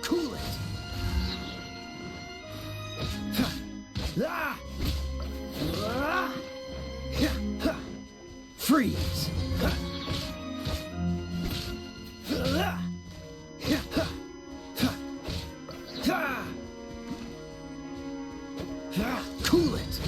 Cool it. Freeze. Cool it.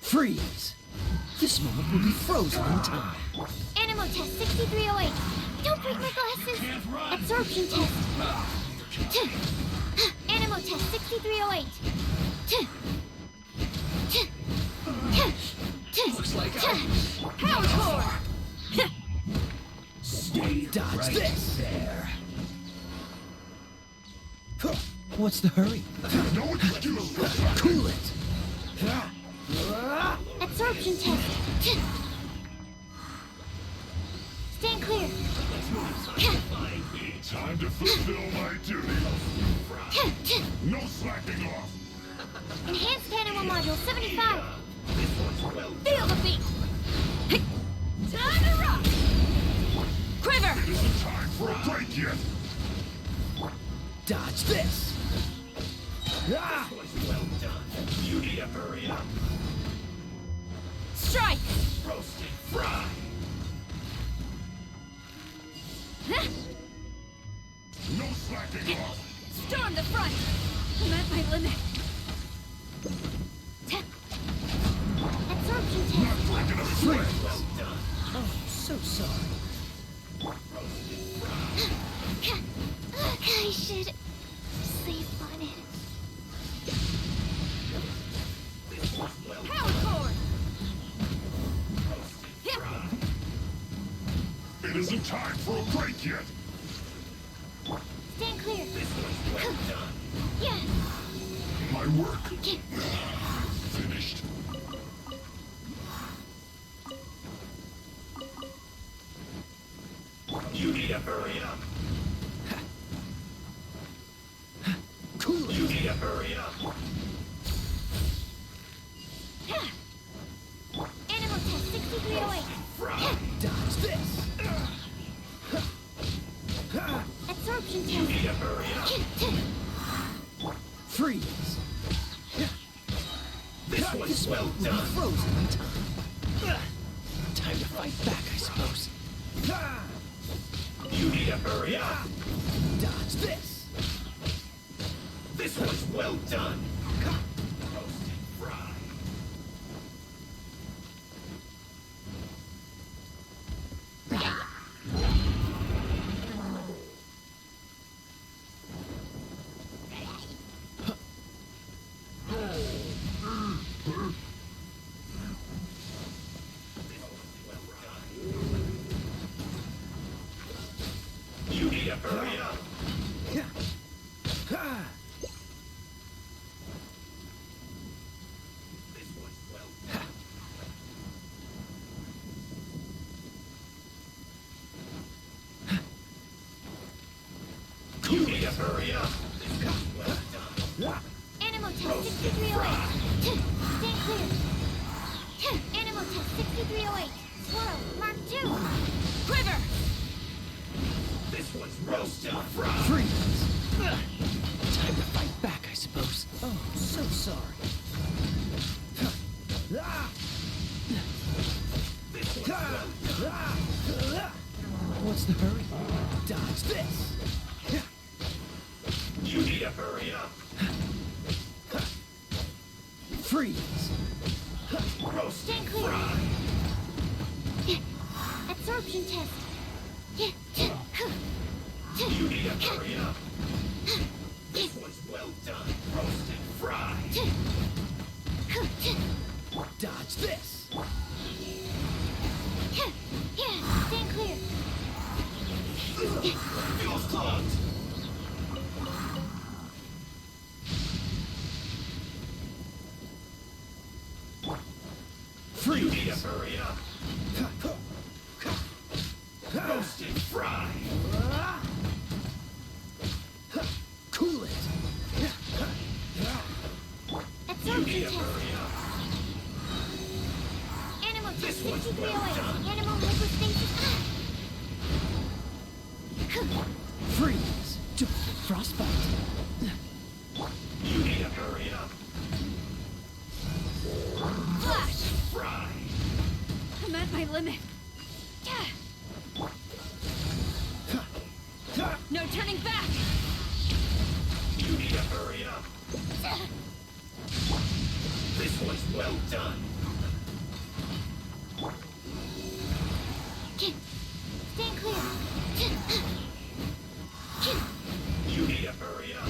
Freeze! This moment will be frozen in time. Animal test 6308. Don't break my glasses. Absorption test. Animal test 6308. Looks like Power core. Stay dodge this there. What's the hurry? Cool it. Absorption test. Stand clear. Time to fulfill my duty. No slacking off. Enhanced animal module 75. Feel the beat. Time to rock. Quiver. It isn't time for a break yet. Dodge this. Well done. You need to hurry up. Strike. Roasted fry. No slacking off. Storm the front. I'm at my limit. Absorption test. Not breaking a sweat. Well done. Oh, so sorry. I should sleep on it. Power core. It isn't time for a break yet. Stand clear. Well done. Yes. My work finished. You need to hurry up. Cool it. You need to hurry up. Animal test 6308. Fry. Dodge this. Absorption You test. need to hurry up. Freeze. This one's well done. Frozen in time. Time to fight back, I suppose. You need to hurry up. Dodge this. This one's well done. Roasted fry. You need to hurry up. This one's well done. You need to hurry up. This one's well done. Animal test 6308. Stand clear. Animal test 6308. Swirl. Mark 2. Quiver. This one's roasted fry. Freeze. Time to fight back, I suppose. Oh, so sorry. This one's well done. What's the hurry? Dodge this. You need to hurry up. Freeze. Roasted Stand clear. fry. Absorption test. You need to hurry up. This one's well done. Roasted fry. Dodge this. Yeah, stand clear. Feels clogged. You need to hurry up. Roast and fry. Cool it. Absorption You need to test. hurry up. Animal test This one's 6308. Animal hypostasis. Freeze. Don't get frostbite. You need to hurry up. Flash. Fry. I'm at my limit. No turning back. You need to hurry up. This one's well done. Stand clear. You need to hurry up.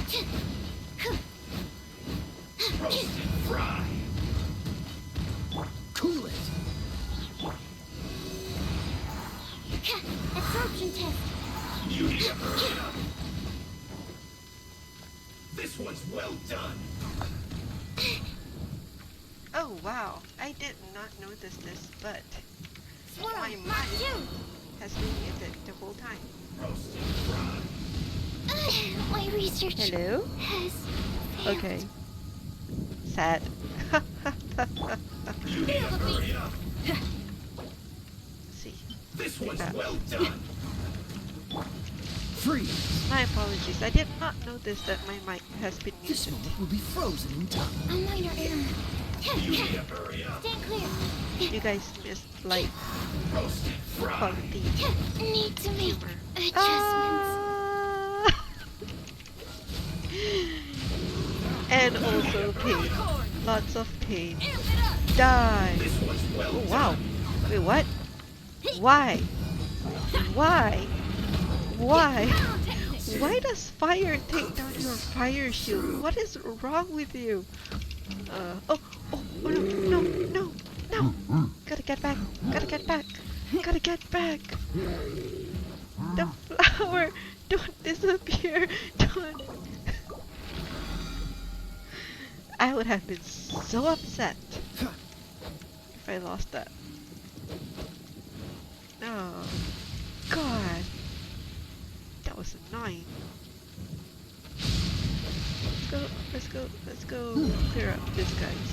Roast and fry. Cool it. Absorption test. You need to hurry up. This one's well done. Oh wow, I did not notice this, but Swirl. My Mark mind. 2. has been muted the whole time. Roast and fry. My research Hello? has failed. Okay. Sad. You need to hurry up. See, This one's Yeah. well done. Freeze. my apologies. I did not notice that my mic has been This muted. moment will be frozen in time. A minor error. You need to hurry up. Stand clear. You guys missed like Roast and fry. quality Need to make humor. adjustments. And also pain. Lots of pain. Die. This one's well Oh done. wow. Wait, what? Why? Why? Why? Why does fire take down your fire shield? What is wrong with you? Oh no, no, no, no! Gotta get back, gotta get back, gotta get back! The flower! Don't disappear! Don't! I would have been so upset if I lost that. Oh, God! That was annoying. Let's go clear up this guys.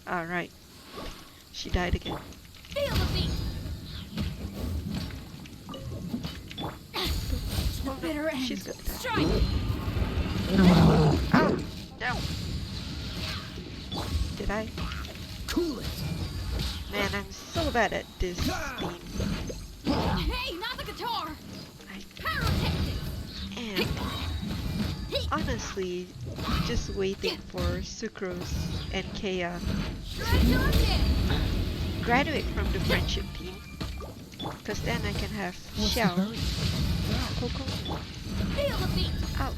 Alright. She died again. Feel the beat. Oh, bitter no, end. she's got that. Strike. Ow! No! Did I? Cool it. Man, I'm so bad at this theme. Hey, not the guitar. I Pyrotechnic. am honestly just waiting for Sucrose and Kea graduate from the friendship team, because then I can have What's the Xiao, hurry? Coco Feel the beat. out.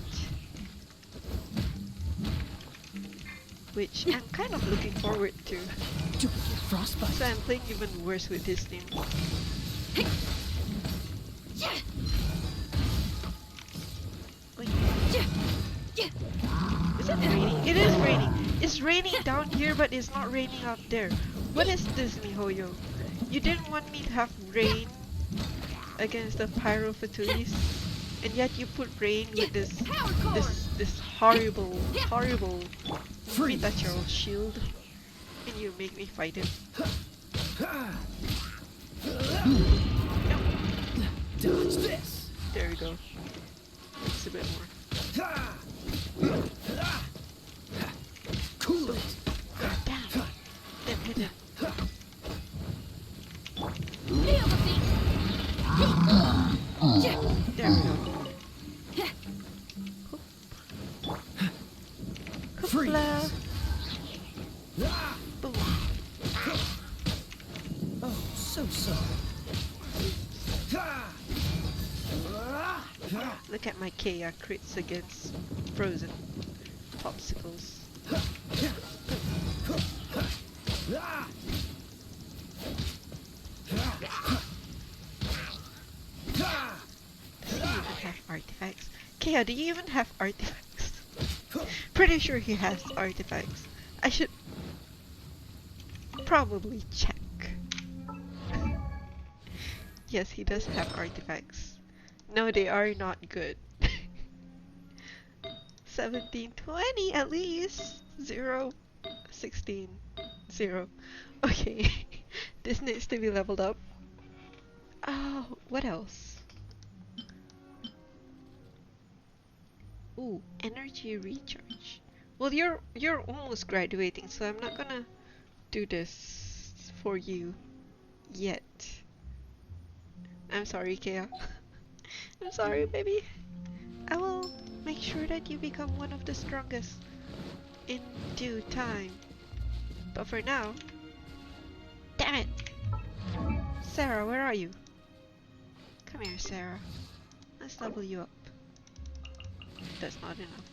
Which I'm kind of looking forward to. Don't get frostbite. So I'm playing even worse with his team. Wait, is it raining? It is raining. It's raining down here, but it's not raining up there. What is this, Mihoyo? You didn't want me to have rain against the Pyro Fatulis, and yet you put rain with this horrible Pikachu shield, and you make me fight him. No, Dodge this. there we go. It's a bit more. Cool it. Damn. Then hit him. Feel the beat. There we go. Freeze. Hoopla. Ah! Boom. Oh, so sorry. Ah! Look at my Kea crits against frozen popsicles. Does he even have artifacts? Kea, do you even have artifacts? Pretty sure he has artifacts. I should probably check. Yes, he does have artifacts. No, they are not good. 17, 20 at least. 0, 16, 0. Okay, this needs to be leveled up. Oh, what else? Ooh, energy recharge. Well, you're almost graduating, so I'm not gonna do this for you yet. I'm sorry, Kea. I'm sorry, baby. I will make sure that you become one of the strongest in due time. But for now, damn it! Sarah, where are you? Come here, Sarah. Let's level you up. That's not enough.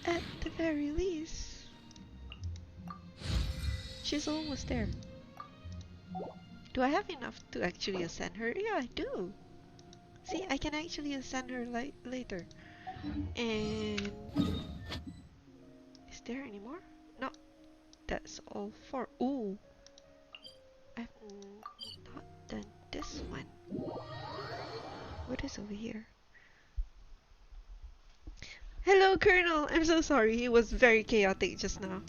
At the very least, she's almost there. Do I have enough to actually ascend her? Yeah, I do. See, I can actually ascend her later. And is there any more? No, that's all for. Ooh, I've not done this one. What is over here? Hello, Colonel. I'm so sorry. It was very chaotic just now.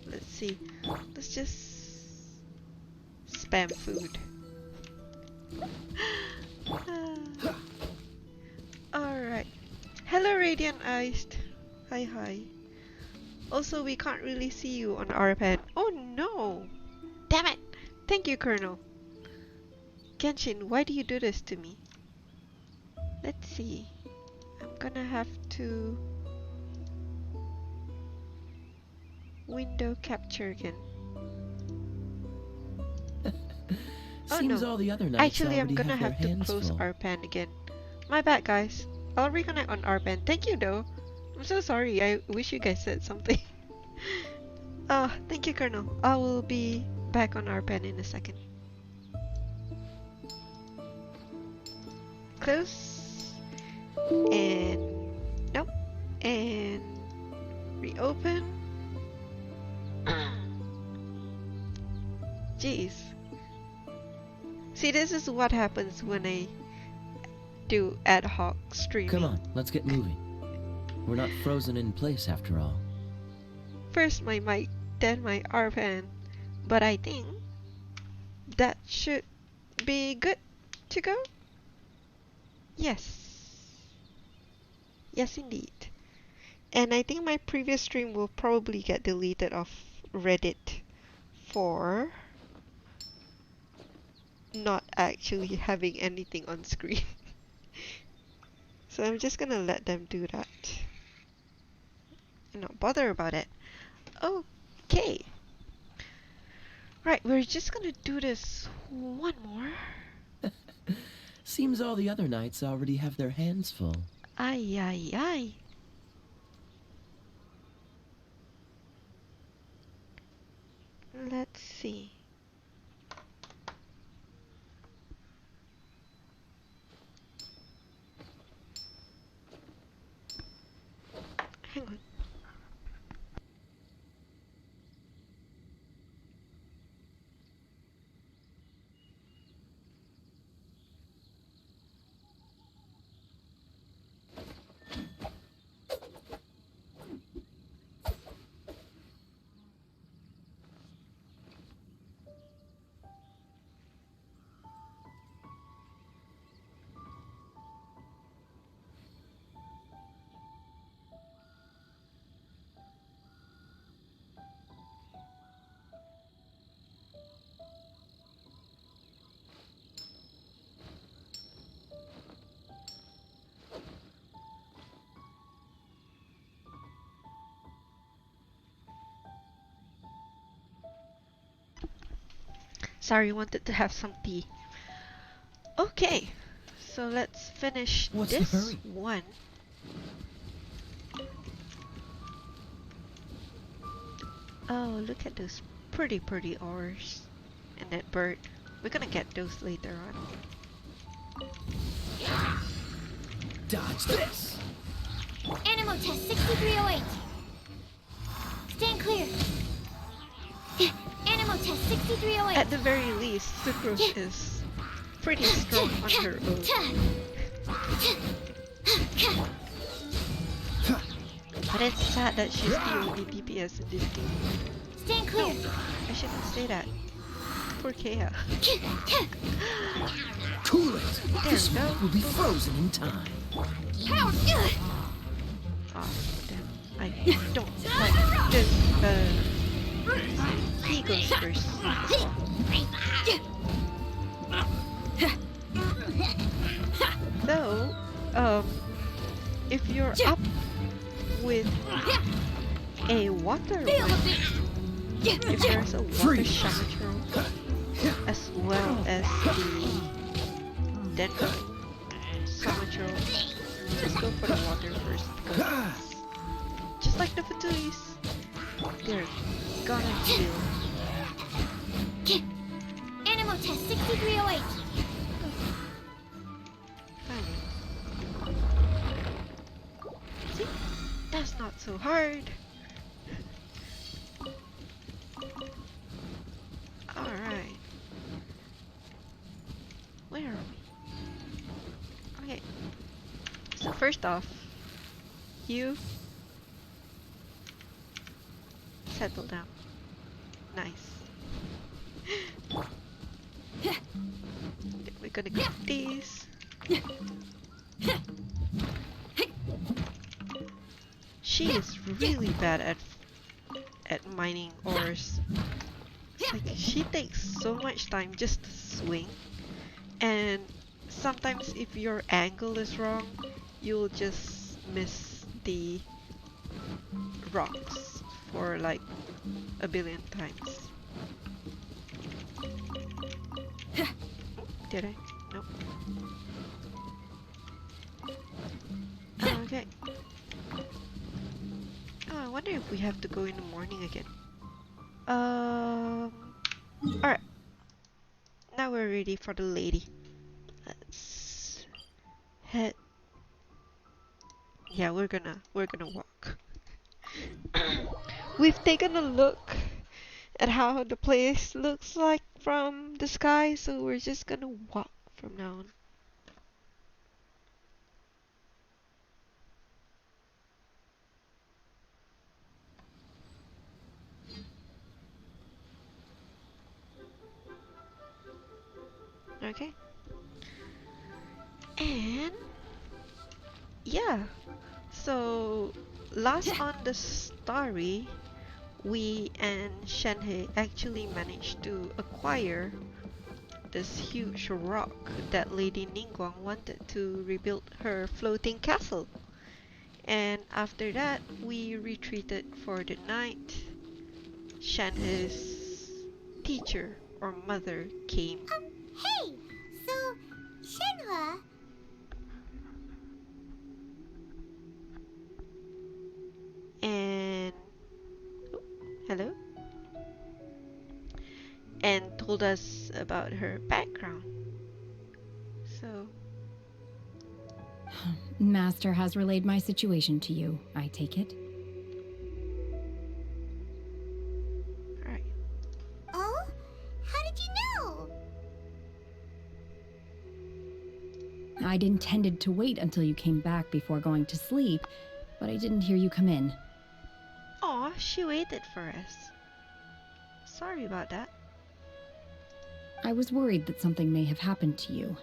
Let's see. Let's just spam food. Alright. Hello, Radiant Iced. Hi, hi. Also, we can't really see you on our pen. Oh no! Damn it! Thank you, Colonel. Genshin, why do you do this to me? Let's see. I'm gonna have to window capture again. Oh Seems no. all the other knights Actually, I'm already gonna have have their to hands close full. our pen again. My bad, guys. I'll reconnect on our pen. Thank you, though. I'm so sorry. I wish you guys said something. Thank you, Colonel. I will be back on our pen in a second. Close. And nope. And reopen. Jeez. See, this is what happens when I do ad hoc streaming. Come on, let's get moving. We're not frozen in place after all. First my mic, then my R pen. But I think that should be good to go. Yes. Yes, indeed. And I think my previous stream will probably get deleted off Reddit for not actually having anything on screen. So I'm just gonna let them do that and not bother about it. Okay. Right, we're just gonna do this one more. Seems all the other knights already have their hands full. Ay, ay, ay. Let's see. Hang on. Sorry, wanted to have some tea. Okay, so let's finish What's the this hurry? one. Oh, look at those pretty ores. And that bird. We're gonna get those later on. Dodge this. Animal test 6308. Stand clear. Animal test 6308. At the very least, Sucrose is pretty strong on her own. But it's sad that she's the only DPS in this game. Stand clear. I shouldn't say that. Poor Kea. Cool it. There This we go. will be frozen in time. Oh, damn. I don't like this. He goes first. So, if you're up with a water one, if there's a water Freeze. shamatro, as well as the Denver shamatro, just go for the water first because just like the Fatuis, they're gonna heal. Animal test 6308. Fine. See? That's not so hard. Alright. Where are we? Okay. So first off, you settle down. Nice. We're gonna get these. She is really bad at mining ores. It's like she takes so much time just to swing, and sometimes if your angle is wrong, you'll just miss the rocks for like a billion times. Did I? Nope. Okay. Oh, I wonder if we have to go in the morning again. Alright. Now we're ready for the lady. Let's head. Yeah, we're gonna walk. We've taken a look at how the place looks like from the sky, so we're just gonna walk from now on. Okay. And yeah, so last on the story, we and Shenhe actually managed to acquire this huge rock that Lady Ningguang wanted to rebuild her floating castle. And after that, we retreated for the night. Shenhe's teacher or mother came. Hey, so Shenhua. And oh, hello, and told us about her background. So Master has relayed my situation to you, I take it. alright. Oh, how did you know? I'd intended to wait until you came back before going to sleep, but I didn't hear you come in. Aw, she waited for us. Sorry about that. I was worried that something may have happened to you,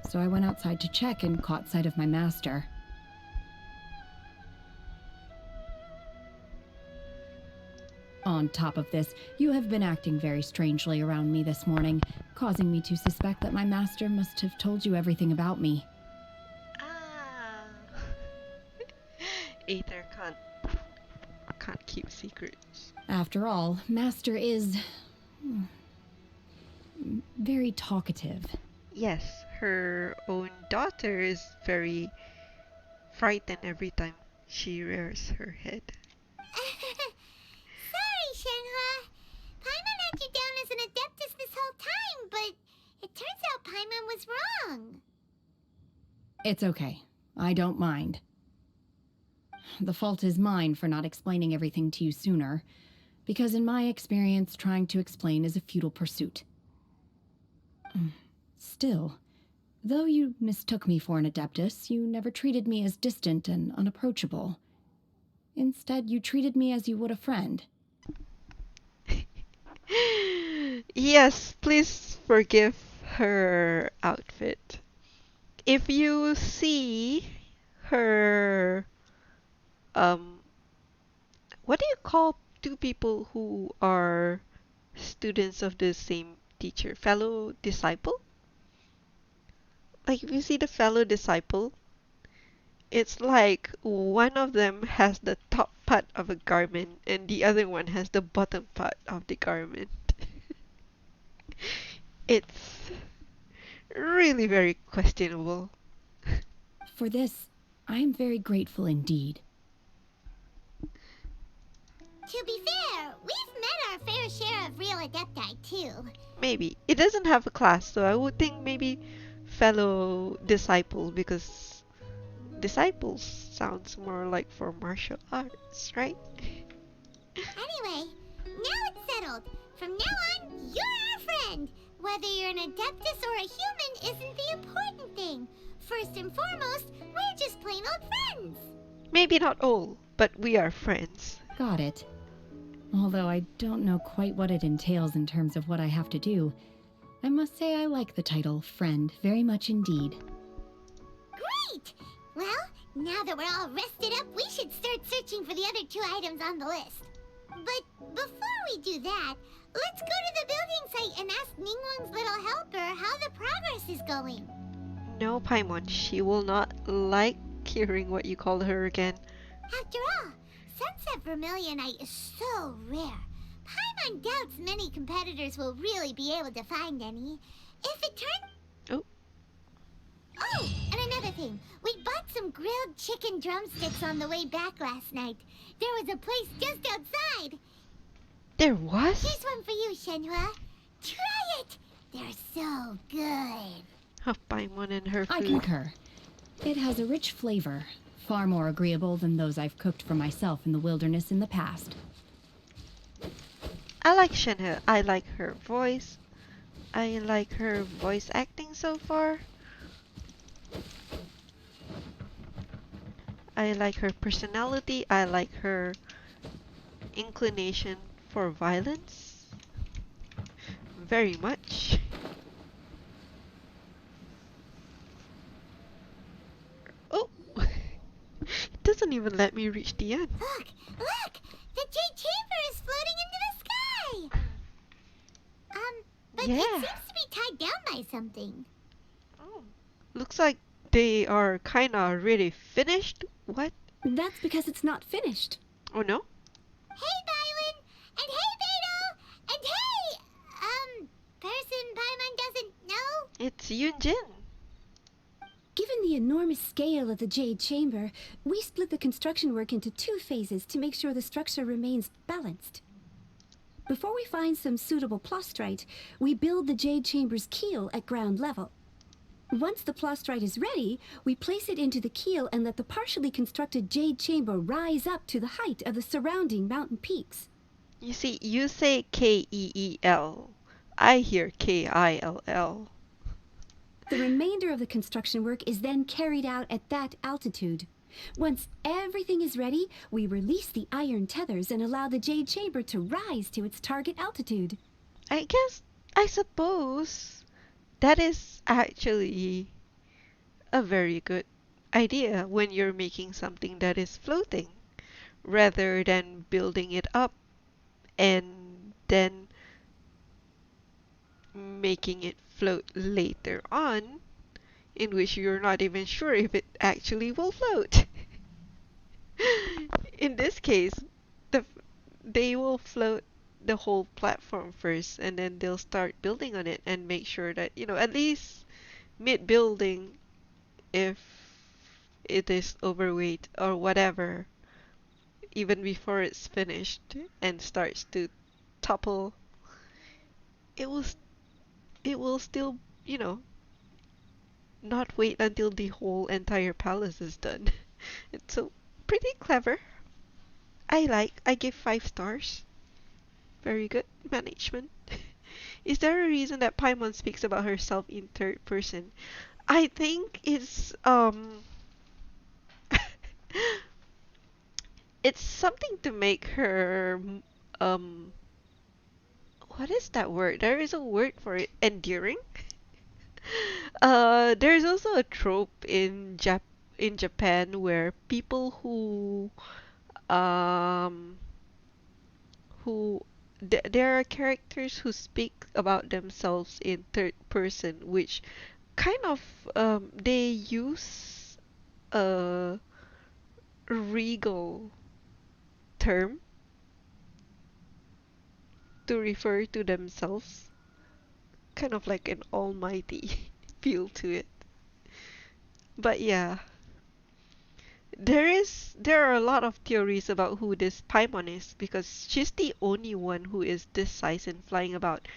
so I went outside to check and caught sight of my master. On top of this, you have been acting very strangely around me this morning, causing me to suspect that my master must have told you everything about me. Ah. Aether can't keep secrets. After all, Master is very talkative. Yes, her own daughter is very frightened every time she rears her head. Sorry, was wrong. It's okay. I don't mind. The fault is mine for not explaining everything to you sooner, because in my experience, trying to explain is a futile pursuit. Still, though you mistook me for an Adeptus, you never treated me as distant and unapproachable. Instead, you treated me as you would a friend. Yes, please forgive her outfit. If you see her, um, what do you call two people who are students of the same teacher? Fellow disciple? Like, if you see the fellow disciple, it's like one of them has the top part of a garment and the other one has the bottom part of the garment. It's really very questionable. For this, I am very grateful indeed. To be fair, we've met our fair share of real Adepti, too. Maybe. It doesn't have a class, so I would think maybe fellow disciple because disciples sounds more like for martial arts, right? Anyway, now it's settled. From now on, you're our friend. Whether you're an Adeptus or a human isn't the important thing. First and foremost, we're just plain old friends. Maybe not all, but we are friends. Got it. Although I don't know quite what it entails in terms of what I have to do, I must say I like the title friend very much indeed. Great! Well, now that we're all rested up, we should start searching for the other 2 items on the list. But before we do that, let's go to the building site and ask Ningguang's little helper how the progress is going. No, Paimon, she will not like hearing what you called her again. After all, Sunset Vermilionite is so rare. Paimon doubts many competitors will really be able to find any. If it turns... Oh. Oh, and another thing. We bought some grilled chicken drumsticks on the way back last night. There was a place just outside. There was? Here's one for you, Shenhua. Try it. They're so good. Oh, Paimon and her I food. concur. It has a rich flavor, far more agreeable than those I've cooked for myself in the wilderness in the past. I like Shenhe. I like her voice. I like her voice acting so far. I like her personality. I like her inclination for violence. Very much. Oh! It doesn't even let me reach the end. Look, look! The Jade Chamber is floating into the sky! But Yeah. it seems to be tied down by something. Oh. Looks like they are kinda really finished. What? That's because it's not finished. Oh no? Hey, Bylin! And hey, Beto! And hey! Person Paimon doesn't know? It's Yunjin. Given the enormous scale of the Jade Chamber, we split the construction work into 2 phases to make sure the structure remains balanced. Before we find some suitable plastrite, we build the Jade Chamber's keel at ground level. Once the plastrite is ready, we place it into the keel and let the partially constructed Jade Chamber rise up to the height of the surrounding mountain peaks. You see, you say K-E-E-L. I hear K-I-L-L. The remainder of the construction work is then carried out at that altitude. Once everything is ready, we release the iron tethers and allow the Jade Chamber to rise to its target altitude. I suppose that is actually a very good idea when you're making something that is floating, rather than building it up and then making it float later on, in which you're not even sure if it actually will float. In this case, they will float the whole platform first, and then they'll start building on it and make sure that, at least mid-building, if it is overweight or whatever, even before it's finished and starts to topple, it will still, not wait until the whole entire palace is done. It's so pretty clever. I give 5 stars. Very good management. Is there a reason that Paimon speaks about herself in third person? I think it's something to make her um what is that word? There is a word for it. Enduring? There's also a trope in Japan where people um who there are characters who speak about themselves in third person, which kind of they use a regal term to refer to themselves, kind of like an almighty feel to it. But yeah, there are a lot of theories about who this Paimon is because she's the only one who is this size and flying about.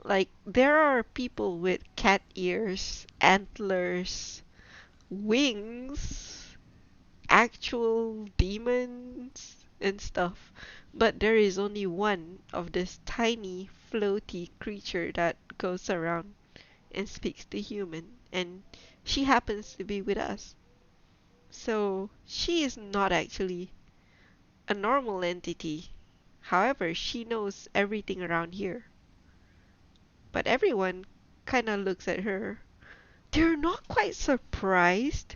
Like there are people with cat ears, antlers, wings, actual demons and stuff. But there is only one of this tiny floaty creature that goes around and speaks to human, and she happens to be with us. So she is not actually a normal entity. However, she knows everything around here. But everyone kind of looks at her. They're not quite surprised.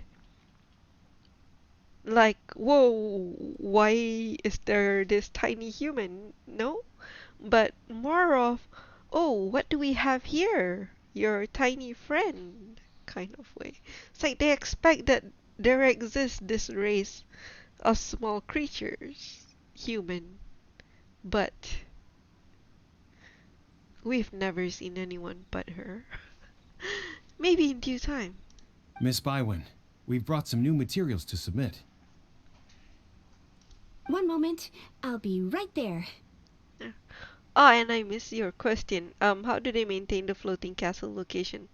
Like, whoa, why is there this tiny human? No, but more of, oh, what do we have here? Your tiny friend, kind of way. It's like they expect that there exists this race of small creatures, human, but we've never seen anyone but her. Maybe in due time. Miss Bywin, we've brought some new materials to submit. One moment. I'll be right there. Oh, and I missed your question. How do they maintain the floating castle location?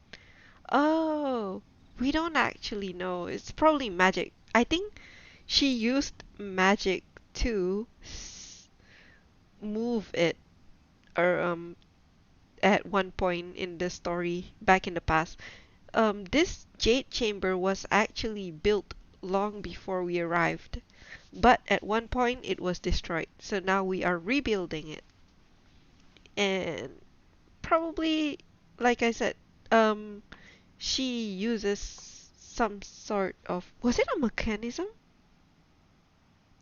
Oh, we don't actually know. It's probably magic. I think she used magic to move it, or at one point in the story back in the past. This Jade Chamber was actually built long before we arrived, but at one point it was destroyed. So now we are rebuilding it, and probably, like I said, she uses some sort of, was it a mechanism?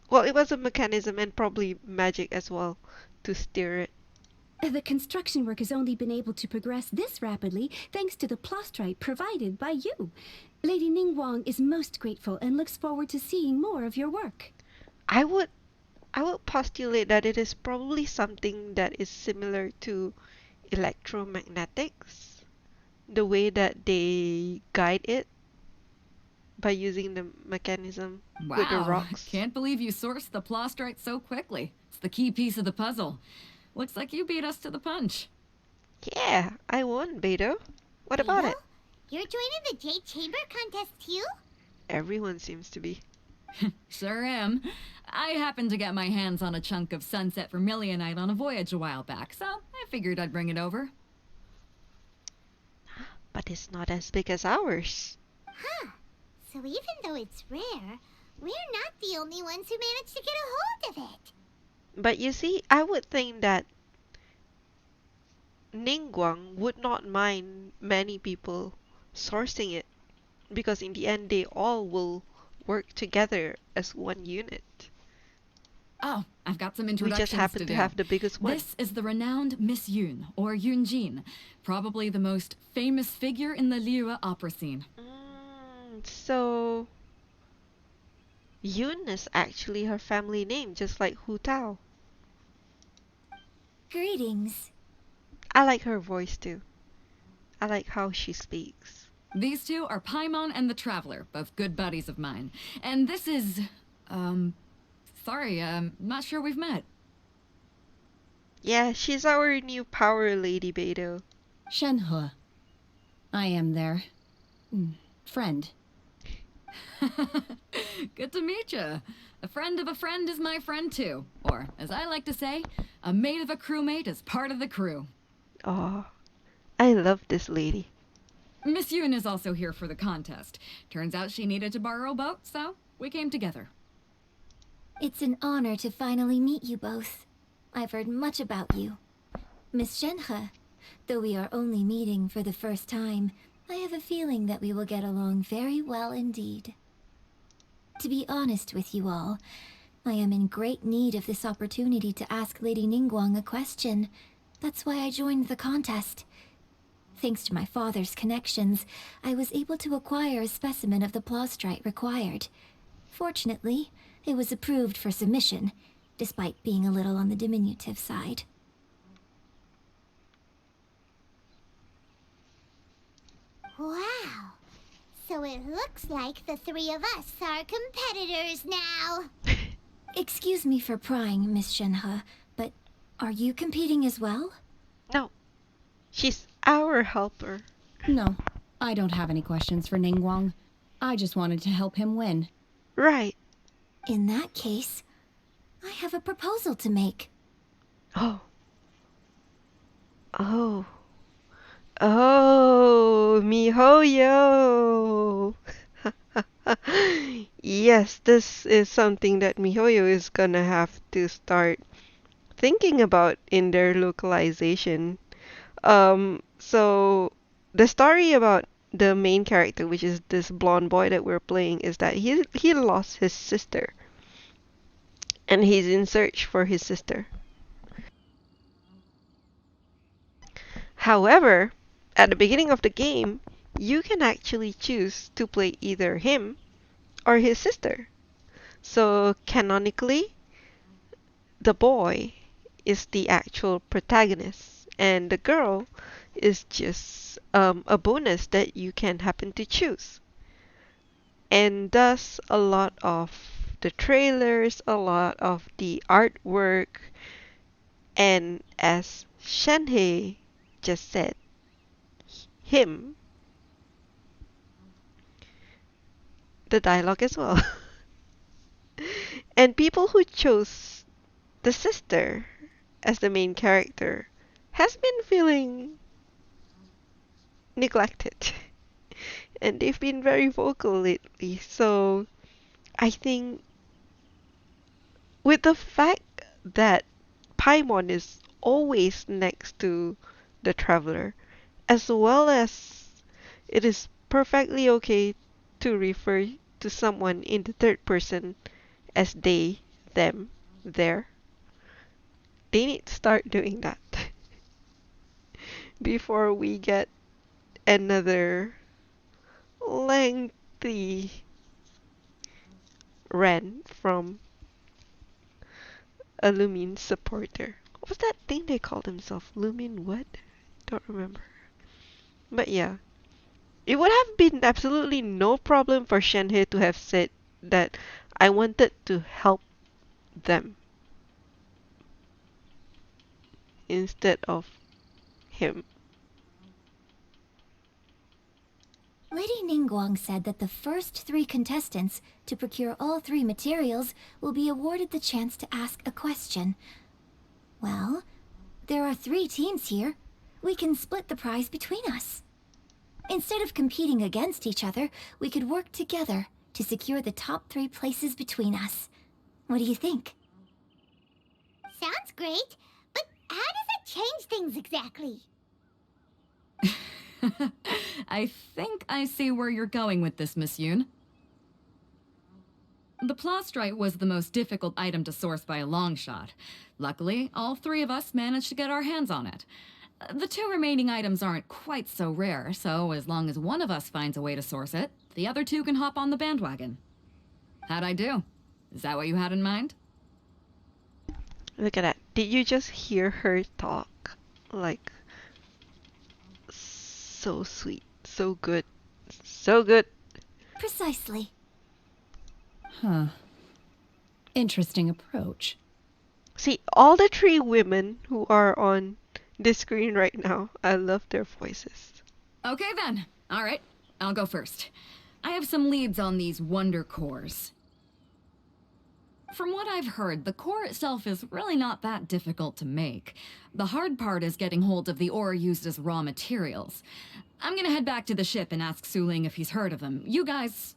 Well, it was a mechanism and probably magic as well to steer it. The construction work has only been able to progress this rapidly thanks to the plastrite provided by you. Lady Ningguang is most grateful and looks forward to seeing more of your work. I would postulate that it is probably something that is similar to electromagnetics, the way that they guide it by using the mechanism with the Wow, rocks. can't believe you sourced the plastrite so quickly. It's the key piece of the puzzle. Looks like you beat us to the punch. Yeah, I won, Beto. What about it? You're joining the Jade Chamber contest too? Everyone seems to be. Sure am. I happened to get my hands on a chunk of sunset vermilionite on a voyage a while back, so I figured I'd bring it over. But it's not as big as ours. Huh. So even though it's rare, we're not the only ones who managed to get a hold of it. But you see, I would think that Ningguang would not mind many people sourcing it, because in the end they all will work together as one unit. Oh, I've got some We introductions just happen to to do. have the biggest one. This is the renowned Miss Yun, or Yunjin, probably the most famous figure in the Liyue opera scene. So Yun is actually her family name, just like Hu Tao. Greetings. I like her voice too. I like how she speaks. These two are Paimon and the Traveler, both good buddies of mine. And this is, sorry, not sure we've met. Yeah, she's our new power lady, Beto. Shenhe. I am there. friend. Good to meet you. A friend of a friend is my friend too. Or, as I like to say, a mate of a crewmate is part of the crew. Oh, I love this lady. Miss Yoon is also here for the contest. Turns out she needed to borrow a boat, so we came together. It's an honor to finally meet you both. I've heard much about you. Miss Shenhe, though we are only meeting for the first time, I have a feeling that we will get along very well indeed. To be honest with you all, I am in great need of this opportunity to ask Lady Ningguang a question. That's why I joined the contest. Thanks to my father's connections, I was able to acquire a specimen of the plaustrite required. Fortunately, it was approved for submission, despite being a little on the diminutive side. Wow. So it looks like the three of us are competitors now. Excuse me for prying, Miss Shenhe, but are you competing as well? No, she's our helper. No, I don't have any questions for Ningguang. I just wanted to help him win. Right. In that case, I have a proposal to make. Oh. Oh. Oh, MiHoYo! Yes, this is something that MiHoYo is gonna have to start thinking about in their localization. So the story about the main character, which is this blonde boy that we're playing, is that he lost his sister, and he's in search for his sister. However, at the beginning of the game, you can actually choose to play either him or his sister. So canonically, the boy is the actual protagonist, and the girl is just a bonus that you can happen to choose. And thus, a lot of the trailers, a lot of the artwork, and as Shenhe just said, him, the dialogue as well. And people who chose the sister as the main character has been feeling neglected. And they've been very vocal lately. So I think with the fact that Paimon is always next to the traveler, as well as it is perfectly okay to refer to someone in the third person as they, them, their, they need to start doing that before we get another lengthy rant from a Lumin supporter. What was that thing they called themselves? Lumin what? Don't remember. But yeah, it would have been absolutely no problem for Shenhe to have said that I wanted to help them instead of him. Lady Ningguang said that the first 3 contestants to procure all 3 materials will be awarded the chance to ask a question. Well, there are 3 teams here. We can split the prize between us. Instead of competing against each other, we could work together to secure the top 3 places between us. What do you think? Sounds great, but how does it change things exactly? I think I see where you're going with this, Miss Yoon. The plaustrite was the most difficult item to source by a long shot. Luckily, all 3 of us managed to get our hands on it. The 2 remaining items aren't quite so rare, so as long as one of us finds a way to source it, the other 2 can hop on the bandwagon. How'd I do? Is that what you had in mind? Look at that. Did you just hear her talk? Like, so sweet, so good, so good. Precisely. Huh. Interesting approach. See, all the 3 women who are on this screen right now, I love their voices. Okay then. All right, I'll go first. I have some leads on these wonder cores. From what I've heard, the core itself is really not that difficult to make. The hard part is getting hold of the ore used as raw materials. I'm gonna head back to the ship and ask Su Ling if he's heard of them. You guys...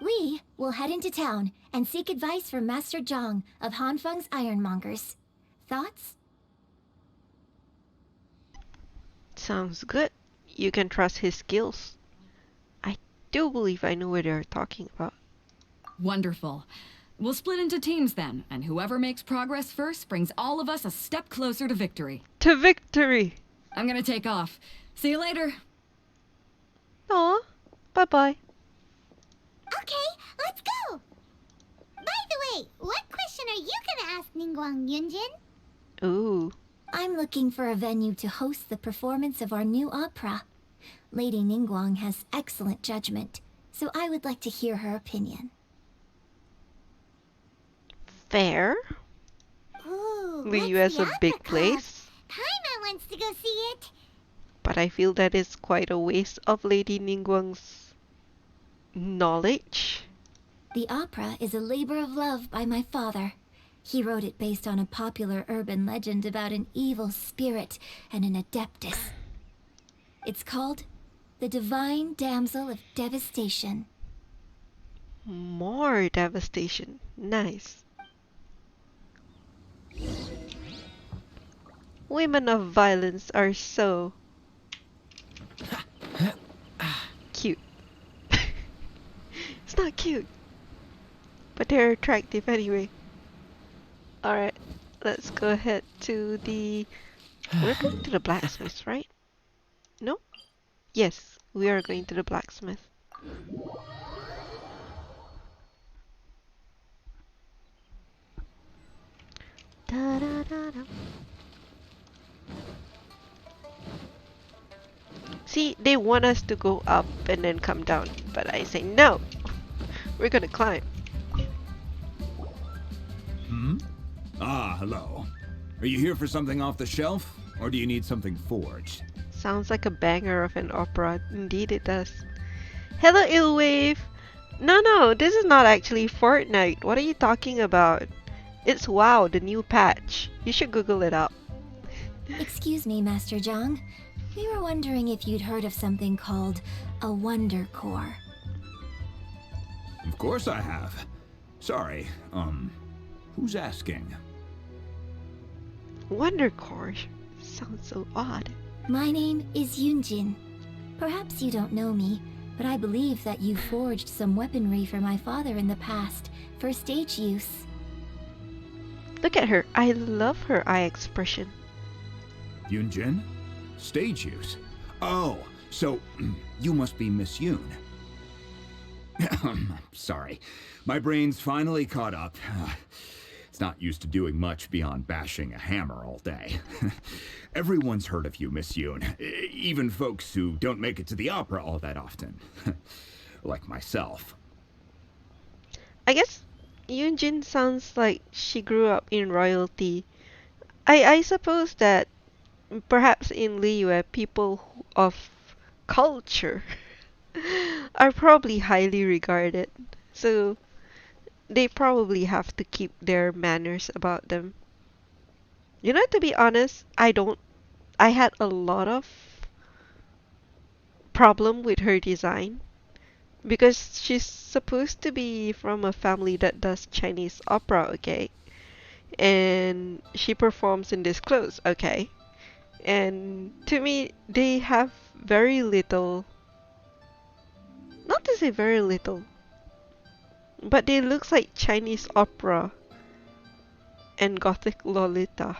We will head into town and seek advice from Master Zhang of Hanfeng's Ironmongers. Thoughts? Sounds good. You can trust his skills. I do believe I know what they're talking about. Wonderful. We'll split into teams then, and whoever makes progress first brings all of us a step closer to victory. To victory! I'm gonna take off. See you later. Aw, bye-bye. Okay, let's go! By the way, what question are you gonna ask Ningguang, Yunjin? Ooh. I'm looking for a venue to host the performance of our new opera. Lady Ningguang has excellent judgment, so I would like to hear her opinion. Fair. Ooh, Liu has a big place. Paimon wants to go see it. But I feel that is quite a waste of Lady Ningguang's knowledge. The opera is a labor of love by my father. He wrote it based on a popular urban legend about an evil spirit and an adeptus. It's called The Divine Damsel of Devastation. More devastation. Nice. Women of violence are so cute. It's not cute, but they're attractive anyway. Alright, let's go ahead to the... We're going to the blacksmith, right? No? Yes, we are going to the blacksmith. Da, da, da, da. See, they want us to go up and then come down, but I say no. We're gonna climb. Ah, hello. Are you here for something off the shelf, or do you need something forged? Sounds like a banger of an opera. Indeed it does. Hello, Illwave! No, this is not actually Fortnite. What are you talking about? It's WoW, the new patch. You should Google it up. Excuse me, Master Zhang. We were wondering if you'd heard of something called a Wonder Core. Of course I have. Sorry, who's asking? Wonder Core sounds so odd. My name is Yunjin. Perhaps you don't know me, but I believe that you forged some weaponry for my father in the past for stage use. Look at her. I love her eye expression. Yunjin? Stage use? Oh, so you must be Miss Yoon. Sorry, my brain's finally caught up. It's not used to doing much beyond bashing a hammer all day. Everyone's heard of you, Miss Yoon. Even folks who don't make it to the opera all that often. Like myself. I guess Yunjin sounds like she grew up in royalty. I suppose that perhaps in Liyue, people of culture are probably highly regarded. So they probably have to keep their manners about them. You know, to be honest, I had a lot of problem with her design because she's supposed to be from a family that does Chinese opera, okay? And she performs in this clothes, okay? And to me, they have very little, not to say very little, but they look like Chinese opera and Gothic Lolita.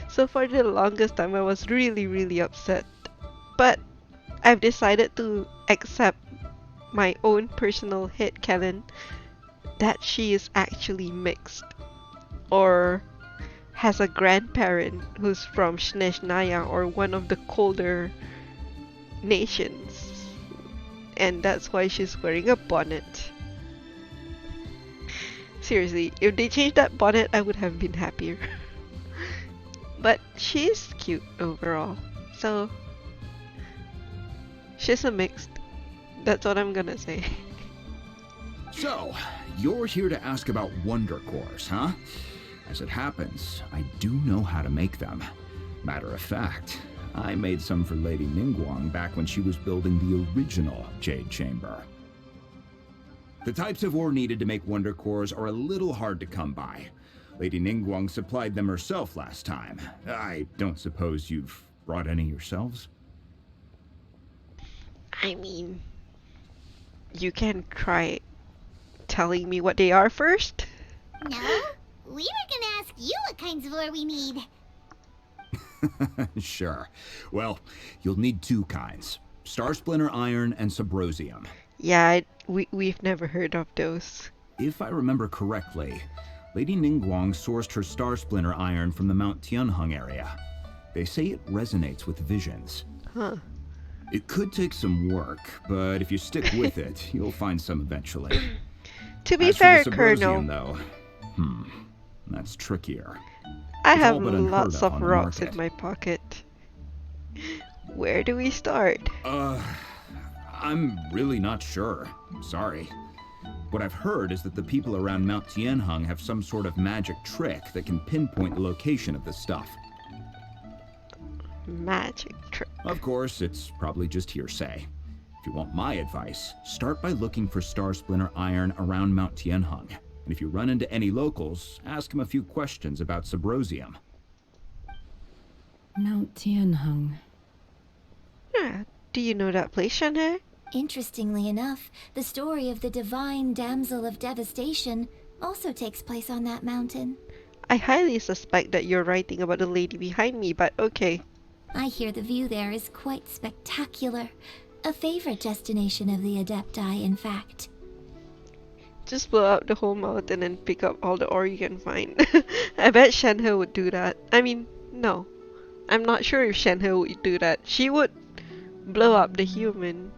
So for the longest time, I was really upset. But I've decided to accept my own personal headcanon that she is actually mixed. Or has a grandparent who's from Snezhnaya or one of the colder nations. And that's why she's wearing a bonnet. Seriously, if they changed that bonnet, I would have been happier. But she's cute overall. So, she's a mixed. That's what I'm gonna say. So, you're here to ask about wonder cores, huh? As it happens, I do know how to make them. Matter of fact, I made some for Lady Ningguang back when she was building the original Jade Chamber. The types of ore needed to make wonder cores are a little hard to come by. Lady Ningguang supplied them herself last time. I don't suppose you've brought any yourselves? I mean, you can try telling me what they are first? No, we were gonna ask you what kinds of ore we need. Sure. Well, you'll need two kinds. Star Splinter Iron and Subrosium. Yeah, we've never heard of those. If I remember correctly, Lady Ningguang sourced her Star Splinter Iron from the Mount Tianheng area. They say it resonates with visions. Huh. It could take some work, but if you stick with it, you'll find some eventually. To be As for fair, the Colonel, Subrosium, though, that's trickier. I It's have all but unheard lots of of on the rocks market. in my pocket. Where do we start? I'm really not sure. Sorry. What I've heard is that the people around Mount Tianheng have some sort of magic trick that can pinpoint the location of the stuff. Magic trick. Of course, it's probably just hearsay. If you want my advice, start by looking for Star Splinter Iron around Mount Tianheng. And if you run into any locals, ask them a few questions about Subrosium. Mount Tianheng. Yeah. Do you know that place, Shanhe? Interestingly enough, the story of the divine damsel of devastation also takes place on that mountain. I highly suspect that you're writing about the lady behind me, but okay. I hear the view there is quite spectacular. A favorite destination of the Adepti, in fact. Just blow up the whole mountain and pick up all the ore you can find. I bet Shanhe would do that. I mean, no. I'm not sure if Shanhe would do that. She would blow up the human,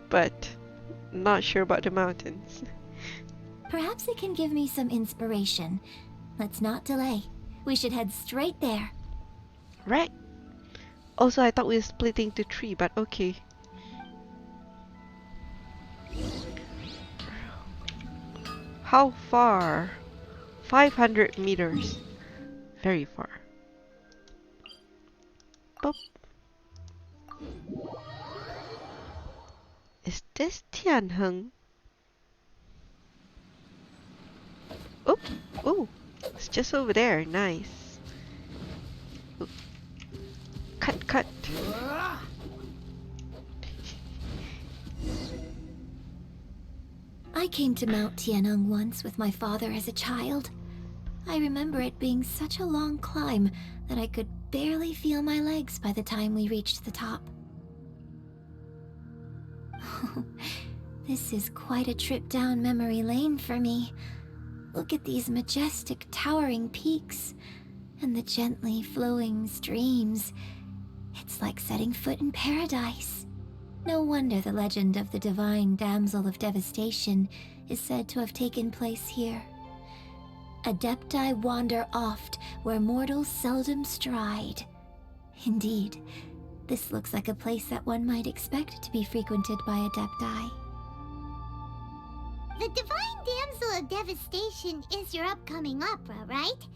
but not sure about the mountains. Perhaps it can give me some inspiration. Let's not delay. We should head straight there. Right. Also, I thought we were splitting to 3, but okay. How far? 500 meters. Very far. Boop. Is this Tianheng? Oh, oh, it's just over there. Nice. Oop. Cut, cut. I came to Mount Tianheng once with my father as a child. I remember it being such a long climb that I could barely feel my legs by the time we reached the top. This is quite a trip down memory lane for me. Look at these majestic towering peaks and the gently flowing streams. It's like setting foot in paradise. No wonder the legend of the divine damsel of devastation is said to have taken place here. Adepti wander oft where mortals seldom stride. Indeed, this looks like a place that one might expect to be frequented by Adepti. The Divine Damsel of Devastation is your upcoming opera, right?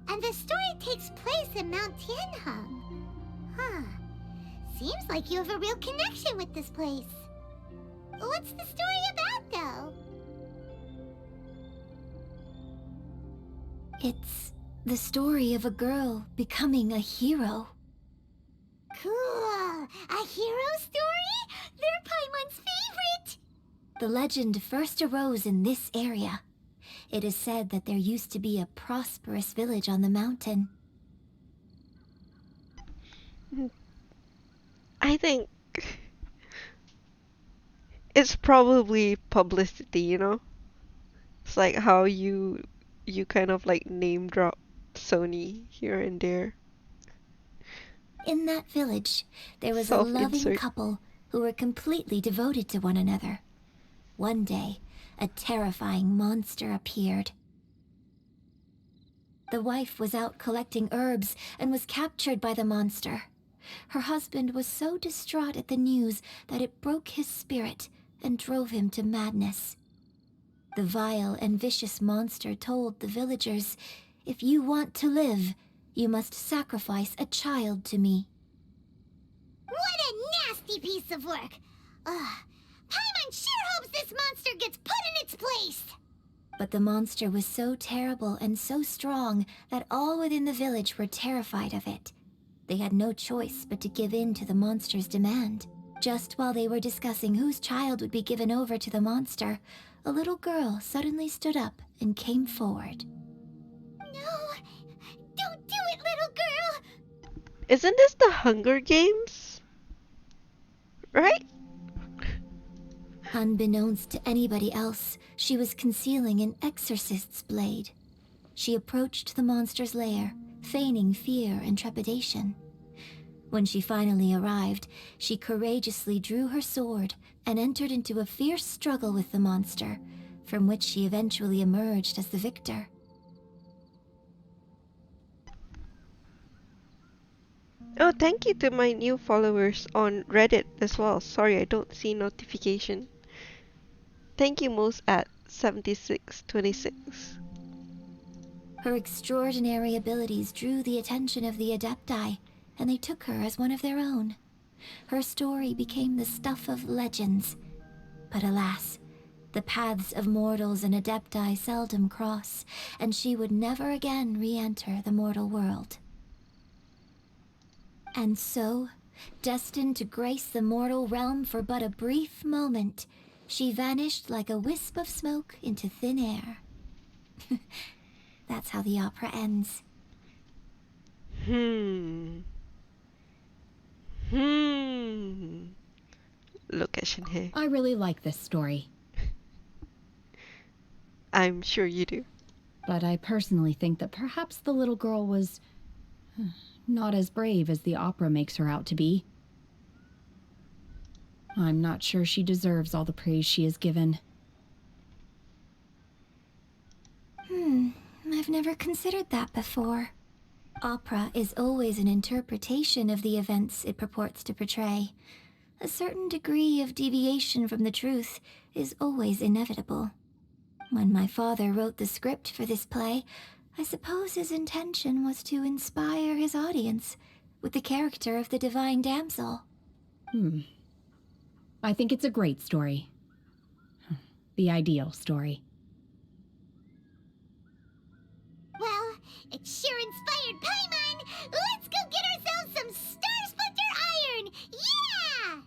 And the story takes place in Mount Tianheng. Huh. Seems like you have a real connection with this place. What's the story about, though? It's the story of a girl becoming a hero. Cool. A hero story? They're Paimon's favorite! The legend first arose in this area. It is said that there used to be a prosperous village on the mountain. I think it's probably publicity, you know? It's like how you kind of like name drop Sony here and there. In that village, there was a loving Self-insert. couple who were completely devoted to one another. One day, a terrifying monster appeared. The wife was out collecting herbs and was captured by the monster. her husband was so distraught at the news that it broke his spirit and drove him to madness. The vile and vicious monster told the villagers, "If you want to live, you must sacrifice a child to me." What a nasty piece of work! Ugh. Paimon sure hopes this monster gets put in its place! But the monster was so terrible and so strong that all within the village were terrified of it. They had no choice but to give in to the monster's demand. Just while they were discussing whose child would be given over to the monster, a little girl suddenly stood up and came forward. No! Don't do it, little girl! Isn't this the Hunger Games? Right? Unbeknownst to anybody else, she was concealing an exorcist's blade. She approached the monster's lair, feigning fear and trepidation. When she finally arrived, she courageously drew her sword and entered into a fierce struggle with the monster, from which she eventually emerged as the victor. Oh, thank you to my new followers on Reddit as well. Sorry, I don't see notification. Thank you most at 7626. Her extraordinary abilities drew the attention of the Adepti, and they took her as one of their own. Her story became the stuff of legends. But alas, the paths of mortals and Adepti seldom cross, and she would never again re-enter the mortal world. And so, destined to grace the mortal realm for but a brief moment, she vanished like a wisp of smoke into thin air. That's how the opera ends. Look at Shinhei. I really like this story, I'm sure you do. but I personally think that perhaps the little girl was not as brave as the opera makes her out to be. I'm not sure she deserves all the praise she is given. I've never considered that before. Opera is always an interpretation of the events it purports to portray. A certain degree of deviation from the truth is always inevitable. When my father wrote the script for this play, I suppose his intention was to inspire his audience with the character of the divine damsel. I think it's a great story. The ideal story. Well, it sure inspired Paimon! Let's go get ourselves some Star Splinter Iron! Yeah!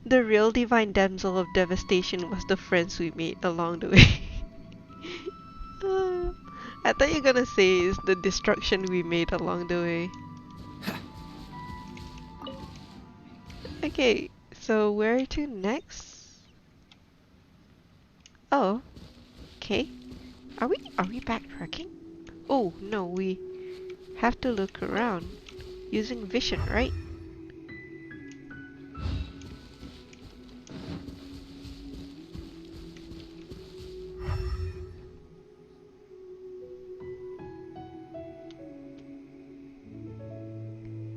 The real divine damsel of devastation was the friends we made along the way. I thought you were gonna say is the destruction we made along the way. Okay, so where to next? Oh, okay. Are we backtracking? Oh no, we have to look around using vision, right?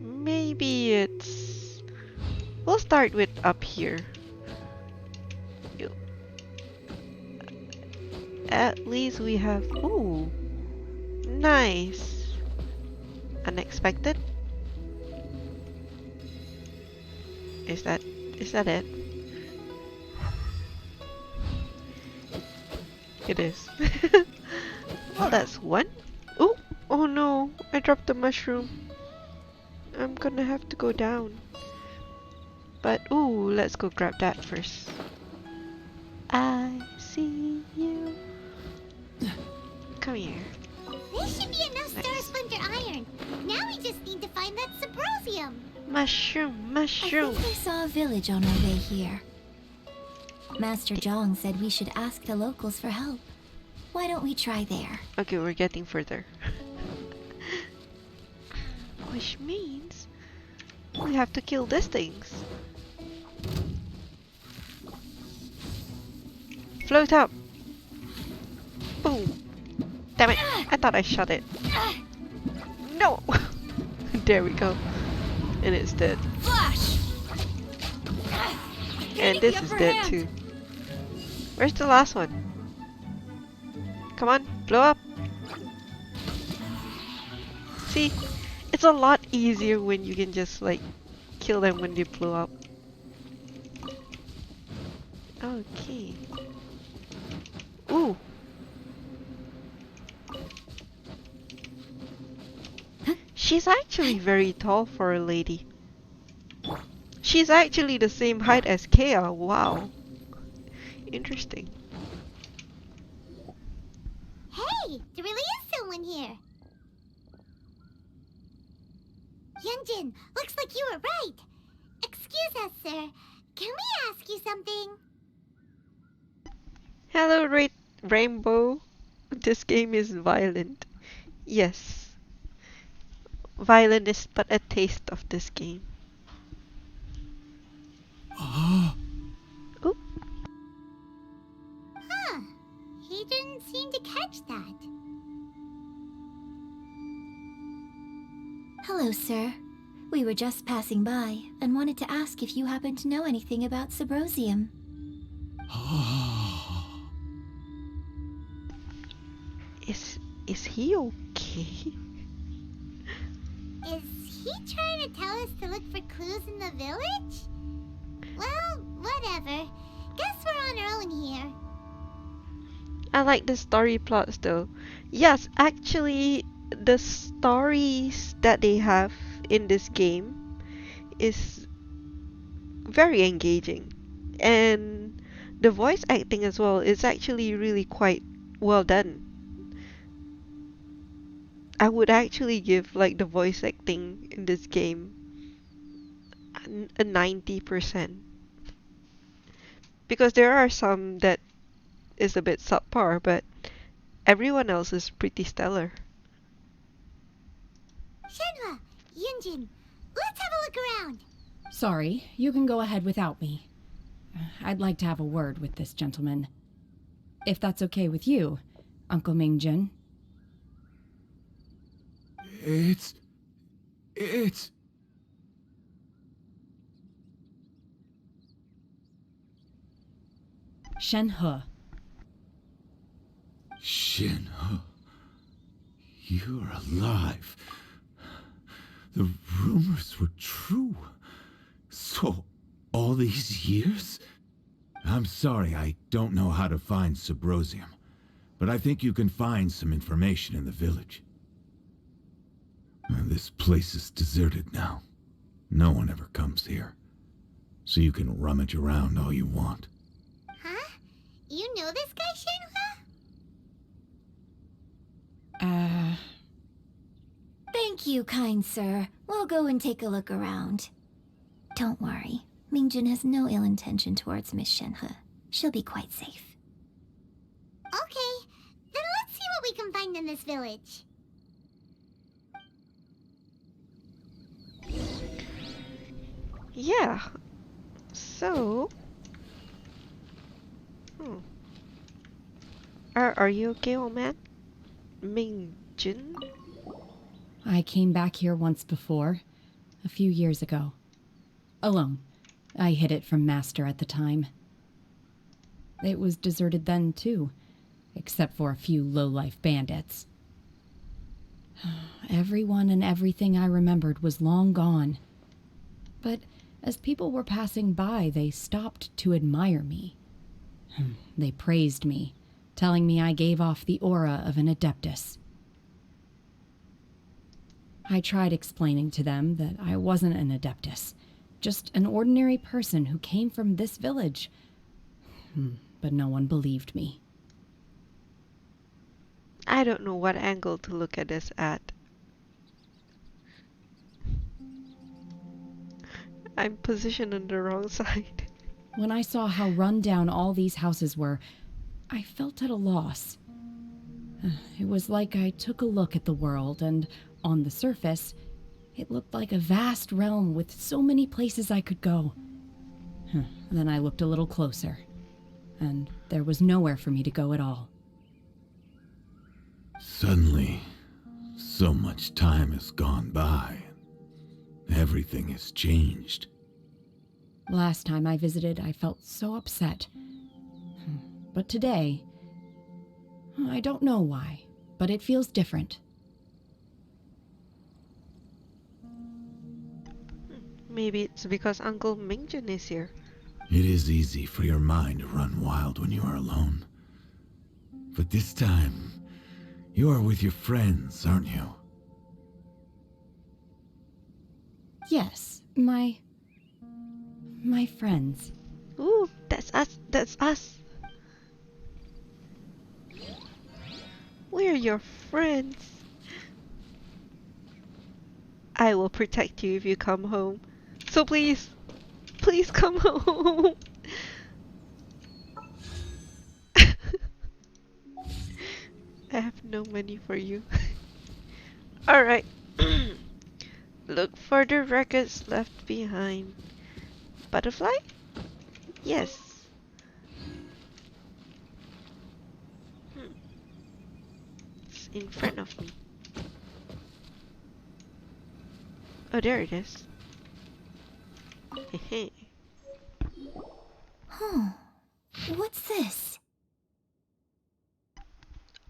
Maybe it's... We'll start with up here. At least we have... Ooh! Nice! Unexpected? Is that it? It is. Well, that's one. Ooh! Oh no! I dropped the mushroom. I'm gonna have to go down. But ooh, let's go grab that first. I see you. Come here. This should be enough Star Splinter Iron. Now we just need to find that Subrosium. Mushroom, I mushroom. think I saw a village on our way here. Master Zhang said we should ask the locals for help. Why don't we try there? Okay, we're getting further. Which means we have to kill these things. Float up. Boom. Damn it. I thought I shot it. No. There we go. And it's dead. Flash! And this is dead too. Where's the last one? Come on, blow up. See, it's a lot easier when you can just like kill them when they blow up. Okay. Ooh. She's actually very tall for a lady. She's actually the same height as Kea. Wow. Interesting. Hey, there really is someone here. Yunjin, looks like you were right. Excuse us, sir. Can we ask you something? Hello, Rainbow. This game is violent. Yes. Violent is but a taste of this game. Oop. Huh. He didn't seem to catch that. Hello, sir. We were just passing by and wanted to ask if you happen to know anything about Subrosium. Is he okay? Is he trying to tell us to look for clues in the village? Well, whatever. Guess we're on our own here. I like the story plots though. Yes, actually, the stories that they have in this game is very engaging. And the voice acting as well is actually really quite well done. I would actually give like the voice acting in this game a 90%. Because there are some that is a bit subpar, but everyone else is pretty stellar. Shenhua, Yunjin, let's have a look around. Sorry, you can go ahead without me. I'd like to have a word with this gentleman. If that's okay with you, Uncle Mingjin. It's... Shenhe. Shenhe. You're alive. The rumors were true. So, all these years? I'm sorry, I don't know how to find Subrosium, but I think you can find some information in the village. This place is deserted now. No one ever comes here. So you can rummage around all you want. Huh? You know this guy, Shenhua? Thank you, kind sir. We'll go and take a look around. Don't worry. Mingjin has no ill intention towards Miss Shenhe. She'll be quite safe. Okay, then let's see what we can find in this village. Yeah. So... Are you okay, old man? Mingjin? I came back here once before, a few years ago. Alone. I hid it from Master at the time. It was deserted then, too, except for a few low-life bandits. Everyone and everything I remembered was long gone. But as people were passing by, they stopped to admire me. They praised me, telling me I gave off the aura of an adeptus. I tried explaining to them that I wasn't an adeptus, just an ordinary person who came from this village. But no one believed me. I don't know what angle to look at this at. I'm positioned on the wrong side. When I saw how run down all these houses were, I felt at a loss. It was like I took a look at the world, and on the surface, it looked like a vast realm with so many places I could go. Then I looked a little closer, and there was nowhere for me to go at all. Suddenly, so much time has gone by. Everything has changed. Last time I visited, I felt so upset. But today, I don't know why, but it feels different. Maybe it's because Uncle Mingjun is here. It is easy for your mind to run wild when you are alone. But this time, you are with your friends, aren't you? Yes, my friends. Ooh, that's us. That's us. We're your friends. I will protect you if you come home. So please, please come home. I have no money for you. Alright. Look for the records left behind. Butterfly? Yes. It's in front of me. Oh, there it is. Hehe. Huh. What's this?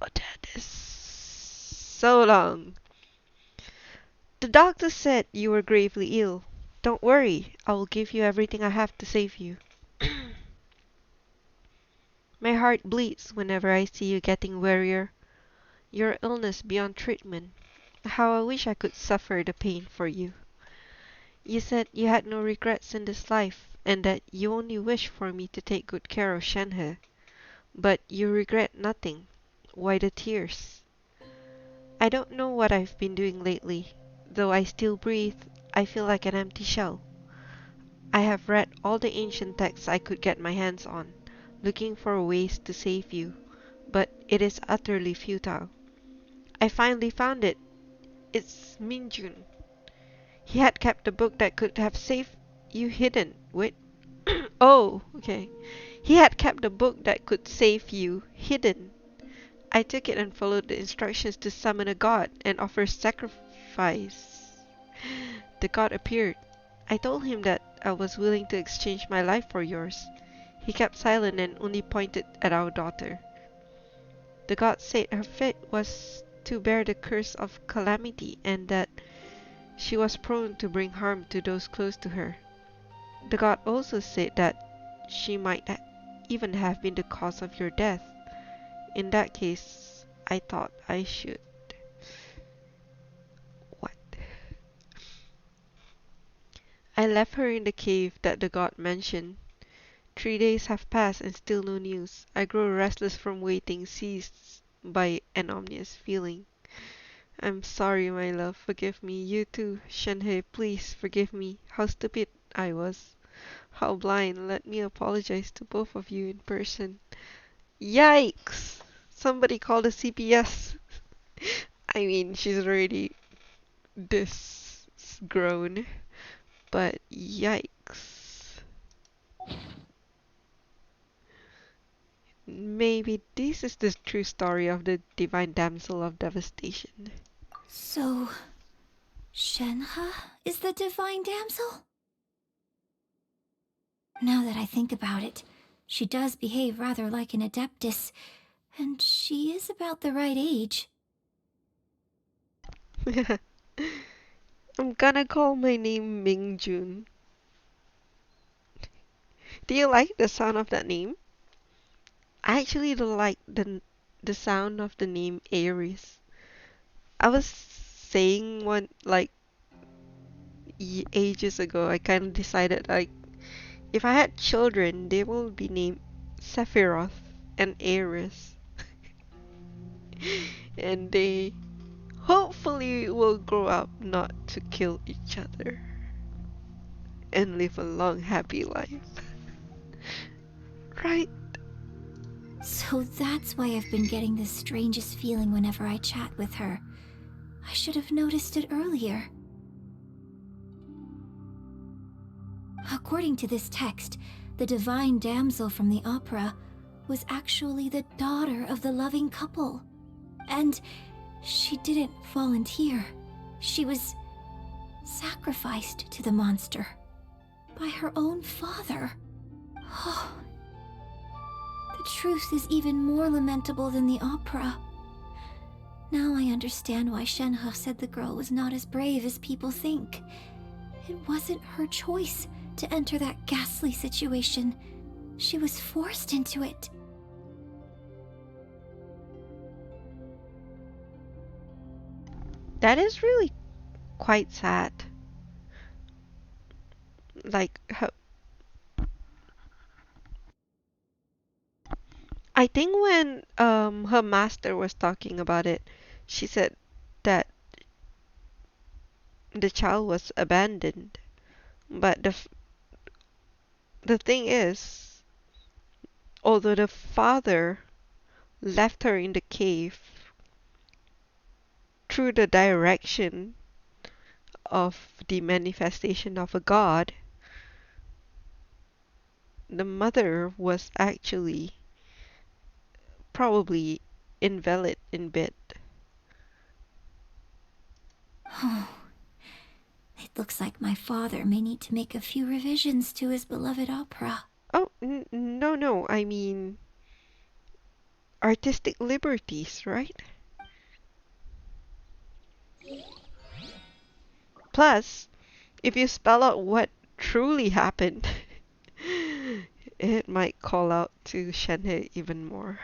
Oh, that is so long. The doctor said you were gravely ill. Don't worry, I will give you everything I have to save you. My heart bleeds whenever I see you getting wearier. Your illness beyond treatment. How I wish I could suffer the pain for you. You said you had no regrets in this life, and that you only wish for me to take good care of Shenhe. But you regret nothing. Why the tears? I don't know what I've been doing lately. Though I still breathe, I feel like an empty shell. I have read all the ancient texts I could get my hands on, looking for ways to save you, but it is utterly futile. I finally found it. It's Minjun. He had kept the book that could have saved you hidden. Wait. Oh, okay. He had kept the book that could save you hidden. I took it and followed the instructions to summon a god and offer sacrifice. The god appeared. I told him that I was willing to exchange my life for yours. He kept silent and only pointed at our daughter. The god said her fate was to bear the curse of calamity and that she was prone to bring harm to those close to her. The god also said that she might even have been the cause of your death. In that case, I thought I should. What? I left her in the cave that the god mentioned. 3 days have passed and still no news. I grow restless from waiting, seized by an ominous feeling. I'm sorry, my love. Forgive me. You too, Shenhe. Please forgive me. How stupid I was. How blind. Let me apologize to both of you in person. Yikes! Somebody call the CPS. I mean, she's already this grown, but yikes. Maybe this is the true story of the divine damsel of devastation. So, Shenhe is the divine damsel? Now that I think about it, she does behave rather like an adeptus, and she is about the right age. I'm gonna call my name Mingjun. Do you like the sound of that name? I actually don't like the sound of the name Aries. I was saying one like ages ago. I kind of decided like if I had children, they will be named Sephiroth and Aries, and they hopefully will grow up not to kill each other and live a long, happy life. Right? So that's why I've been getting the strangest feeling whenever I chat with her. I should have noticed it earlier. According to this text, the divine damsel from the opera was actually the daughter of the loving couple. And she didn't volunteer. She was sacrificed to the monster by her own father. Oh, the truth is even more lamentable than the opera. Now I understand why Shenhe said the girl was not as brave as people think. It wasn't her choice to enter that ghastly situation. She was forced into it. That is really quite sad. Like, I think when her master was talking about it, she said that the child was abandoned. But the thing is, although the father left her in the cave through the direction of the manifestation of a god, the mother was actually probably invalid in bed. Oh, it looks like my father may need to make a few revisions to his beloved opera. Oh, no, I mean artistic liberties, right? Plus, if you spell out what truly happened, it might call out to Shenhe even more.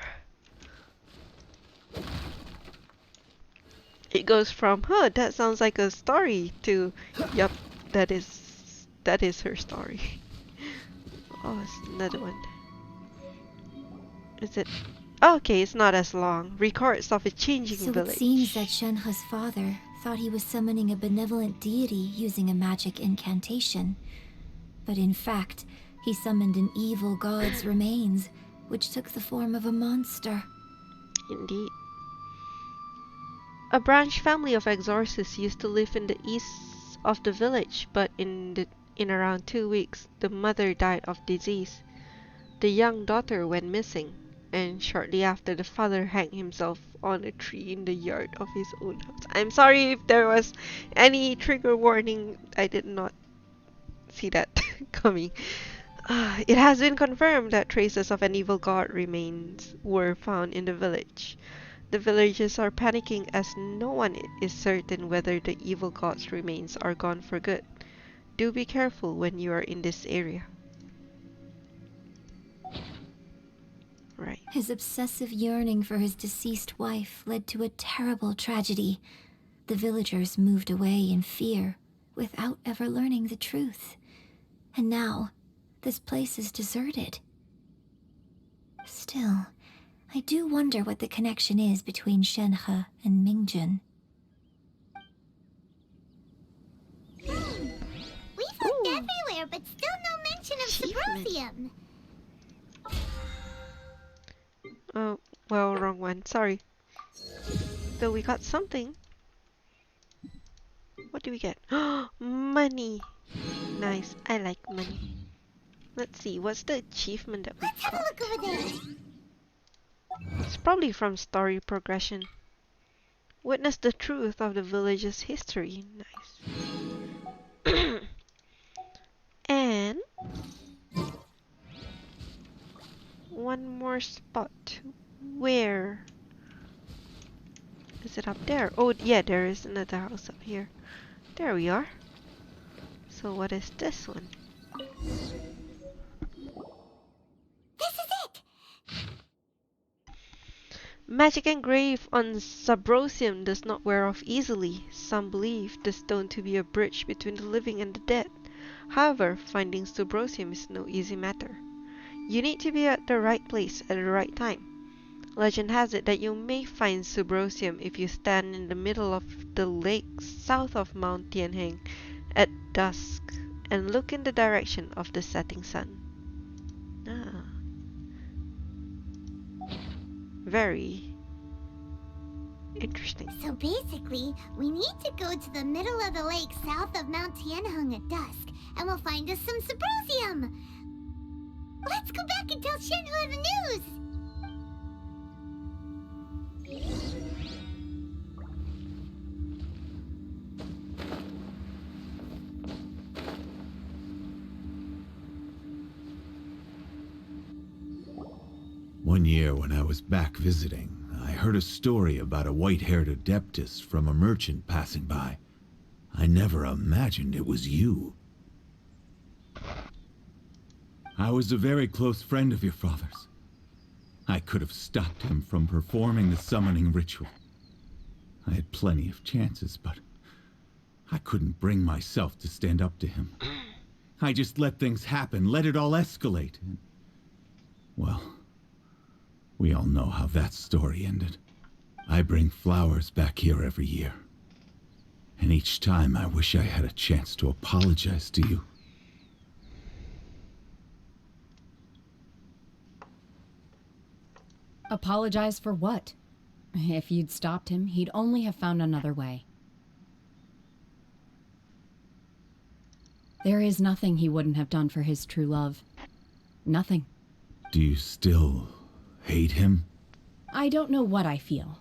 It goes from, huh, that sounds like a story, to, yup, that is her story. Oh, it's another one. Is it? Oh, okay, it's not as long. Records of a changing So village. it seems that Shenhe's father thought he was summoning a benevolent deity using a magic incantation. But in fact, he summoned an evil god's remains, which took the form of a monster. Indeed. A branch family of exorcists used to live in the east of the village, but in around 2 weeks, the mother died of disease. The young daughter went missing, and shortly after, the father hanged himself on a tree in the yard of his own house. I'm sorry if there was any trigger warning. I did not see that coming. It has been confirmed that traces of an evil god remains were found in the village. The villagers are panicking as no one is certain whether the evil god's remains are gone for good. Do be careful when you are in this area. Right. His obsessive yearning for his deceased wife led to a terrible tragedy. The villagers moved away in fear, without ever learning the truth. And now, this place is deserted. Still, I do wonder what the connection is between Shenhe and Mingjun. We've looked everywhere, but still no mention of Subrosium. Oh, well, wrong one. Sorry. Though we got something. What do we get? Money. Nice. I like money. Let's see. What's the achievement that we Let's have a got? look over there. It's probably from story progression. Witness the truth of the village's history. Nice. And one more spot. Where? Is it up there? Oh, yeah, there is another house up here. There we are. So what is this one? This is it! Magic engraved on Subrosium does not wear off easily. Some believe the stone to be a bridge between the living and the dead. However, finding Subrosium is no easy matter. You need to be at the right place at the right time. Legend has it that you may find Subrosium if you stand in the middle of the lake south of Mount Tianheng at dusk and look in the direction of the setting sun. Ah. Very interesting. So basically, we need to go to the middle of the lake south of Mount Tianheng at dusk, and we'll find us some Subrosium! Let's go back and tell Shenhe the news! One year when I was back visiting, I heard a story about a white-haired adeptus from a merchant passing by. I never imagined it was you. I was a very close friend of your father's. I could have stopped him from performing the summoning ritual. I had plenty of chances, but I couldn't bring myself to stand up to him. I just let things happen, let it all escalate. And, well, we all know how that story ended. I bring flowers back here every year. And each time I wish I had a chance to apologize to you. Apologize for what? If you'd stopped him, he'd only have found another way. There is nothing he wouldn't have done for his true love. Nothing. Do you still hate him? I don't know what I feel.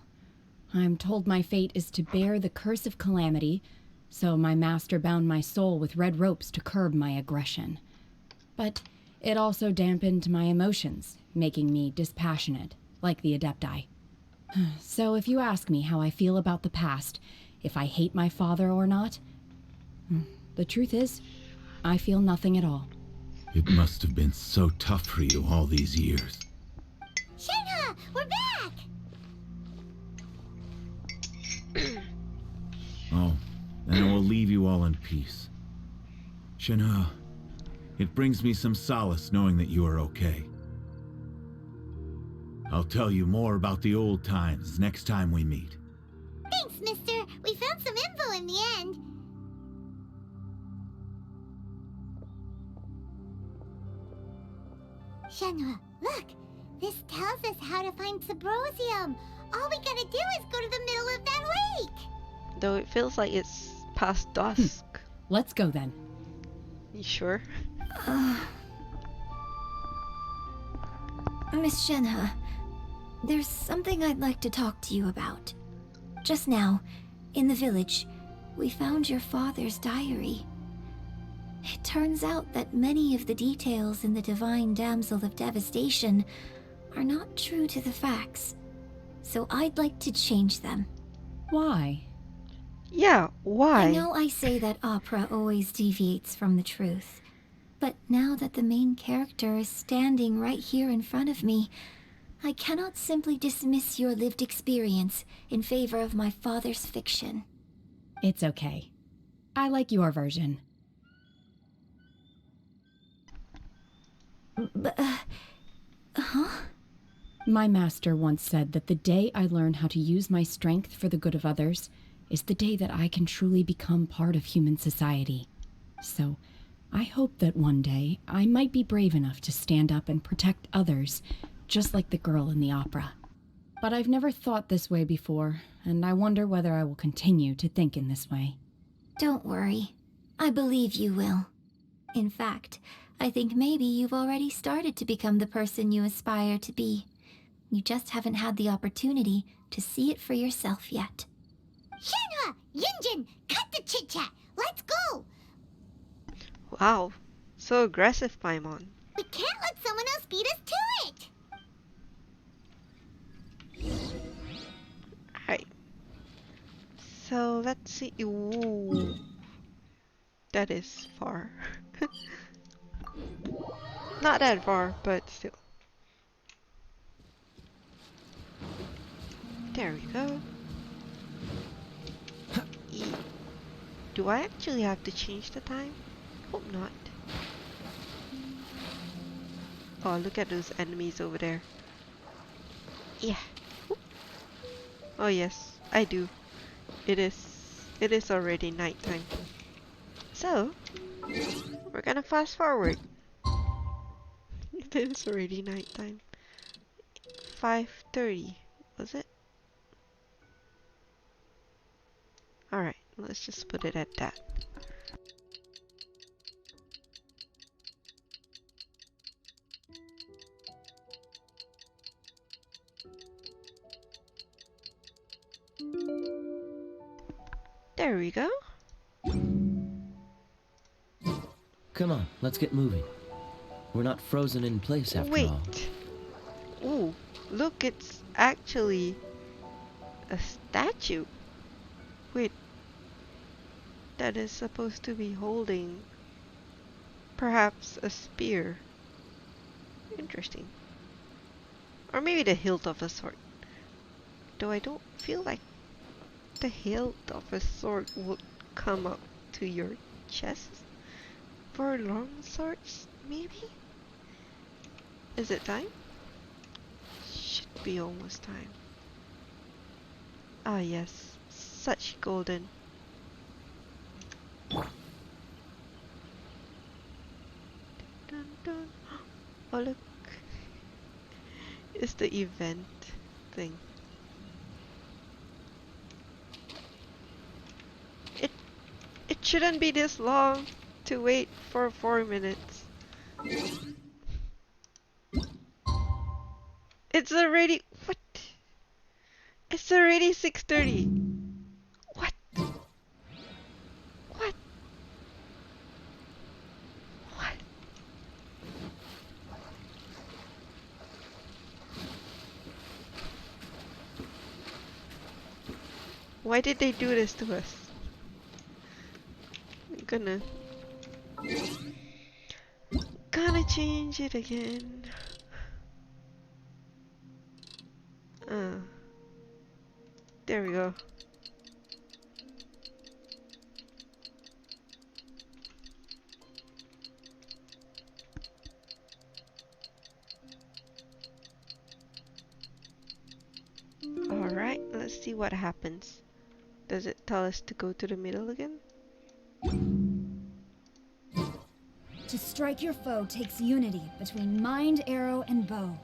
I'm told my fate is to bear the curse of calamity, so my master bound my soul with red ropes to curb my aggression. But it also dampened my emotions, making me dispassionate, like the Adepti. So if you ask me how I feel about the past, if I hate my father or not, the truth is, I feel nothing at all. It must have been so tough for you all these years. Shenhe, we're back! Oh, then I will leave you all in peace. Shenhe, it brings me some solace knowing that you are okay. I'll tell you more about the old times next time we meet. Thanks, mister. We found some info in the end. Shenhe, look. This tells us how to find Subrosium. All we gotta do is go to the middle of that lake. Though it feels like it's past dusk. Let's go then. You sure? Miss Shenhe, there's something I'd like to talk to you about. Just now, in the village, we found your father's diary. It turns out that many of the details in the Divine Damsel of Devastation are not true to the facts. So I'd like to change them. Why? Yeah, why? I know I say that opera always deviates from the truth. But now that the main character is standing right here in front of me, I cannot simply dismiss your lived experience in favor of my father's fiction. It's okay. I like your version. But, huh? My master once said that the day I learn how to use my strength for the good of others is the day that I can truly become part of human society. So, I hope that one day I might be brave enough to stand up and protect others, just like the girl in the opera. But I've never thought this way before, and I wonder whether I will continue to think in this way. Don't worry. I believe you will. In fact, I think maybe you've already started to become the person you aspire to be. You just haven't had the opportunity to see it for yourself yet. Shenhe! Yunjin! Cut the chit-chat! Let's go! Wow, so aggressive, Paimon. We can't let someone else beat us to it! Alright. So let's see. Ooh. That is far. Not that far, but still. There we go. Do I actually have to change the time? Hope not. Oh, look at those enemies over there. Yeah. Oh yes, I do. It is already nighttime. So, we're gonna fast forward. It is already nighttime. 5:30, was it? Alright, let's just put it at that. There we go. Come on, let's get moving. We're not frozen in place after all. Ooh, look, it's actually a statue. Wait, that is supposed to be holding perhaps a spear. Interesting. Or maybe the hilt of a sword. Though I don't feel like the hilt of a sword would come up to your chest. For long swords, maybe? Is it time? Should be almost time. Ah yes, such golden. Dun, dun. Oh look, it's the event thing. It shouldn't be this long to wait for 4 minutes. It's already what? It's already 6:30. What? What? What? Why did they do this to us? I'm gonna change it again. There we go. Alright, let's see what happens. Does it tell us to go to the middle again? To strike your foe takes unity between mind, arrow, and bow.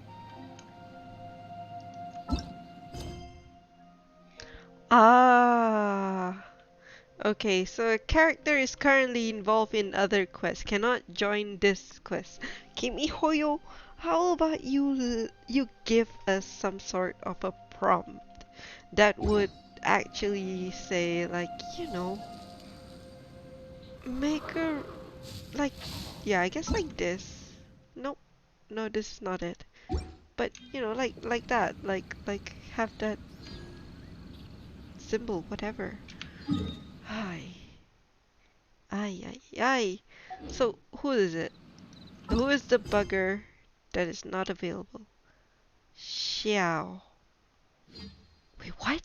Ah. Okay, so a character is currently involved in other quests, cannot join this quest. Kimihoyo, how about you give us some sort of a prompt that would actually say, like, you know, make a, like, yeah, I guess like this. Nope, no, this is not it. But you know, like that, like have that symbol, whatever. Hi. Ay, ay, ay. So, who is it? Who is the bugger that is not available? Xiao. Wait, what?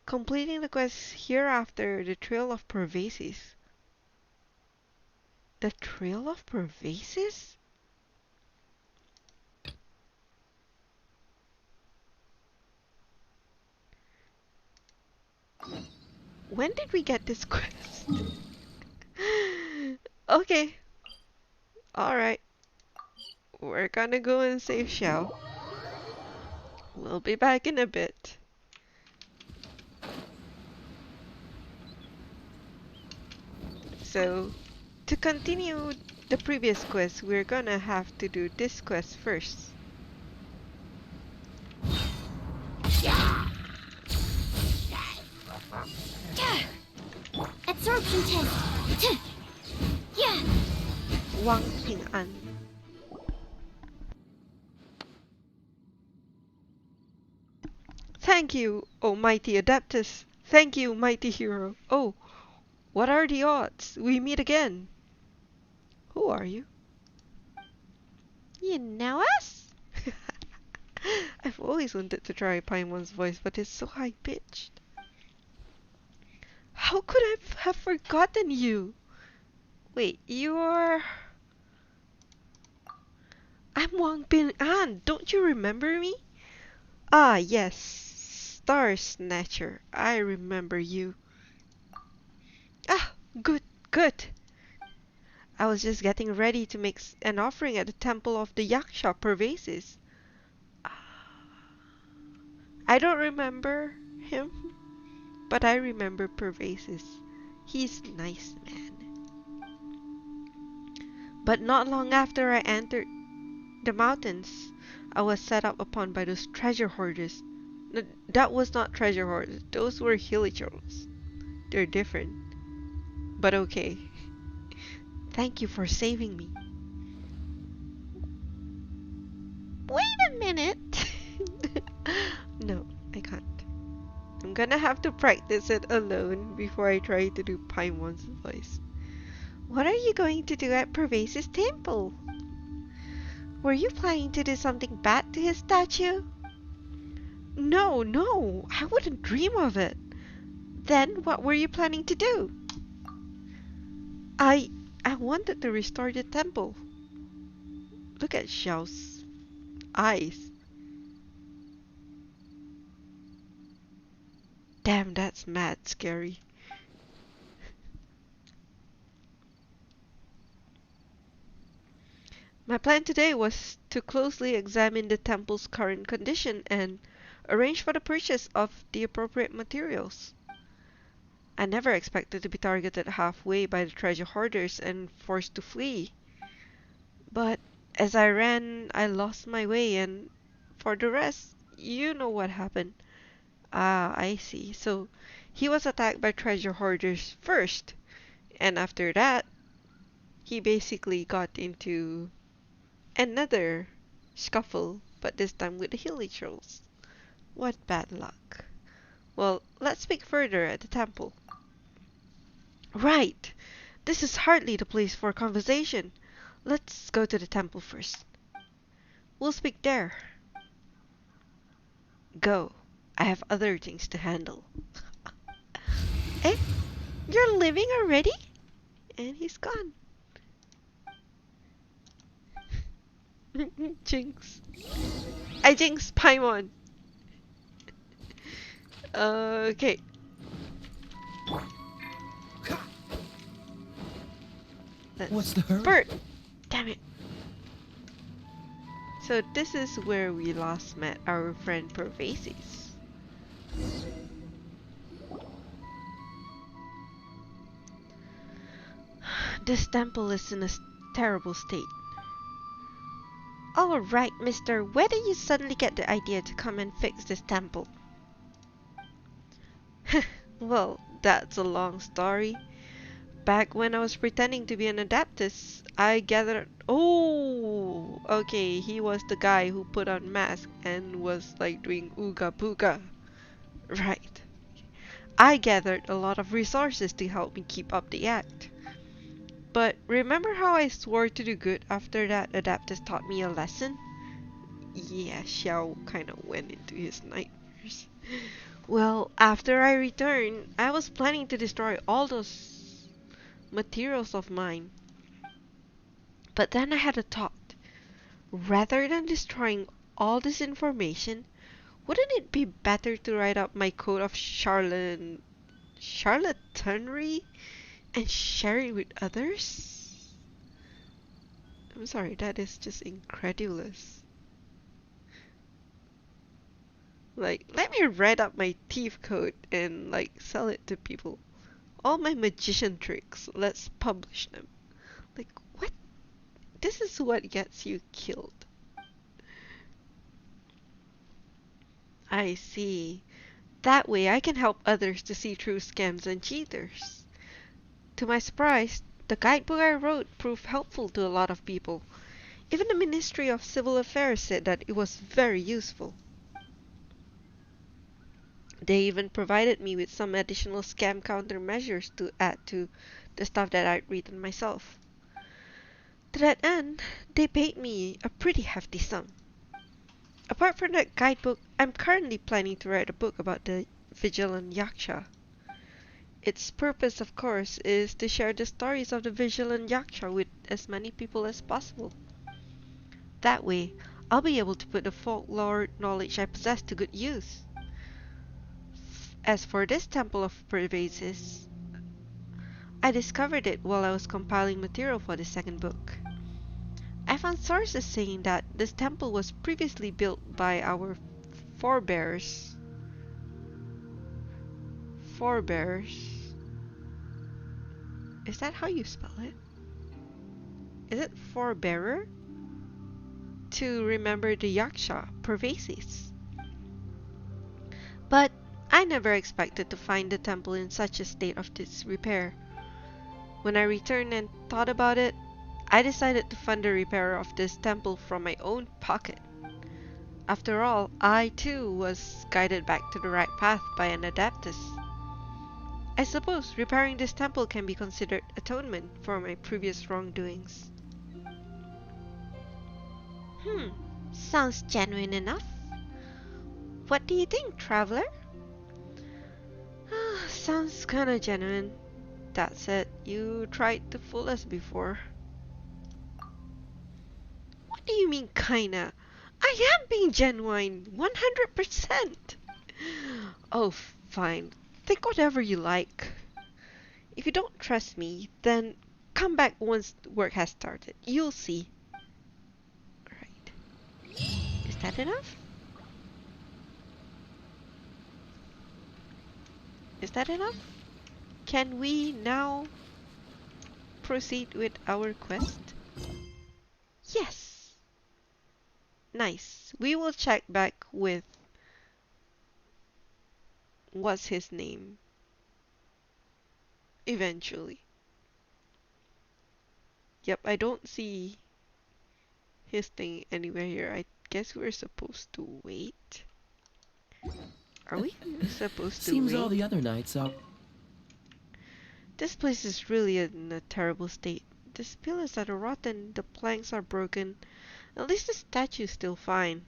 Completing the quest hereafter, the Trail of Pervases. The Trail of Pervases? When did we get this quest? Okay. Alright. We're gonna go and save Xiao. We'll be back in a bit. So, to continue the previous quest, we're gonna have to do this quest first. Absorption test. Yeah. Wang Ping An. Thank you, O mighty Adeptus. Thank you, mighty hero. Oh, what are the odds? We meet again. Who are you? You know us? I've always wanted to try Paimon's voice, but it's so high-pitched. How could I have forgotten you? Wait, you're... I'm Wang Bin An. Don't you remember me? Ah, yes. Star Snatcher. I remember you. Ah, good, good. I was just getting ready to make an offering at the temple of the Yaksha Pervases. I don't remember him, but I remember Pervases. He's a nice man. But not long after I entered the mountains, I was set up upon by those treasure hoarders. That was not treasure hoarders, those were hilichurls. They're different. But okay. Thank you for saving me. Wait a minute. No, I can't. I'm gonna have to practice it alone before I try to do Paimon's voice. What are you going to do at Pervase's temple? Were you planning to do something bad to his statue? No, no, I wouldn't dream of it. Then what were you planning to do? I wanted to restore the temple. Look at Xiao's eyes. Damn, that's mad scary. My plan today was to closely examine the temple's current condition and arrange for the purchase of the appropriate materials. I never expected to be targeted halfway by the treasure hoarders and forced to flee. But as I ran, I lost my way, and for the rest, you know what happened. Ah, I see. So he was attacked by treasure hoarders first, and after that, he basically got into another scuffle, but this time with the hilly trolls. What bad luck. Well, let's speak further at the temple. Right! This is hardly the place for conversation. Let's go to the temple first. We'll speak there. Go. I have other things to handle. Eh? You're leaving already? And he's gone. Jinx. I jinxed Paimon. Okay. What's the hurry? Bert! Damn it. So this is where we last met our friend Pervases. This temple is in a terrible state. Alright, mister, where did you suddenly get the idea to come and fix this temple? Well, that's a long story. Back when I was pretending to be an Adeptus, I gathered... Oh! Okay, he was the guy who put on mask and was like doing ooga booga. Right. I gathered a lot of resources to help me keep up the act. But remember how I swore to do good after that Adeptus taught me a lesson? Yeah, Xiao kind of went into his nightmares. Well, after I returned, I was planning to destroy all those materials of mine. But then I had a thought. Rather than destroying all this information, wouldn't it be better to write up my code of charlatanry and share it with others? I'm sorry, that is just incredulous. Like, let me write up my thief code and like sell it to people. All my magician tricks, let's publish them. Like, what? This is what gets you killed. I see. That way I can help others to see through scams and cheaters. To my surprise, the guidebook I wrote proved helpful to a lot of people. Even the Ministry of Civil Affairs said that it was very useful. They even provided me with some additional scam countermeasures to add to the stuff that I'd written myself. To that end, they paid me a pretty hefty sum. Apart from that guidebook, I'm currently planning to write a book about the Vigilant Yaksha. Its purpose, of course, is to share the stories of the Vigilant Yaksha with as many people as possible. That way, I'll be able to put the folklore knowledge I possess to good use. As for this Temple of Pervases, I discovered it while I was compiling material for the second book. I found sources saying that this temple was previously built by our forebears. Is that how you spell it? Is it forebearer? To remember the Yaksha, Pervases. But I never expected to find the temple in such a state of disrepair. When I returned and thought about it, I decided to fund the repair of this temple from my own pocket. After all, I too was guided back to the right path by an Adeptus. I suppose repairing this temple can be considered atonement for my previous wrongdoings. Sounds genuine enough. What do you think, traveler? Sounds kinda genuine. That said, you tried to fool us before. What do you mean, kinda? I am being genuine, 100%! Oh, fine. Think whatever you like. If you don't trust me, then come back once work has started. You'll see. Right. Is that enough? Is that enough? Can we now proceed with our quest? Yes! Nice. We will check back with... what's his name? Eventually. Yep, I don't see his thing anywhere here. I guess we're supposed to wait. Are we supposed to Seems wait? all the other nights are... This place is really in a terrible state. The pillars are rotten, the planks are broken. At least the statue's still fine.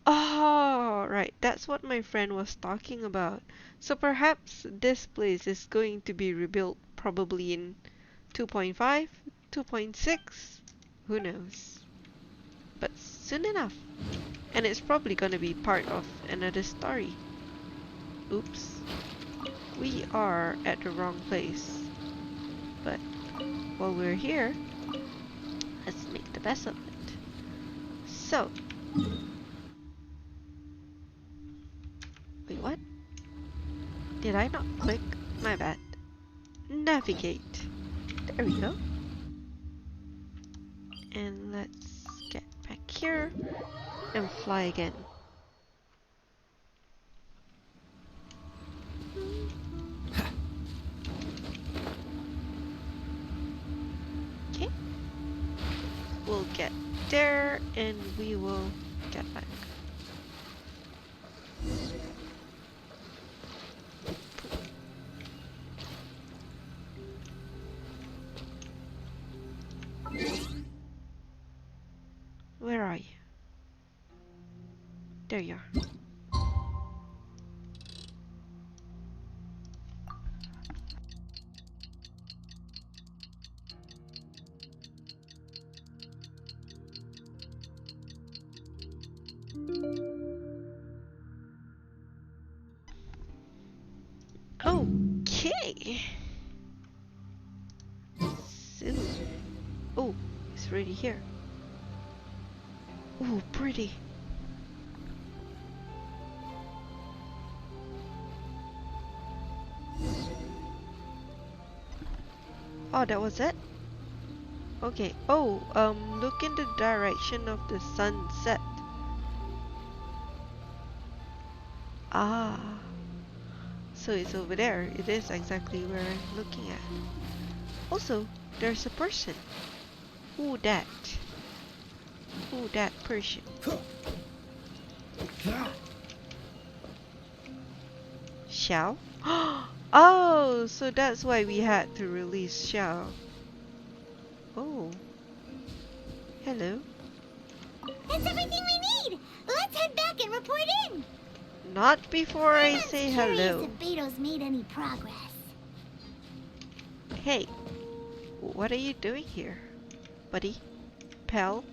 Oh, right. That's what my friend was talking about. So perhaps this place is going to be rebuilt probably in 2.5, 2.6. Who knows? But soon enough. And it's probably gonna be part of another story. Oops. We are at the wrong place. But while we're here, let's make the best of it. So, wait, what? Did I not click? My bad. Navigate. There we go. And let's get back here and fly again. Okay. We'll get there and we will get back. Where are you? There you are. Okay. So, oh, it's already here. Ooh, pretty. Oh, that was it? Okay. Oh, look in the direction of the sunset. Ah. So it's over there. It is exactly where I'm looking at. Also, there's a person. Who that? Who that person? Xiao? Oh, so that's why we had to release Xiao. Oh. Hello. That's everything we need! Let's head back and report in! Not before I say hello. I'm curious if Beto's made any progress. Hey, what are you doing here, buddy? Pal?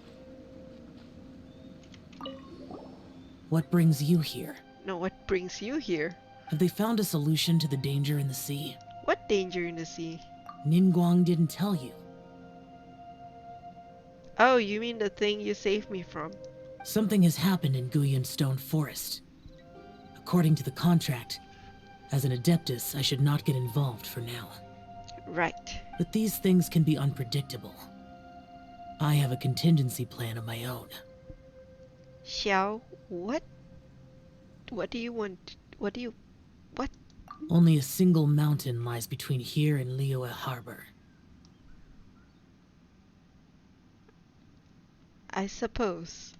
What brings you here? No, what brings you here? Have they found a solution to the danger in the sea? What danger in the sea? Ningguang didn't tell you. Oh, you mean the thing you saved me from? Something has happened in Guyan Stone Forest. According to the contract, as an Adeptus, I should not get involved for now. Right. But these things can be unpredictable. I have a contingency plan of my own. Xiao, what? What do you want? What? Only a single mountain lies between here and Liyue Harbor. I suppose.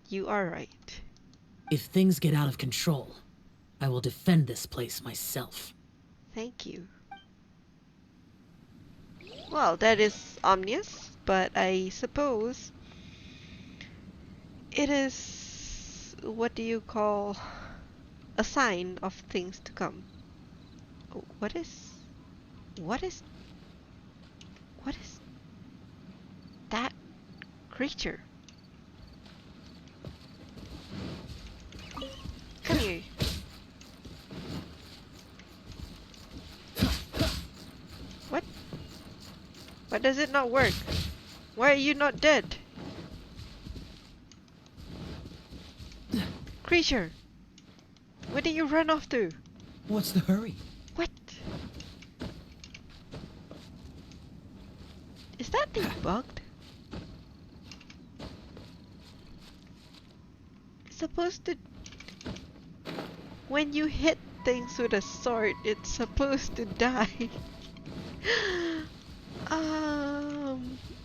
You are right. If things get out of control, I will defend this place myself. Thank you. Well, that is ominous, but I suppose it is, what do you call, a sign of things to come. Oh, what is that creature? Come here. What? Why does it not work? Why are you not dead? Creature! Where did you run off to? What's the hurry? What? Is that thing bugged? It's supposed to... When you hit things with a sword, it's supposed to die.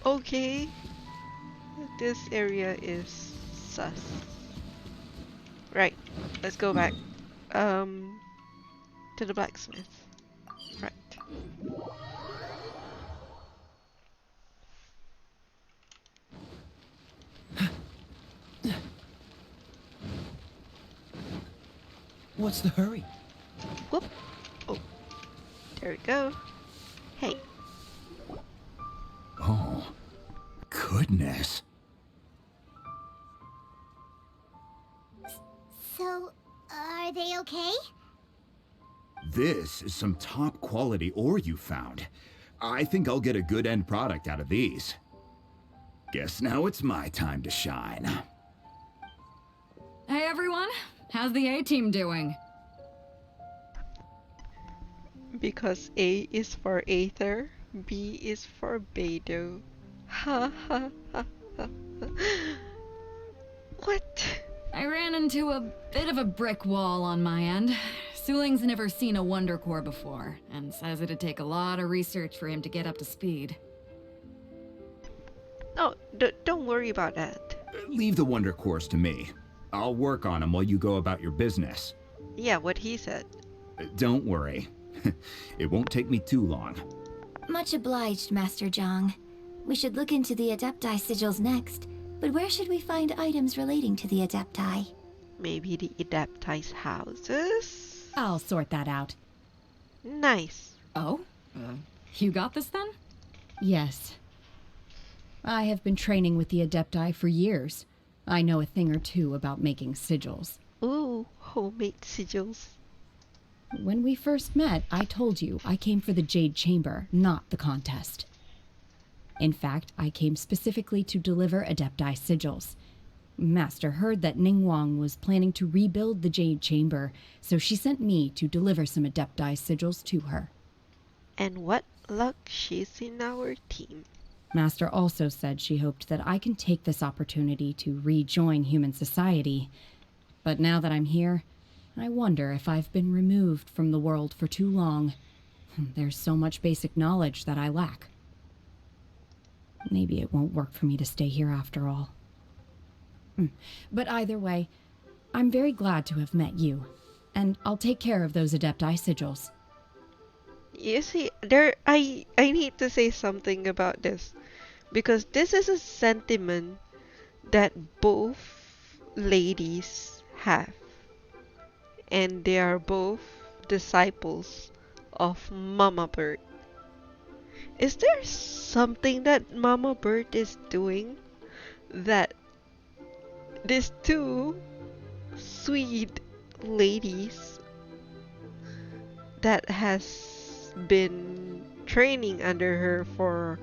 Okay. This area is sus. Right, let's go back. To the blacksmith. Right. What's the hurry? Whoop. Oh, there we go. Hey. Oh, goodness. So, are they okay? This is some top quality ore you found. I think I'll get a good end product out of these. Guess now it's my time to shine. Hey everyone, how's the A-team doing? Because A is for Aether, B is for Beidou. Ha ha ha ha. What? I ran into a bit of a brick wall on my end. Suling's never seen a Wonder Core before, and says it'd take a lot of research for him to get up to speed. No, don't worry about that. Leave the Wonder Cores to me. I'll work on them while you go about your business. Yeah, what he said. Don't worry. It won't take me too long. Much obliged, Master Zhang. We should look into the Adepti sigils next, but where should we find items relating to the Adepti? Maybe the Adepti's houses? I'll sort that out. Nice. Oh? You got this then? Yes. I have been training with the Adepti for years. I know a thing or two about making sigils. Ooh, homemade sigils. When we first met, I told you I came for the Jade Chamber, not the contest. In fact, I came specifically to deliver Adepti sigils. Master heard that Ningguang was planning to rebuild the Jade Chamber, so she sent me to deliver some Adepti sigils to her. And what luck she's in our team. Master also said she hoped that I can take this opportunity to rejoin human society. But now that I'm here, I wonder if I've been removed from the world for too long. There's so much basic knowledge that I lack. Maybe it won't work for me to stay here after all. But either way, I'm very glad to have met you, and I'll take care of those Adepti sigils. You see, I need to say something about this, because this is a sentiment that both ladies have, and they are both disciples of Mama Bird. Is there something that Mama Bird is doing that these two sweet ladies that has been training under her for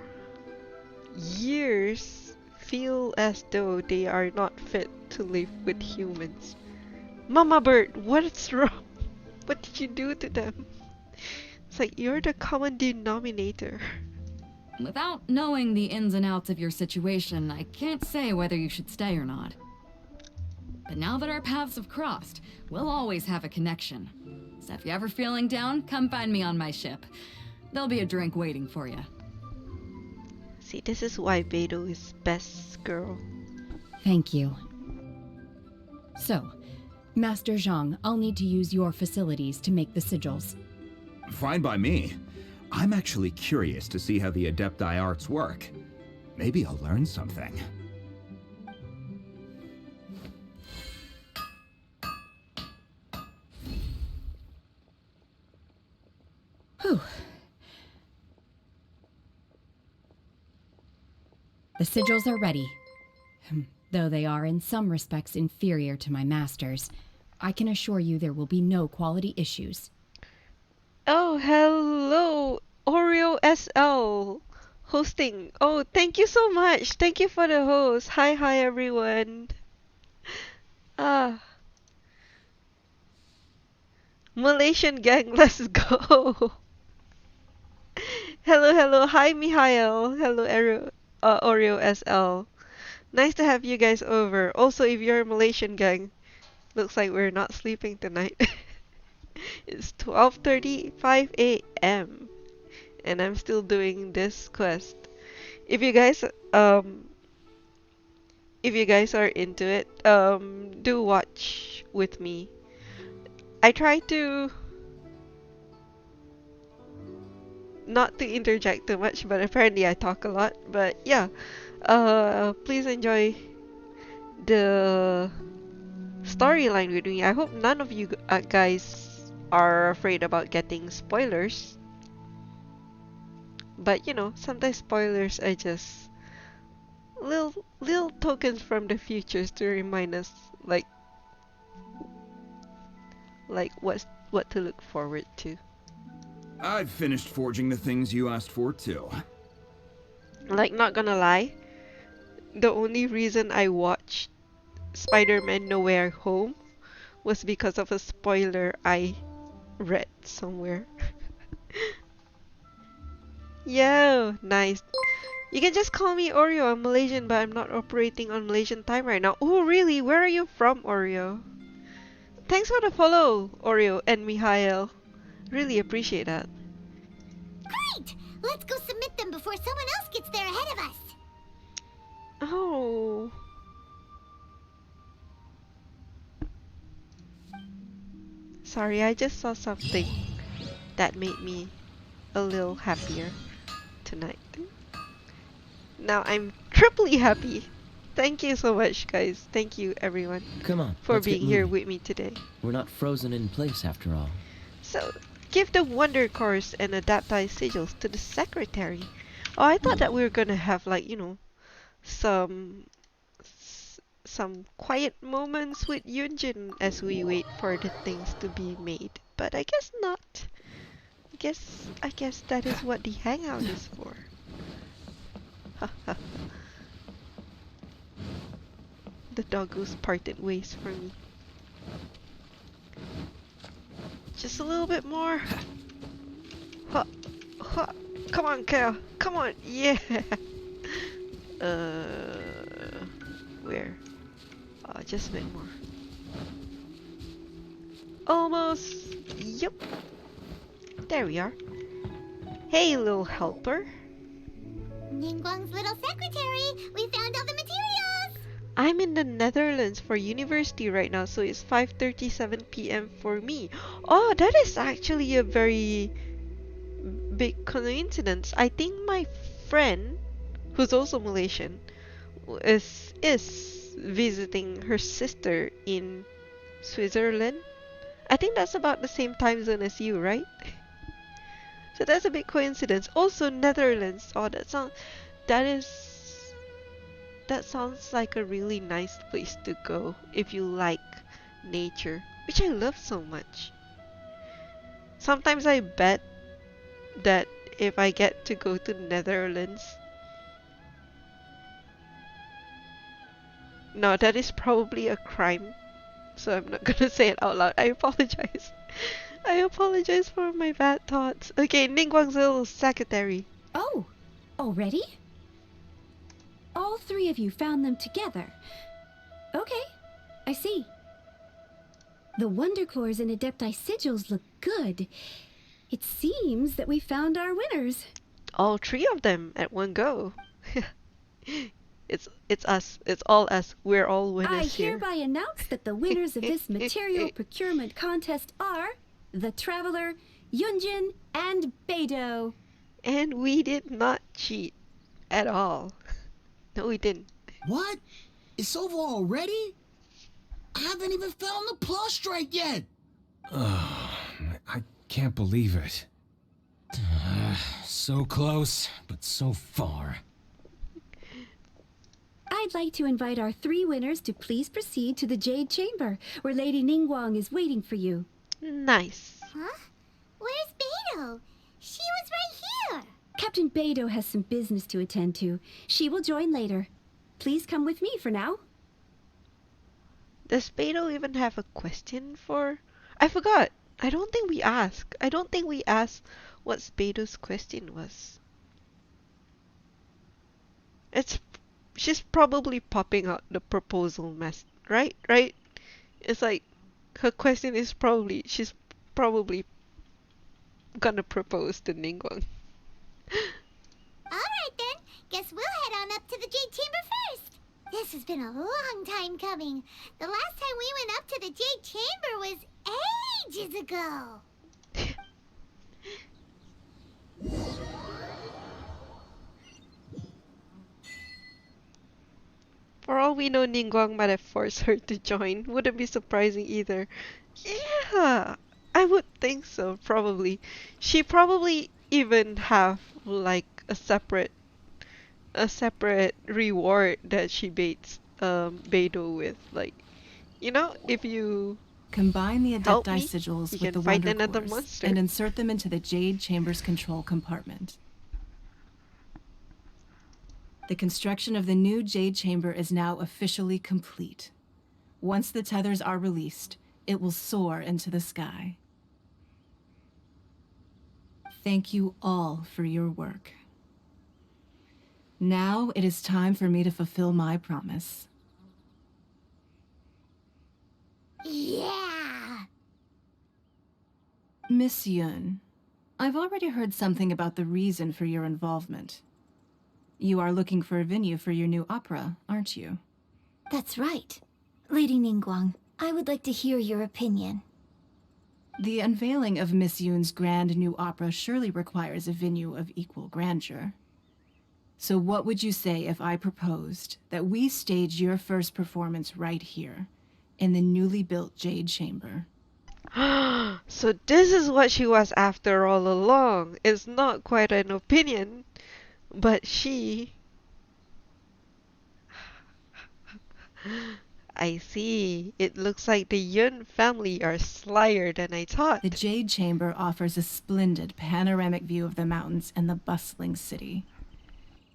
years feel as though they are not fit to live with humans? Mama Bird, what's wrong? What did you do to them? It's like you're the common denominator. Without knowing the ins and outs of your situation, I can't say whether you should stay or not. But now that our paths have crossed, we'll always have a connection. So if you're ever feeling down, come find me on my ship. There'll be a drink waiting for you. See, this is why Beidou is best girl. Thank you. So, Master Zhang, I'll need to use your facilities to make the sigils. Fine by me. I'm actually curious to see how the Adepti arts work. Maybe I'll learn something. Whew. The sigils are ready. Though they are in some respects inferior to my master's, I can assure you there will be no quality issues. Oh, hello, Oreo SL hosting. Oh, thank you so much. Thank you for the host. Hi, everyone. Ah, Malaysian gang, let's go. Hello. Hi, Mihail. Hello, Oreo SL. Nice to have you guys over. Also, if you're a Malaysian gang, looks like we're not sleeping tonight. It's 12:35 a.m. and I'm still doing this quest. If you guys are into it, do watch with me. I try to not to interject too much, but apparently I talk a lot. But yeah, please enjoy the storyline with me. I hope none of you guys are afraid about getting spoilers. But you know, sometimes spoilers are just little tokens from the futures to remind us like what to look forward to. I've finished forging the things you asked for too. Like, not gonna lie, the only reason I watched Spider-Man No Way Home was because of a spoiler I read somewhere. Yo, nice. You can just call me Oreo. I'm Malaysian, but I'm not operating on Malaysian time right now. Oh, really? Where are you from, Oreo? Thanks for the follow, Oreo and Mihail. Really appreciate that. Great! Let's go submit them before someone else gets there ahead of us. Oh. Sorry, I just saw something that made me a little happier tonight. Now I'm triply happy. Thank you so much, guys. Thank you, everyone, Come on, for let's get being here moving. with me today. We're not frozen in place after all. So, give the Wonder Cores and Adapti sigils to the secretary. Oh, I thought that we were gonna have, like, you know, some quiet moments with Yunjin as we wait for the things to be made. But I guess not. I guess that is what the hangout is for. The doggos parted ways for me. Just a little bit more. Ha, ha. Come on, Kale. Come on. Yeah. Where? Just a bit more. Almost. Yep. There we are. Hey, little helper. Ningguang's little secretary, we found all the materials! I'm in the Netherlands for university right now, so it's 5:37 p.m. for me. Oh, that is actually a very big coincidence. I think my friend, who's also Malaysian, is visiting her sister in Switzerland. I think that's about the same time zone as you, right? So that's a big coincidence. Also Netherlands. Oh, that sounds like a really nice place to go if you like nature, which I love so much. Sometimes I bet that if I get to go to Netherlands, no, that is probably a crime, so I'm not gonna say it out loud. I apologize. I apologize for my bad thoughts. Okay, Ningguang's little secretary. Oh, already? All three of you found them together. Okay, I see. The Wonder Cores and Adepti sigils look good. It seems that we found our winners. All three of them at one go. It's us. It's all us. We're all winners I here. hereby announce that the winners of this material procurement contest are the Traveler, Yunjin, and Beidou. And we did not cheat at all. No, we didn't. What? It's over already? I haven't even found the plus strike yet. I can't believe it. So close, but so far. I'd like to invite our 3 winners to please proceed to the Jade Chamber, where Lady Ningguang is waiting for you. Nice. Huh? Where's Beidou? She was right here. Captain Beidou has some business to attend to. She will join later. Please come with me for now. Does Beidou even have a question for... I forgot. I don't think we asked. I don't think we asked what Beidou's question was. She's probably popping out the proposal mess, right? Right? It's like her question is probably she's probably gonna propose to Ningguang. Alright then, guess we'll head on up to the Jade Chamber first. This has been a long time coming. The last time we went up to the Jade Chamber was ages ago. For all we know, Ningguang might have forced her to join. Wouldn't be surprising either. Yeah, I would think so, probably. She probably even have like a separate reward that she baits Beidou with. Like, you know, if you combine the help Adepti me, sigils you with the can fight Wonder another Cores monster. and insert them into the Jade Chamber's control compartment. The construction of the new Jade Chamber is now officially complete. Once the tethers are released, it will soar into the sky. Thank you all for your work. Now it is time for me to fulfill my promise. Yeah! Miss Yun, I've already heard something about the reason for your involvement. You are looking for a venue for your new opera, aren't you? That's right. Lady Ningguang, I would like to hear your opinion. The unveiling of Miss Yun's grand new opera surely requires a venue of equal grandeur. So what would you say if I proposed that we stage your first performance right here, in the newly built Jade Chamber? So this is what she was after all along. It's not quite an opinion, but she... I see. It looks like the Yun family are slyer than I thought. The Jade Chamber offers a splendid panoramic view of the mountains and the bustling city.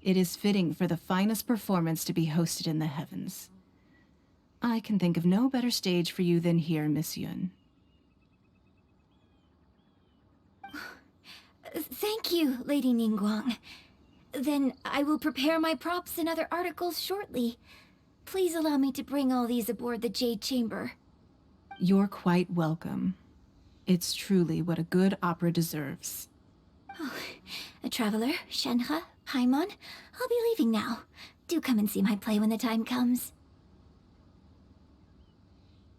It is fitting for the finest performance to be hosted in the heavens. I can think of no better stage for you than here, Miss Yun. Thank you, Lady Ningguang. Then I will prepare my props and other articles shortly. Please allow me to bring all these aboard the Jade Chamber. You're quite welcome. It's truly what a good opera deserves. Oh, a traveler, Shenhe, Paimon, I'll be leaving now. Do come and see my play when the time comes.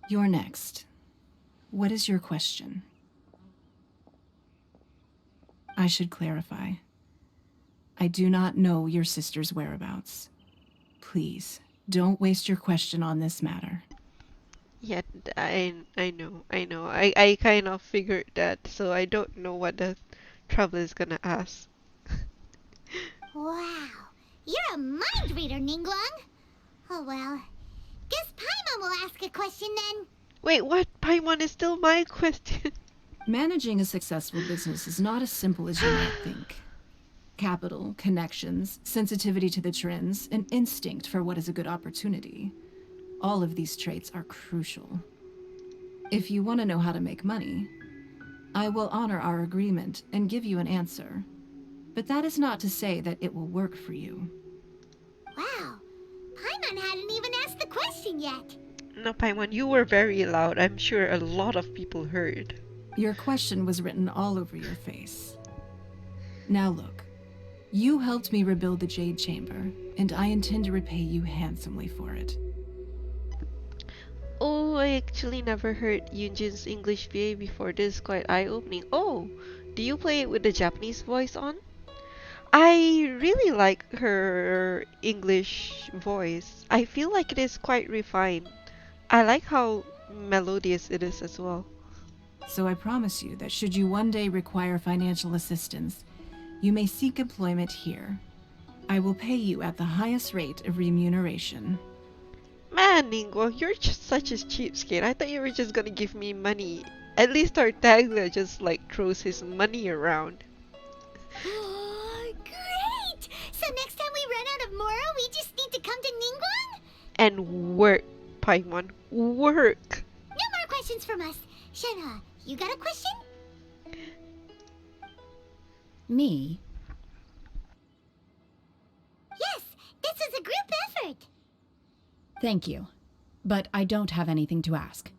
You're next. What is your question? I should clarify. I do not know your sister's whereabouts. Please, don't waste your question on this matter. Yeah, I know. I kind of figured that, so I don't know what the traveler is gonna ask. Wow, you're a mind reader, Ningguang. Oh well, guess Paimon will ask a question then. Wait, what? Paimon is still my question. Managing a successful business is not as simple as you might think. Capital, connections, sensitivity to the trends, and instinct for what is a good opportunity. All of these traits are crucial. If you want to know how to make money, I will honor our agreement and give you an answer. But that is not to say that it will work for you. Wow, Paimon hadn't even asked the question yet. No, Paimon, you were very loud. I'm sure a lot of people heard. Your question was written all over your face. Now look, You helped me rebuild the Jade Chamber, and I intend to repay you handsomely for it. Oh, I actually never heard Yunjin's English VA before. This is quite eye-opening. Oh, do you play it with the Japanese voice on? I really like her English voice. I feel like it is quite refined. I like how melodious it is as well. So I promise you that should you one day require financial assistance, you may seek employment here. I will pay you at the highest rate of remuneration. Man, Ningguang, you're just such a cheapskate. I thought you were just gonna give me money. At least Tartaglia just like throws his money around. Great! So next time we run out of Moro, we just need to come to Ningguang? And work, Paimon. Work! No more questions from us. Shenhe, you got a question? Me? Yes, this is a group effort. Thank you. But I don't have anything to ask.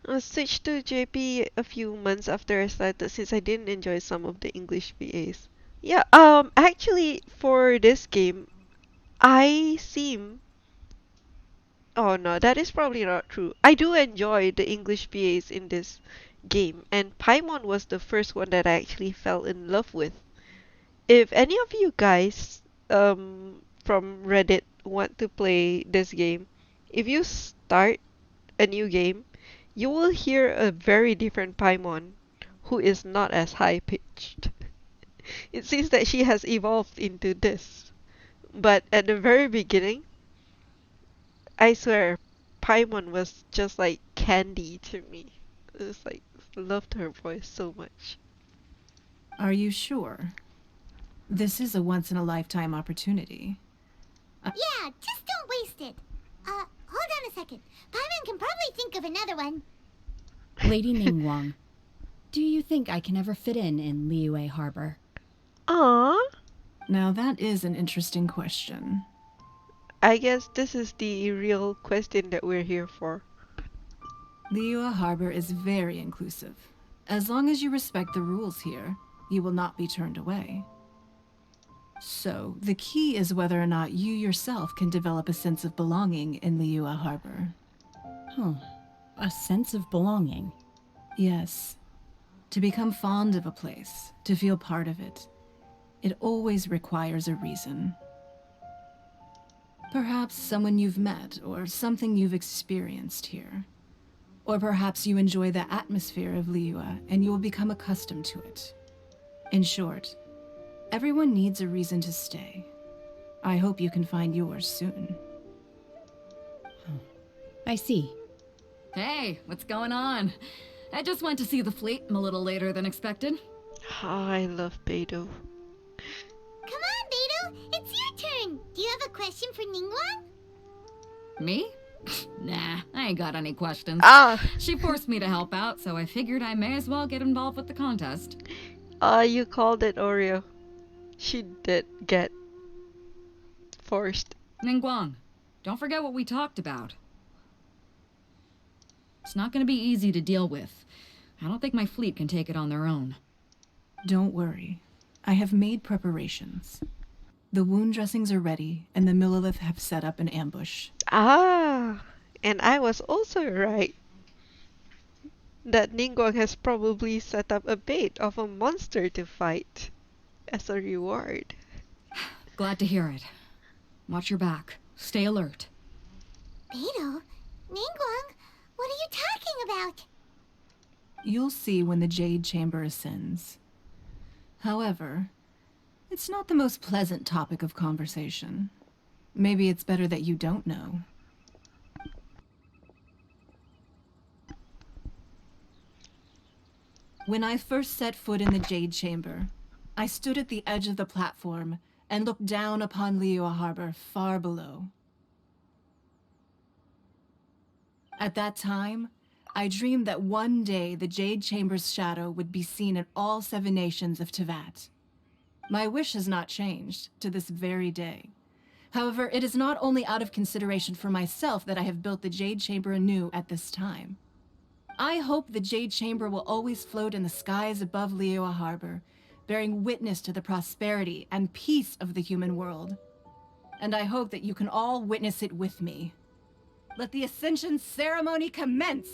I switched to JP a few months after I started since I didn't enjoy some of the English VAs. Yeah, actually for this game, I seem... Oh no, that is probably not true. I do enjoy the English VAs in this game, and Paimon was the first one that I actually fell in love with. If any of you guys from Reddit want to play this game, if you start a new game, you will hear a very different Paimon who is not as high pitched. It seems that she has evolved into this. But at the very beginning, I swear, Paimon was just like candy to me. It's like, loved her voice so much. Are you sure? This is a once-in-a-lifetime opportunity. Yeah, just don't waste it. Hold on a second. Paimon can probably think of another one. Lady Ningguang, do you think I can ever fit in Liyue Harbor? Aww. Now that is an interesting question. I guess this is the real question that we're here for. Liyue Harbor is very inclusive. As long as you respect the rules here, you will not be turned away. So, the key is whether or not you yourself can develop a sense of belonging in Liyue Harbor. Huh. A sense of belonging. Yes. To become fond of a place, to feel part of it, it always requires a reason. Perhaps someone you've met, or something you've experienced here. Or perhaps you enjoy the atmosphere of Liyue, and you will become accustomed to it. In short, everyone needs a reason to stay. I hope you can find yours soon. I see. Hey, what's going on? I just went to see the fleet. I'm a little later than expected. Oh, I love Beidou. Come on, Beidou, it's your turn. Do you have a question for Ningguang? Me? Nah, I ain't got any questions. She forced me to help out, so I figured I may as well get involved with the contest. You called it, Oreo. She did get forced. Ningguang, don't forget what we talked about. It's not gonna be easy to deal with. I don't think my fleet can take it on their own. Don't worry. I have made preparations. The wound dressings are ready, and the Millilith have set up an ambush. Ah, and I was also right. That Ningguang has probably set up a bait of a monster to fight as a reward. Glad to hear it. Watch your back. Stay alert. Beidou? Ningguang? What are you talking about? You'll see when the Jade Chamber ascends. However, it's not the most pleasant topic of conversation. Maybe it's better that you don't know. When I first set foot in the Jade Chamber, I stood at the edge of the platform and looked down upon Liyue Harbor far below. At that time, I dreamed that one day the Jade Chamber's shadow would be seen in all 7 nations of Teyvat. My wish has not changed to this very day. However, it is not only out of consideration for myself that I have built the Jade Chamber anew at this time. I hope the Jade Chamber will always float in the skies above Liyue Harbor, bearing witness to the prosperity and peace of the human world. And I hope that you can all witness it with me. Let the Ascension ceremony commence!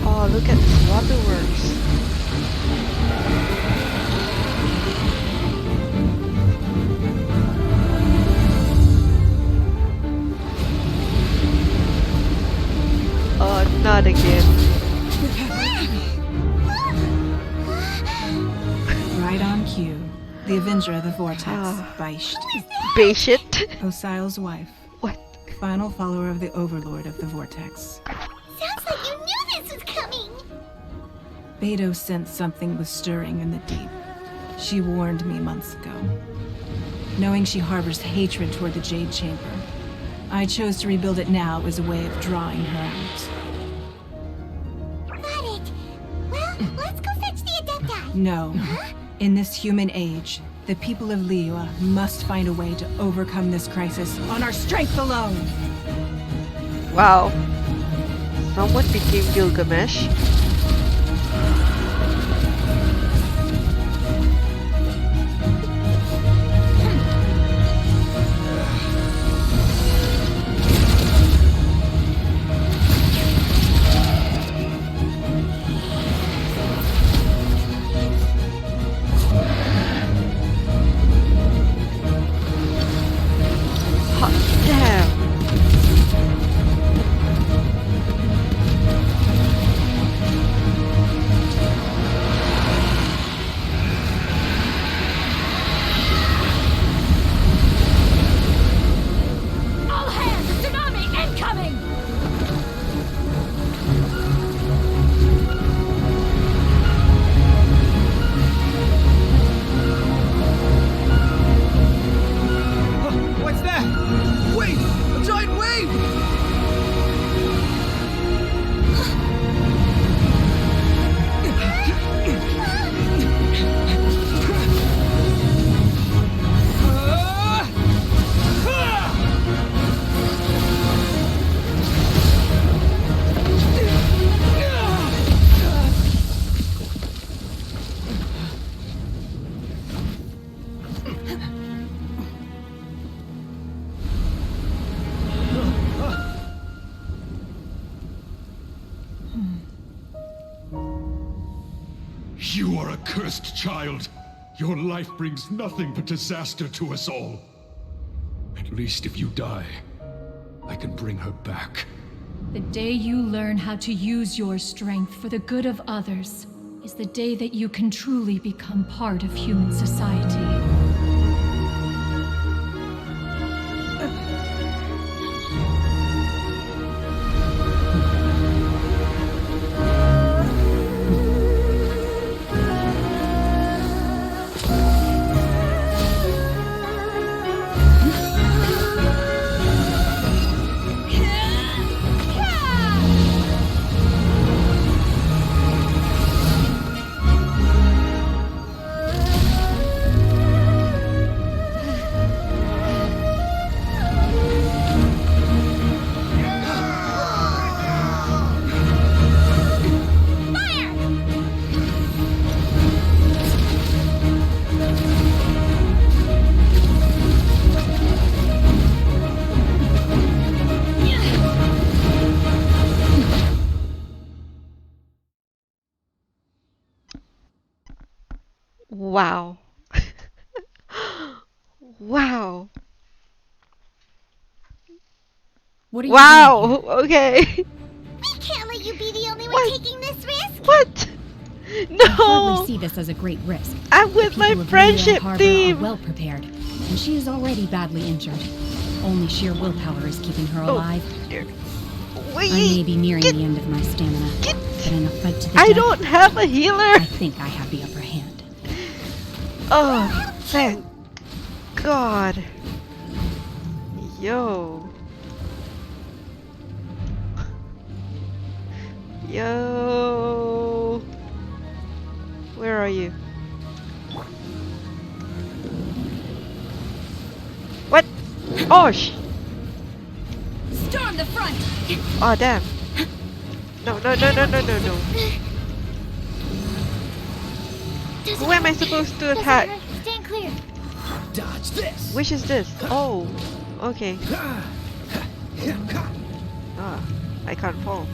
Oh, look at the waterworks. Oh, not again. Right on cue. The Avenger of the Vortex, Beisht. Beisht? Osial's wife. What? Final follower of the Overlord of the Vortex. Sounds like you knew this was coming! Beidou sensed something was stirring in the deep. She warned me months ago. Knowing she harbors hatred toward the Jade Chamber, I chose to rebuild it now as a way of drawing her out. Got it. Well, let's go fetch the Adepti. No. In this human age, the people of Liyue must find a way to overcome this crisis on our strength alone! Wow. Someone became Gilgamesh. Hot damn. All hands! A tsunami incoming! What's that? Wait! A giant wave! You are a cursed child. Your life brings nothing but disaster to us all. At least if you die, I can bring her back. The day you learn how to use your strength for the good of others is the day that you can truly become part of human society. Wow. Wow. What are you Wow. doing? Okay. We can't let you be the only one taking this risk! What? I No. hardly see this as a great risk. I'm with The my people of Liyue friendship Harbor team. are well prepared, and she is already badly injured. Only sheer willpower is keeping her alive. I may be nearing the end of my stamina, but in a fight to the I death, don't have a healer. I think I have the upper hand. Oh. Thank God. Yo. Yo. Where are you? What? Oh Storm the front. Oh damn. No. Who am I supposed to attack? Stand clear. Dodge this. Which is this? Oh. Okay. Ah, I can't fall.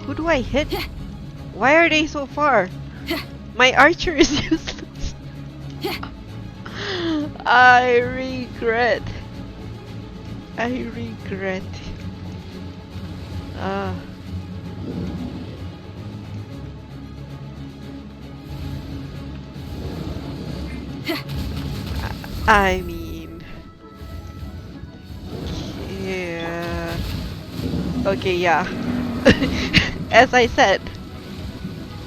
Who do I hit? Why are they so far? My archer is useless. I regret. I mean, yeah. Okay, yeah. As I said,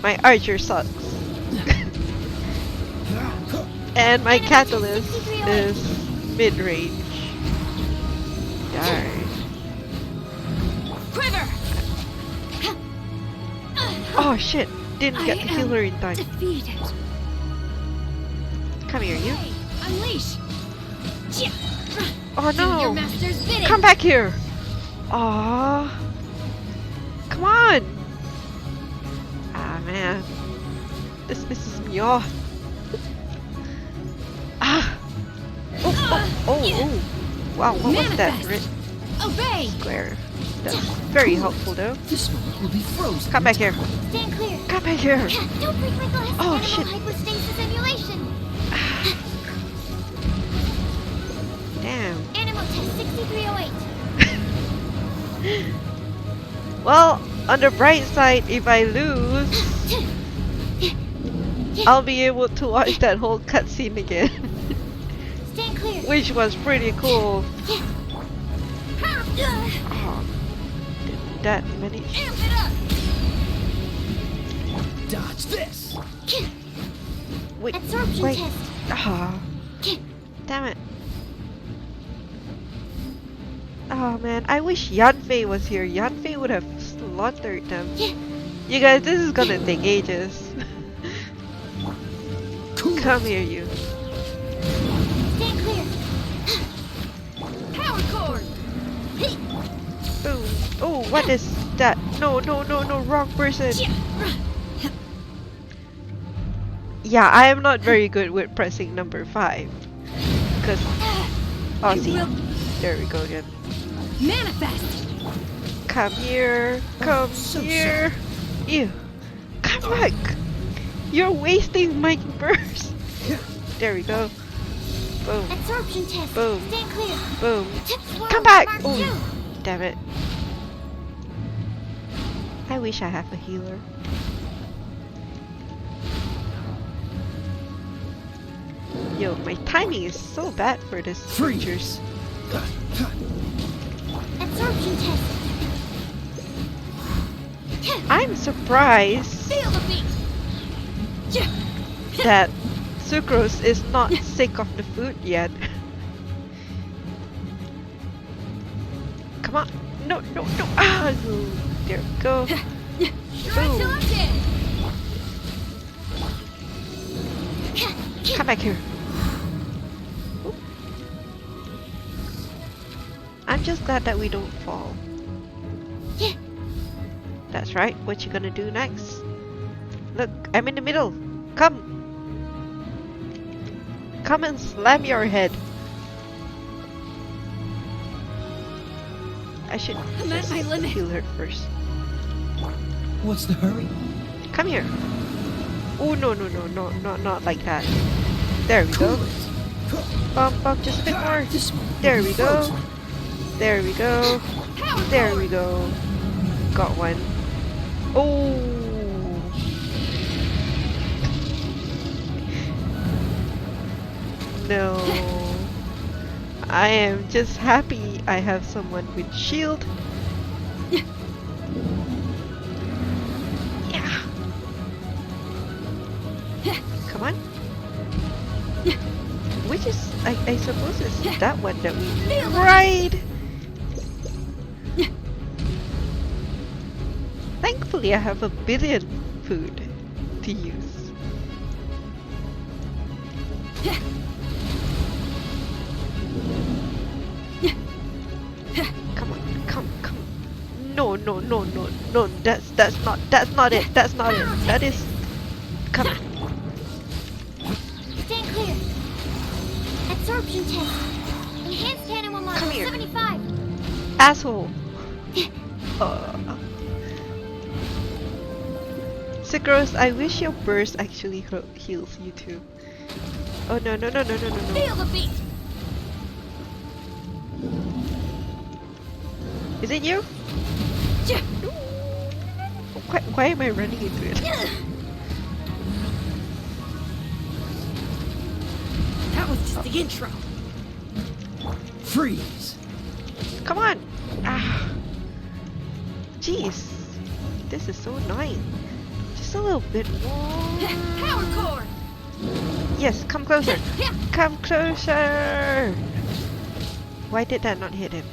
my archer sucks. And my catalyst is mid-range. Darn. Quiver. Oh shit! Didn't get the healer in time. Defeated. Come here, you. Unleash. Oh Do your no! master's bidding. Come back here! Aww. Come on! Ah man. This pisses me off. Ah! Oh! Wow, what was that? Obey. Square. That's very helpful though. This moment will be frozen. Come back here. Stand clear. Come back here. Don't break my glass. Oh, Animal shit. hypostasis emulation. Damn. Animal test 6308. Well, on the bright side, if I lose, I'll be able to watch that whole cutscene again. Stand clear. Which was pretty cool. Oh, did that manage? Amp it up. Dodge this. Wait, Absorption wait. test. Ah, damn it. Oh man, I wish Yanfei was here. Yanfei would have slaughtered them. You guys, this is gonna take ages. Come here, you. Stand clear. Power cord. Boom. Oh, what is that? No, wrong person. Yeah, I am not very good with pressing number 5. Because, oh see, there we go again. Manifest. Come here, come here. Ew, come back. You're wasting my burst. There we go. Boom. Absorption test. Boom. Stand clear. Boom. Swirl, Come back. Mark Oh, 2. damn it. I wish I have a healer. Yo, my timing is so bad for this creatures. Absorption test. I'm surprised Feel the beat. that Sucrose is not sick of the food yet. Come on. No. Ah, no. There we go. Boom. Come back here. Oop. I'm just glad that we don't fall. That's right. What you gonna do next? Look, I'm in the middle. Come. Come and slam your head. I should I'm at my limit. heal her first. What's the hurry? Come here. Oh no, not like that. There we go. Bump, just a bit more. There we go. There we go. There we go. Got one. Oh. No. I am just happy I have someone with shield. Yeah. Come on. Which is, I suppose it's that one that we need. Right! Thankfully I have 1 billion food to use. Come on, come. No, that's not it, that is, come on. Stand clear. Absorption test. Enhanced animal model Come here. 75. Asshole. Sucrose, I wish your burst actually heals you too. Oh no. Feel the beat. Is it you? Why am I running into it? That was just the intro. Freeze. Come on. Ah. Jeez. This is so annoying. Just a little bit more. Power core. Yes, come closer. Come closer. Why did that not hit him?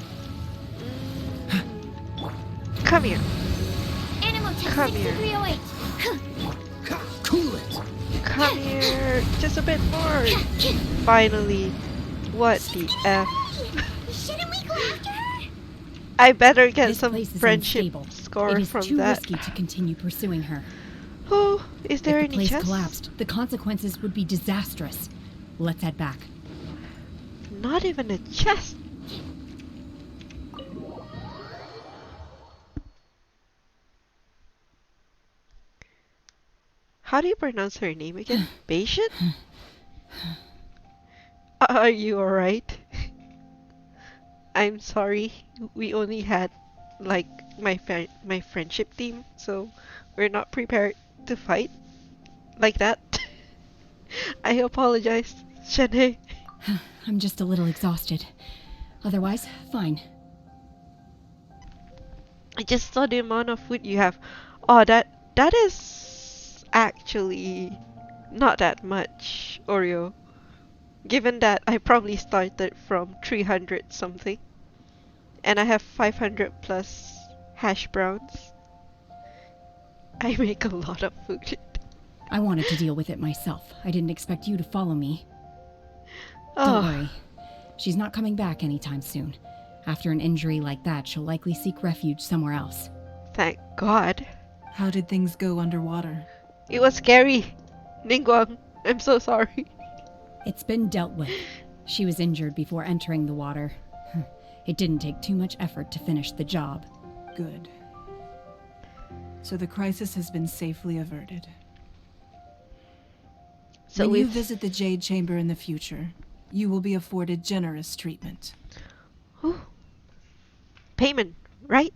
Come here. Animal test Come here. 6308. Cool it. Come here. Just a bit more. Finally. What the F? Shouldn't we go after her? I better get This some place is friendship unstable. score It is from too that. risky to continue pursuing her. Oh, is there If any the place chest? collapsed, the consequences would be disastrous. Let's head back. Not even a chest. How do you pronounce her name again? Patient? Are you alright? I'm sorry. We only had like my friendship team, so we're not prepared to fight like that. I apologize, Shenhe. I'm just a little exhausted. Otherwise, fine. I just saw the amount of food you have. Oh, that is actually not that much, Oreo. Given that I probably started from 300 something, and I have 500 plus hash browns. I make a lot of food. I wanted to deal with it myself. I didn't expect you to follow me. Oh. Don't worry. She's not coming back anytime soon. After an injury like that, she'll likely seek refuge somewhere else. Thank God. How did things go underwater? It was scary. Ningguang, I'm so sorry. It's been dealt with. She was injured before entering the water. It didn't take too much effort to finish the job. Good. So the crisis has been safely averted. So when you we've- visit the Jade Chamber in the future, you will be afforded generous treatment. Payment, right?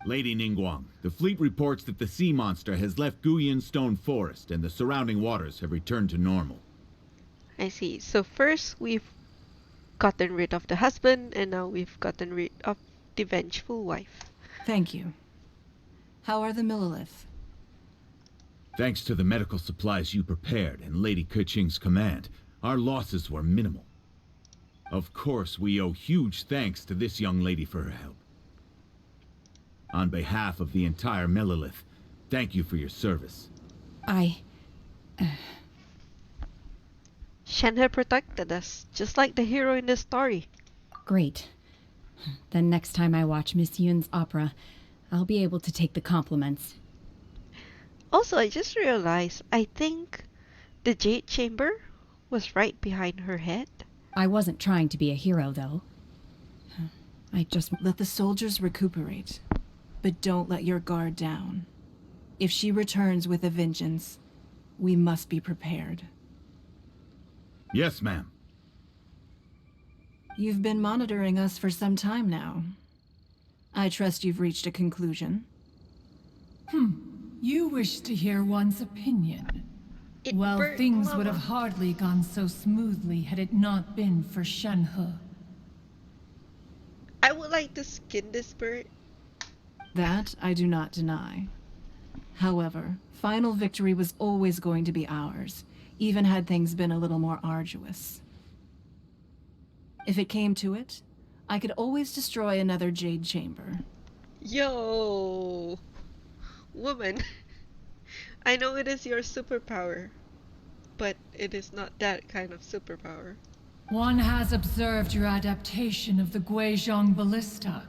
Lady Ningguang, the fleet reports that the sea monster has left Guyan Stone Forest and the surrounding waters have returned to normal. I see. So first we've gotten rid of the husband, and now we've gotten rid of the vengeful wife. Thank you. How are the Millilith? Thanks to the medical supplies you prepared and Lady Keqing's command, our losses were minimal. Of course, we owe huge thanks to this young lady for her help. On behalf of the entire Millilith, thank you for your service. Shenhe protected us, just like the hero in the story. Great. Then next time I watch Miss Yun's opera, I'll be able to take the compliments. Also, I just realized, I think the Jade Chamber was right behind her head. I wasn't trying to be a hero, though. I just... Let the soldiers recuperate, but don't let your guard down. If she returns with a vengeance, we must be prepared. Yes, ma'am. You've been monitoring us for some time now. I trust you've reached a conclusion. You wish to hear one's opinion. Well, things would have hardly gone so smoothly had it not been for Shenhe. I would like to skin this bird. That I do not deny. However, final victory was always going to be ours, even had things been a little more arduous. If it came to it, I could always destroy another Jade Chamber. Yo! Woman, I know it is your superpower, but it is not that kind of superpower. One has observed your adaptation of the Guizhong ballista,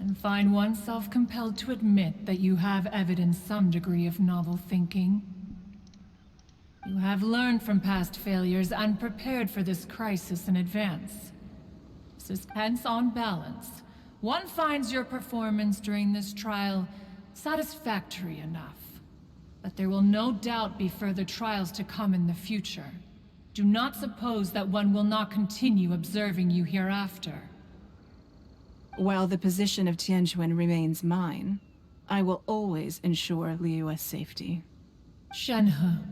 and find oneself compelled to admit that you have evidenced some degree of novel thinking. You have learned from past failures and prepared for this crisis in advance. Hence, on balance, one finds your performance during this trial satisfactory enough. But there will no doubt be further trials to come in the future. Do not suppose that one will not continue observing you hereafter. While the position of Tianquan remains mine, I will always ensure Liyue's safety. Shenhe,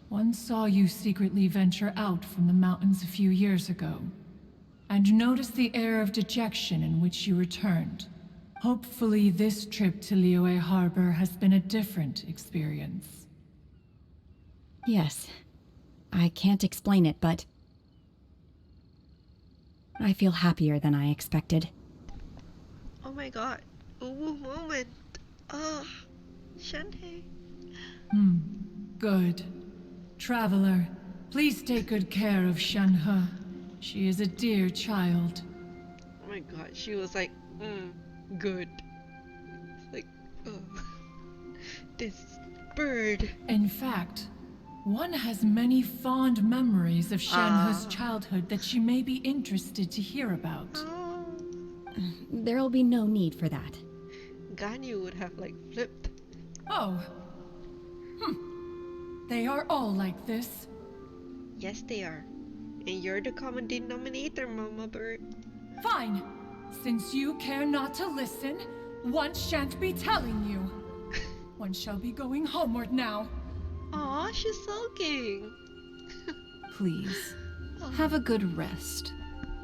one saw you secretly venture out from the mountains a few years ago, and noticed the air of dejection in which you returned. Hopefully this trip to Liyue Harbor has been a different experience. Yes. I can't explain it, but I feel happier than I expected. Oh my god. Ooh, moment. Ah, Shenhe. Good. Traveler, please take good care of Shenhe. She is a dear child. Oh my god, she was like, good. It's like, this bird. In fact, one has many fond memories of Shenhe's childhood that she may be interested to hear about. There'll be no need for that. Ganyu would have like flipped. Oh. They are all like this. Yes, they are. And you're the common denominator, Mama Bird. Fine. Since you care not to listen, one shan't be telling you. One shall be going homeward now. Aw, she's sulking. Please, have a good rest.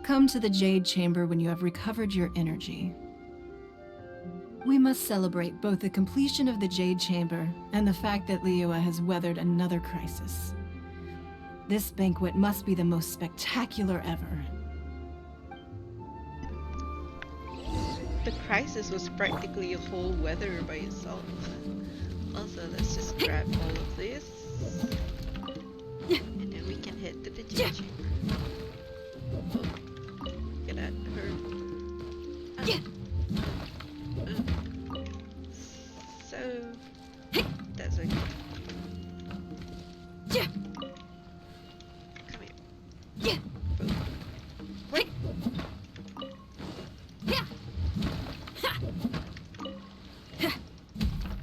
Come to the Jade Chamber when you have recovered your energy. We must celebrate both the completion of the Jade Chamber and the fact that Liyue has weathered another crisis. This banquet must be the most spectacular ever. The crisis was practically a whole weather by itself. Also, let's just grab all of this. And then we can head to the Jade Chamber. Oh, get at her. So, that's okay. Come here. Boom. Wait.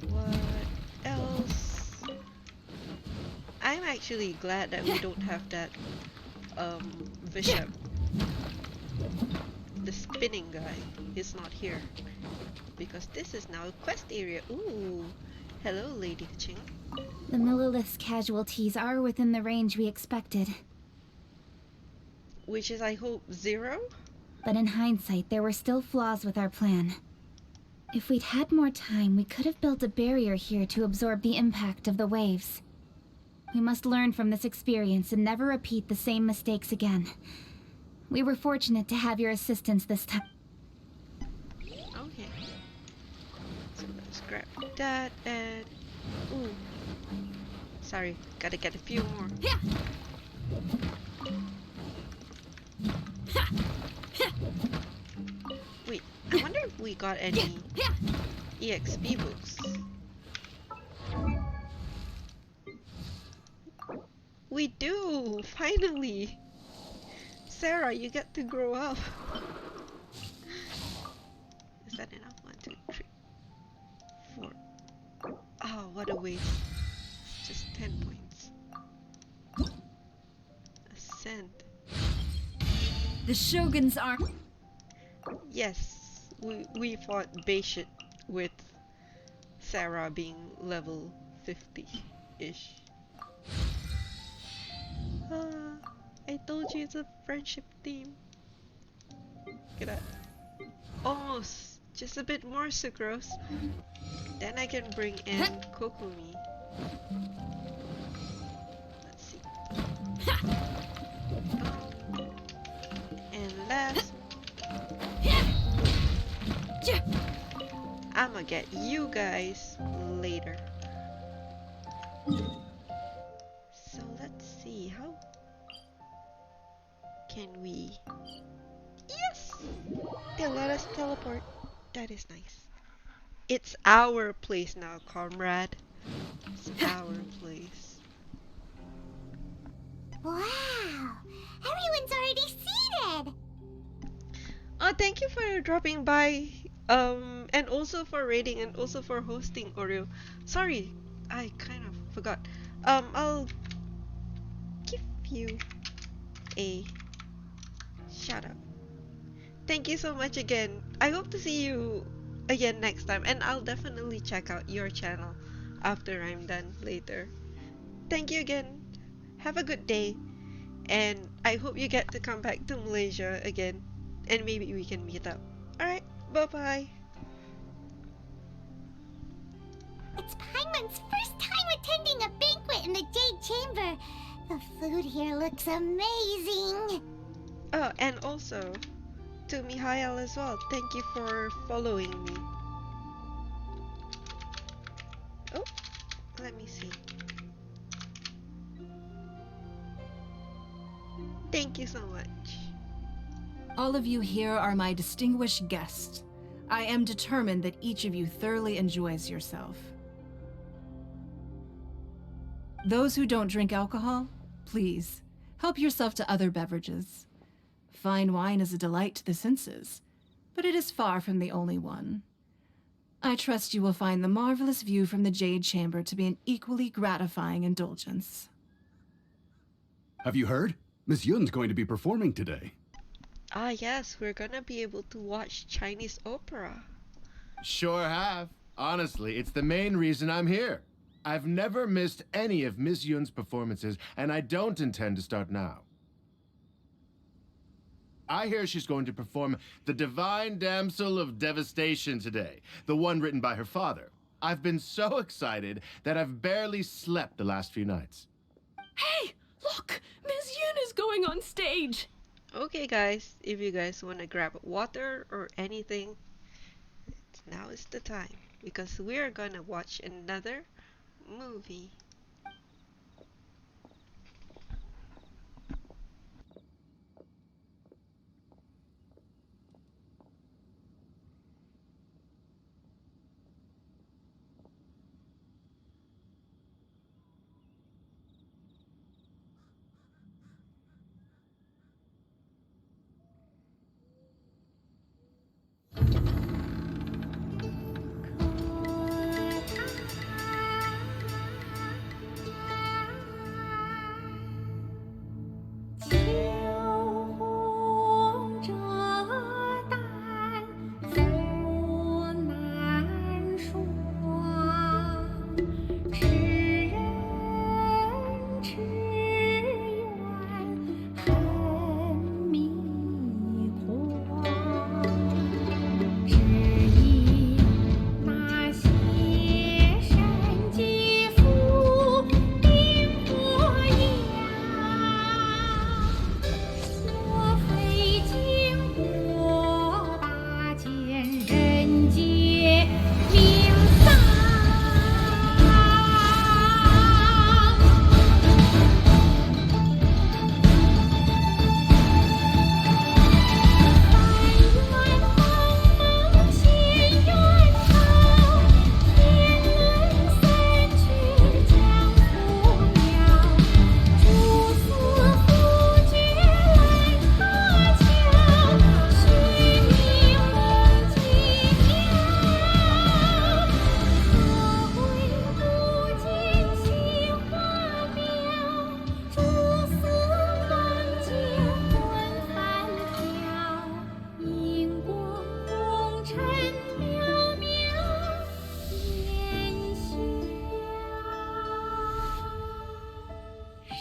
What else? I'm actually glad that we don't have that bishop. The spinning guy is not here. Because this is now a quest area. Ooh. Hello, Lady Ching. The Millilith's casualties are within the range we expected. Which is, I hope, 0? But in hindsight, there were still flaws with our plan. If we'd had more time, we could have built a barrier here to absorb the impact of the waves. We must learn from this experience and never repeat the same mistakes again. We were fortunate to have your assistance this time. Okay. So let's grab that and... Ooh. Sorry, gotta get a few more. Wait, I wonder if we got any EXP books. We do! Finally! Sarah, you get to grow up! Is that enough? 1, 2, 3, 4. Oh, what a waste. It's just 10 points. Ascend. The Shogun's arm. Yes, we fought Beishit with Sarah being level 50-ish. I told you it's a friendship team. Look at that. Almost. Just a bit more sucrose. Then I can bring in Kokumi. Let's see. And last, I'ma get you guys later. So let's see, how can we... Yes! They let us teleport. That is nice. It's our place now, comrade. It's our place. Wow! Everyone's already seated! Oh, thank you for dropping by. And also for raiding and also for hosting, Oreo. Sorry, I kind of forgot. I'll give you a shout out. Thank you so much again. I hope to see you again next time, and I'll definitely check out your channel after I'm done later. Thank you again. Have a good day, and I hope you get to come back to Malaysia again, and maybe we can meet up. Alright, bye-bye. It's Paimon's first time attending a banquet in the Jade Chamber. The food here looks amazing. Oh, and also to Mihail as well. Thank you for following me. Oh, let me see. Thank you so much. All of you here are my distinguished guests. I am determined that each of you thoroughly enjoys yourself. Those who don't drink alcohol, please, help yourself to other beverages. Fine wine is a delight to the senses, but it is far from the only one. I trust you will find the marvelous view from the Jade Chamber to be an equally gratifying indulgence. Have you heard? Miss Yun's going to be performing today. Ah yes, we're gonna be able to watch Chinese opera. Sure have. Honestly, it's the main reason I'm here. I've never missed any of Miss Yun's performances, and I don't intend to start now. I hear she's going to perform The Divine Damsel of Devastation today, the one written by her father. I've been so excited that I've barely slept the last few nights. Hey, look! Miss Yun is going on stage! Okay guys, if you guys want to grab water or anything, now is the time, because we're gonna watch another movie.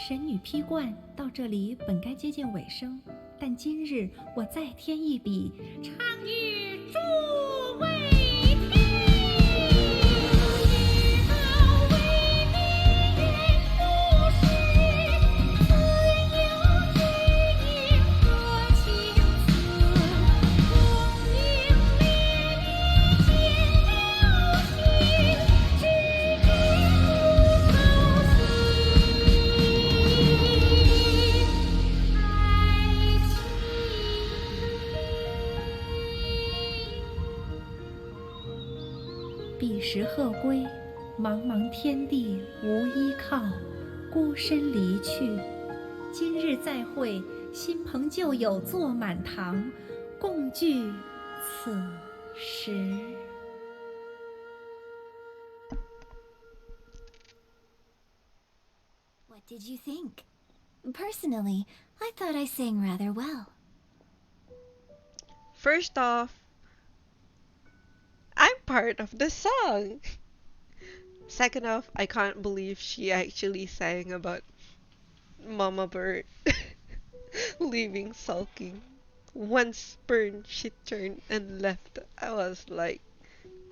神女劈冠到这里本该接近尾声，但今日我再添一笔，唱与诸位听。时鹤归，茫茫天地无依靠，孤身离去。今日再会，新朋旧友坐满堂，共聚此时。What did you think? Personally, I thought I sang rather well. First off, I'm part of the song. Second off, I can't believe she actually sang about Mama Bird leaving sulking. Once spurned, she turned and left. I was like,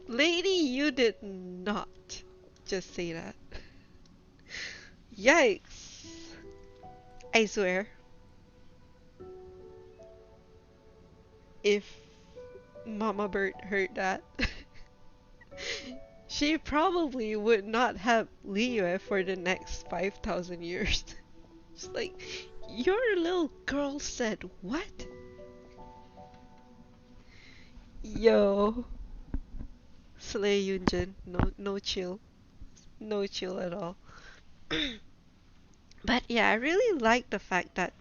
lady, you did not just say that. Yikes. I swear, if Mama Bird heard that, she probably would not have Liyue for the next 5,000 years. It's like, your little girl said what? Yo, Slay Yunjin, no chill, no chill at all. But yeah, I really like the fact that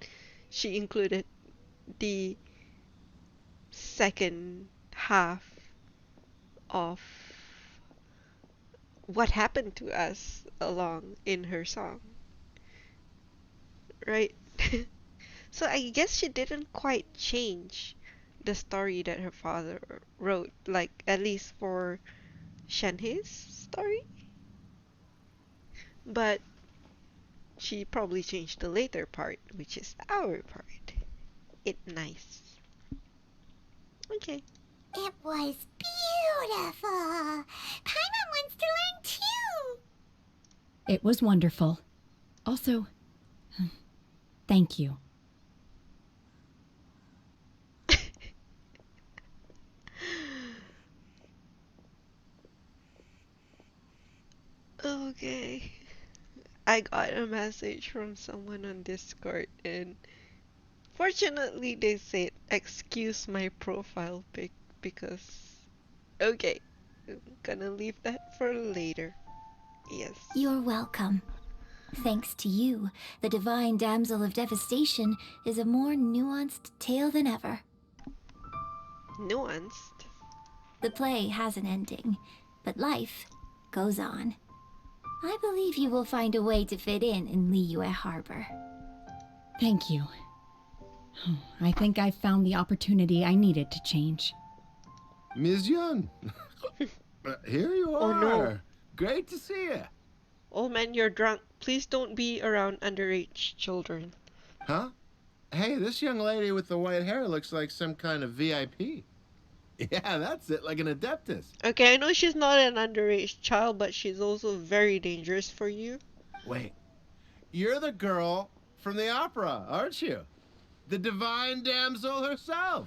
she included the second half of what happened to us along in her song, right? So I guess she didn't quite change the story that her father wrote, like at least for Shenhe's story. But she probably changed the later part, which is our part. It nice. Okay. It was beautiful. Paimon wants to learn too. It was wonderful. Also, thank you. Okay. I got a message from someone on Discord, and fortunately they said excuse my profile pic because okay, I'm gonna leave that for later. Yes. You're welcome. Thanks to you, the Divine Damsel of Devastation is a more nuanced tale than ever. Nuanced? The play has an ending, but life goes on. I believe you will find a way to fit in Liyue Harbor. Thank you. I think I've found the opportunity I needed to change. Ms. Yun, here you are. Oh no. Great to see you. Old man, you're drunk. Please don't be around underage children. Huh? Hey, this young lady with the white hair looks like some kind of VIP. Yeah, that's it, like an adeptus. Okay, I know she's not an underage child, but she's also very dangerous for you. Wait, you're the girl from the opera, aren't you? The Divine Damsel herself.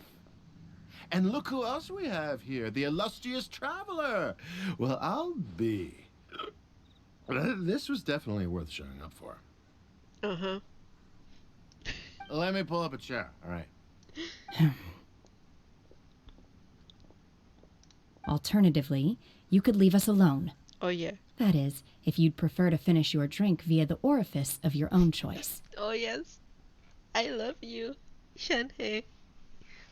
And look who else we have here, the illustrious traveler. Well, I'll be. This was definitely worth showing up for. Uh-huh. Let me pull up a chair, all right. Alternatively, you could leave us alone. Oh yeah. That is, if you'd prefer to finish your drink via the orifice of your own choice. Oh yes. I love you, Shenhe.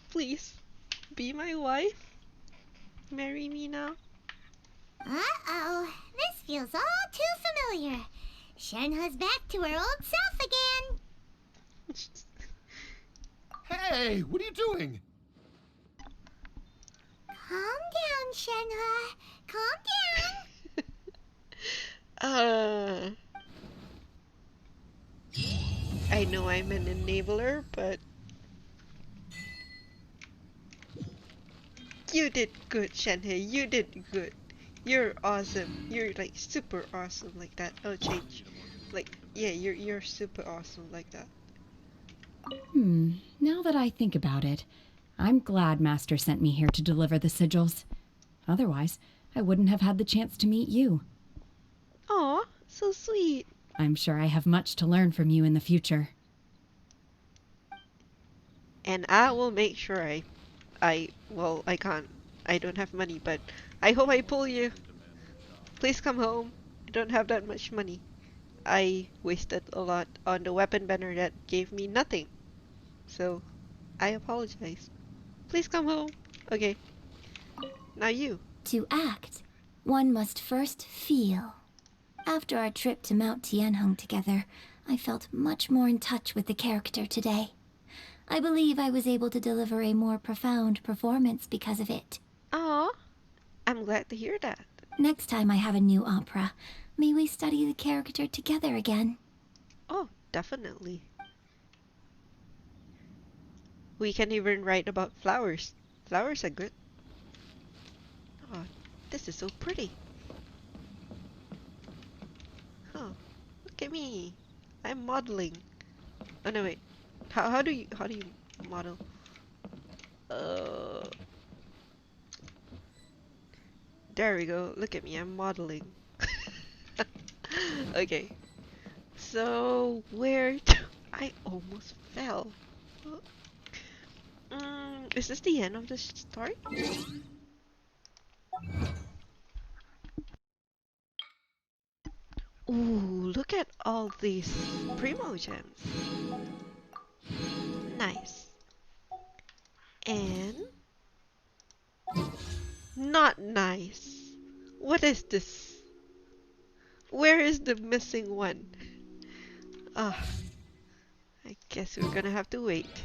Please, be my wife. Marry me now. Uh-oh, this feels all too familiar. Shenhe's back to her old self again. Hey, what are you doing? Calm down, Shenhe. Calm down. I know I'm an enabler, but you did good, Shenhe. You did good. You're awesome. You're like super awesome like that. Oh, change. Like, yeah, you're super awesome like that. Now that I think about it, I'm glad Master sent me here to deliver the sigils. Otherwise, I wouldn't have had the chance to meet you. Aw, so sweet. I'm sure I have much to learn from you in the future. And I will make sure well, I can't. I don't have money, but I hope I pull you. Please come home. I don't have that much money. I wasted a lot on the weapon banner that gave me nothing. So, I apologize. Please come home. Okay. Now you. To act, one must first feel. After our trip to Mount Tianheng together, I felt much more in touch with the character today. I believe I was able to deliver a more profound performance because of it. Aw, I'm glad to hear that. Next time I have a new opera, may we study the character together again? Oh, definitely. We can even write about flowers. Flowers are good. Oh, this is so pretty. Oh, look at me. I'm modeling. Oh no, wait. How do you model? There we go. Look at me. I'm modeling. Okay. So where I almost fell. Is this the end of the story? Ooh, look at all these primo gems. Nice. And not nice. What is this? Where is the missing one? Ah, I guess we're gonna have to wait.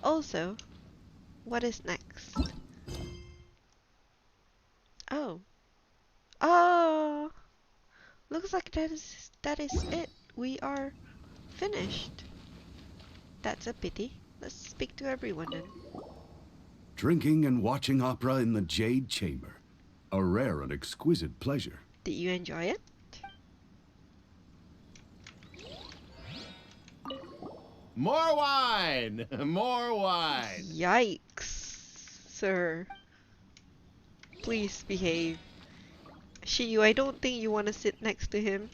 Also, what is next? Oh. Oh! Looks like that is it. We are finished. That's a pity. Let's speak to everyone then. Drinking and watching opera in the Jade Chamber. A rare and exquisite pleasure. Did you enjoy it? More wine! More wine! Yikes, sir. Please behave. Shiyu, I don't think you want to sit next to him.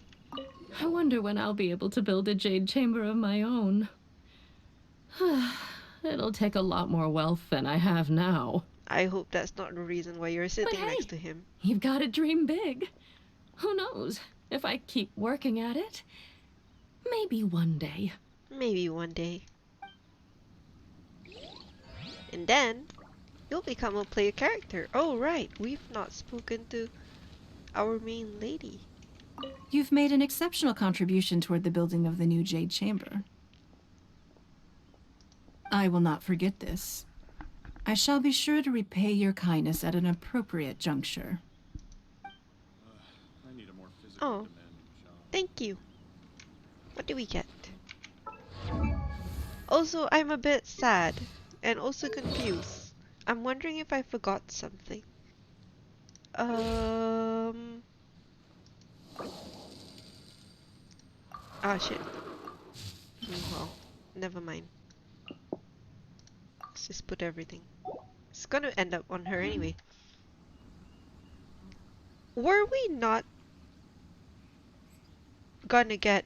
I wonder when I'll be able to build a Jade Chamber of my own. It'll take a lot more wealth than I have now. I hope that's not the reason why you're sitting next to him. You've got to dream big. Who knows? If I keep working at it, maybe one day. Maybe one day. And then, you'll become a player character. Oh right, we've not spoken to our main lady. You've made an exceptional contribution toward the building of the new Jade Chamber. I will not forget this. I shall be sure to repay your kindness at an appropriate juncture. Oh, thank you. What do we get? Also, I'm a bit sad and also confused. I'm wondering if I forgot something. Ah, shit. Well, never mind. Let's just put everything. It's gonna end up on her anyway. Were we not gonna get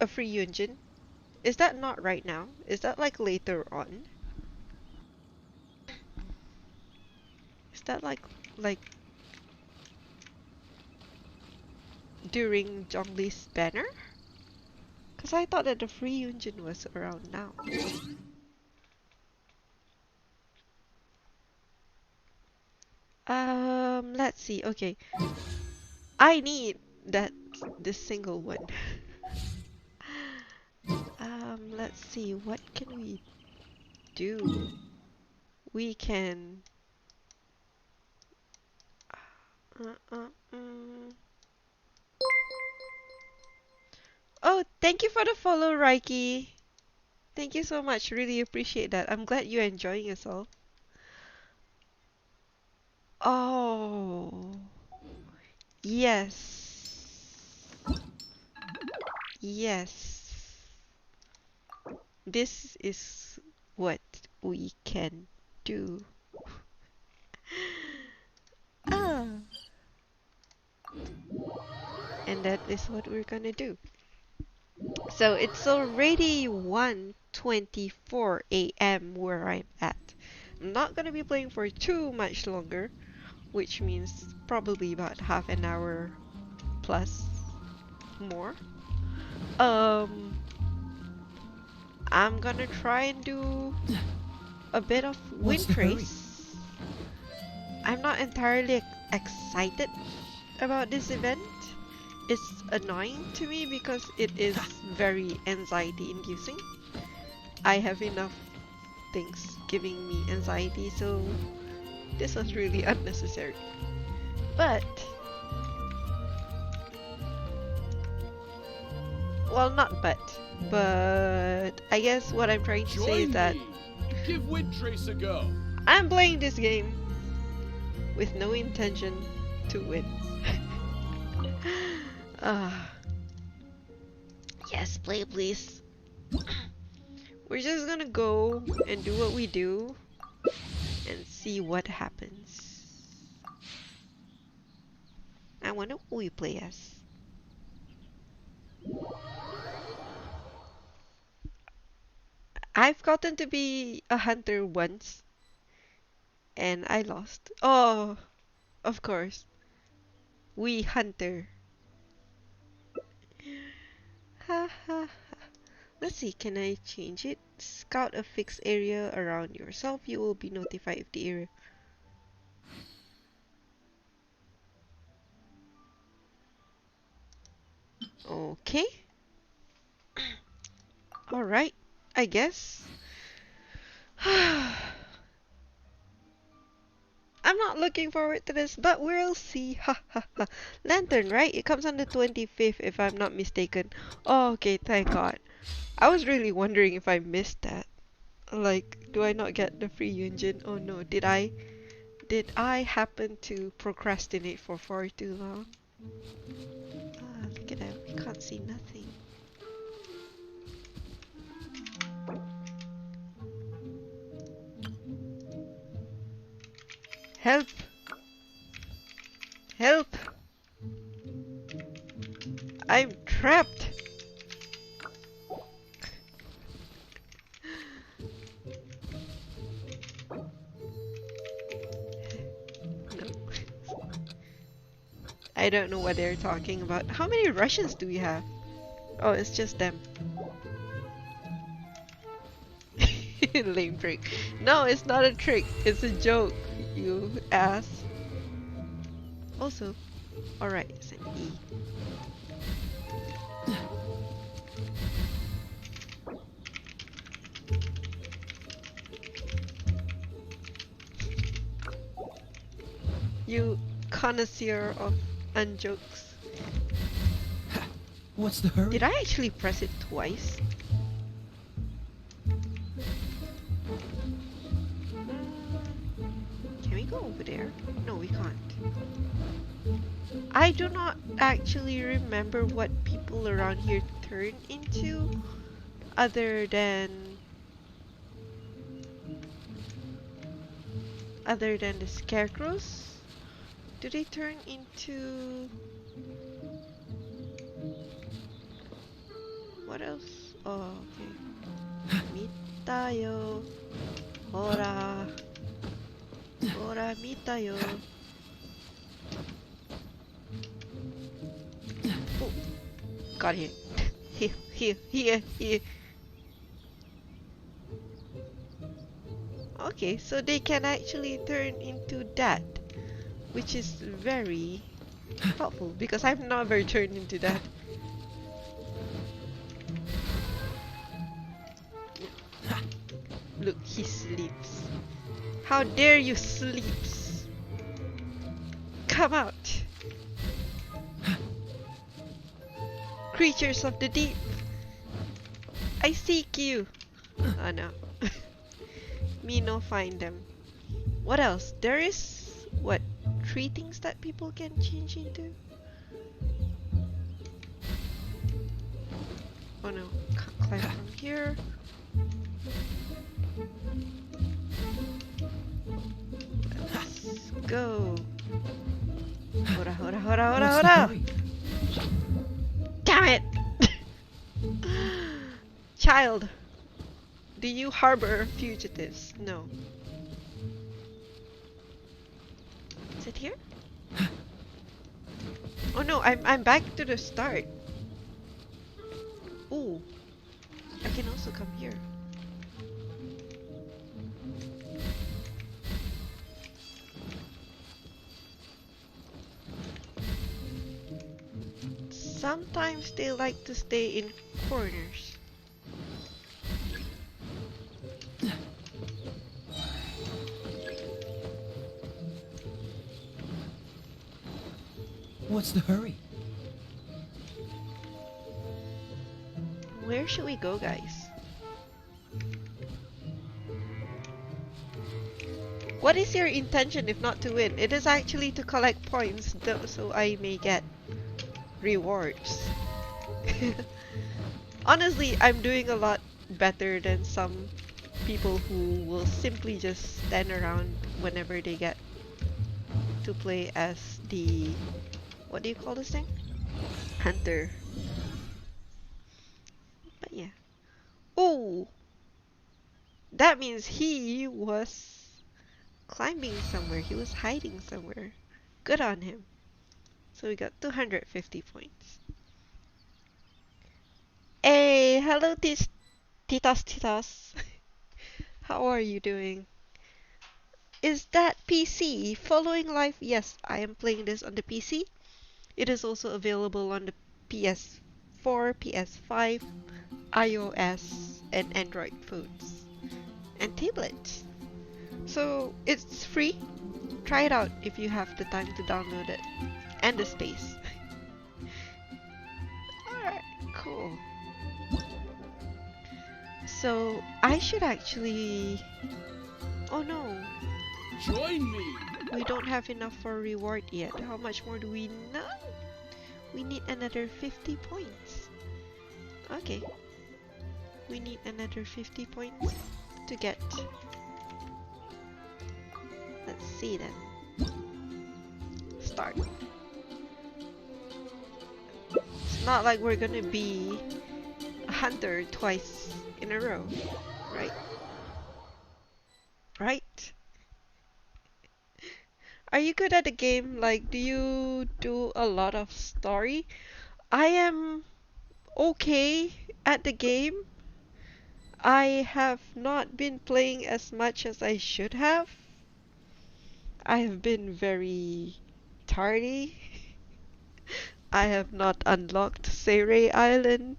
a free Yunjin? Is that not right now? Is that like later on? Is that like during Zhongli's banner? Cause I thought that the free Yunjin was around now. Let's see. Okay, I need this single one. Let's see. What can we do? We can. Oh, thank you for the follow, Raiki. Thank you so much. Really appreciate that. I'm glad you're enjoying yourself. Oh. Yes. Yes. This is what we can do. Ah. And that is what we're gonna do. So it's already 1:24 a.m. where I'm at. I'm not gonna be playing for too much longer. which means probably about half an hour plus more. I'm gonna try and do a bit of What's wind the hurry? race. I'm not entirely excited about this event. It's annoying to me because it is very anxiety inducing. I have enough things giving me anxiety, so this was really unnecessary. But well, not but I guess what I'm trying to say is that Give Wind Trace a go. I'm playing this game with no intention to win. Yes, play please. We're just gonna go and do what we do and see what happens. I wonder who we play as. I've gotten to be a hunter once and I lost. Oh, of course. We hunter. Ha ha ha. Let's see, can I change it? Scout a fixed area around yourself. You will be notified if the area. Okay. Alright, I guess. I'm not looking forward to this, but we'll see. Ha ha ha. Lantern, right? It comes on the 25th if I'm not mistaken. Oh, okay, thank God. I was really wondering if I missed that. Like, do I not get the free Yunjin? Oh no, did I happen to procrastinate for far too long? Ah, look at that, we can't see nothing. Help! Help! I'm trapped! I don't know what they're talking about. How many Russians do we have? Oh, it's just them. Lame trick. No, it's not a trick. It's a joke, you ass. Also, alright, it's an E. You connoisseur of unjokes. What's the hurry? Did I actually press it twice? Can we go over there? No, we can't. I do not actually remember what people around here turn into other than the scarecrows. Do they turn into what else? Oh, okay. Mitayo. Hora. Hora mitayo. Oh, got it. Here. Okay, so they can actually turn into that, which is very helpful because I've never turned into that. Look, he sleeps. How dare you sleeps? Come out! Creatures of the deep! I seek you! Oh no. Me no find them. What else? There is, what, 3 things that people can change into? Oh no, can't climb from here. Let's go. Hora. Damn it! Child, do you harbor fugitives? No. Is it here? Oh no, I'm back to the start. Ooh, I can also come here. Sometimes they like to stay in corners. What's the hurry? Where should we go, guys? What is your intention if not to win? It is actually to collect points so I may get rewards. Honestly, I'm doing a lot better than some people who will simply just stand around whenever they get to play as the... what do you call this thing? Hunter. But yeah. Oh! That means he was climbing somewhere. He was hiding somewhere. Good on him. So we got 250 points. Hey! Hello, Titas. How are you doing? Is that PC? Following Life? Yes, I am playing this on the PC. It is also available on the PS4, PS5, iOS, and Android phones, and tablets. So it's free. Try it out if you have the time to download it, and the space. Alright, cool. So I should actually... oh no. Join me! We don't have enough for reward yet. How much more do we know? We need another 50 points. Okay. We need another 50 points to get. Let's see then. Start. It's not like we're gonna be a hunter twice in a row, right? Right? Are you good at the game? Like, do you do a lot of story? I am okay at the game. I have not been playing as much as I should have. I have been very tardy. I have not unlocked Seirai Island.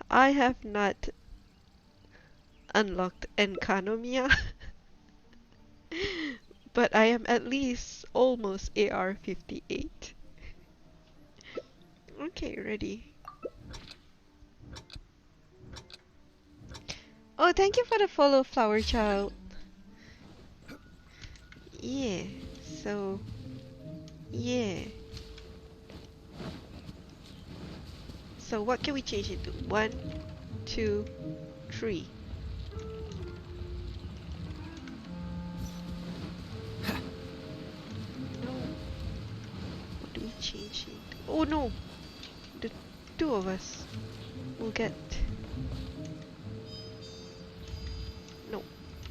I have not unlocked Enkanomiya. But I am at least almost AR58. Okay, ready. Oh, thank you for the follow, Flower Child. Yeah, so... yeah. So what can we change it to? 1, 2, 3. No. What do we change it? Oh no! The two of us will get... no.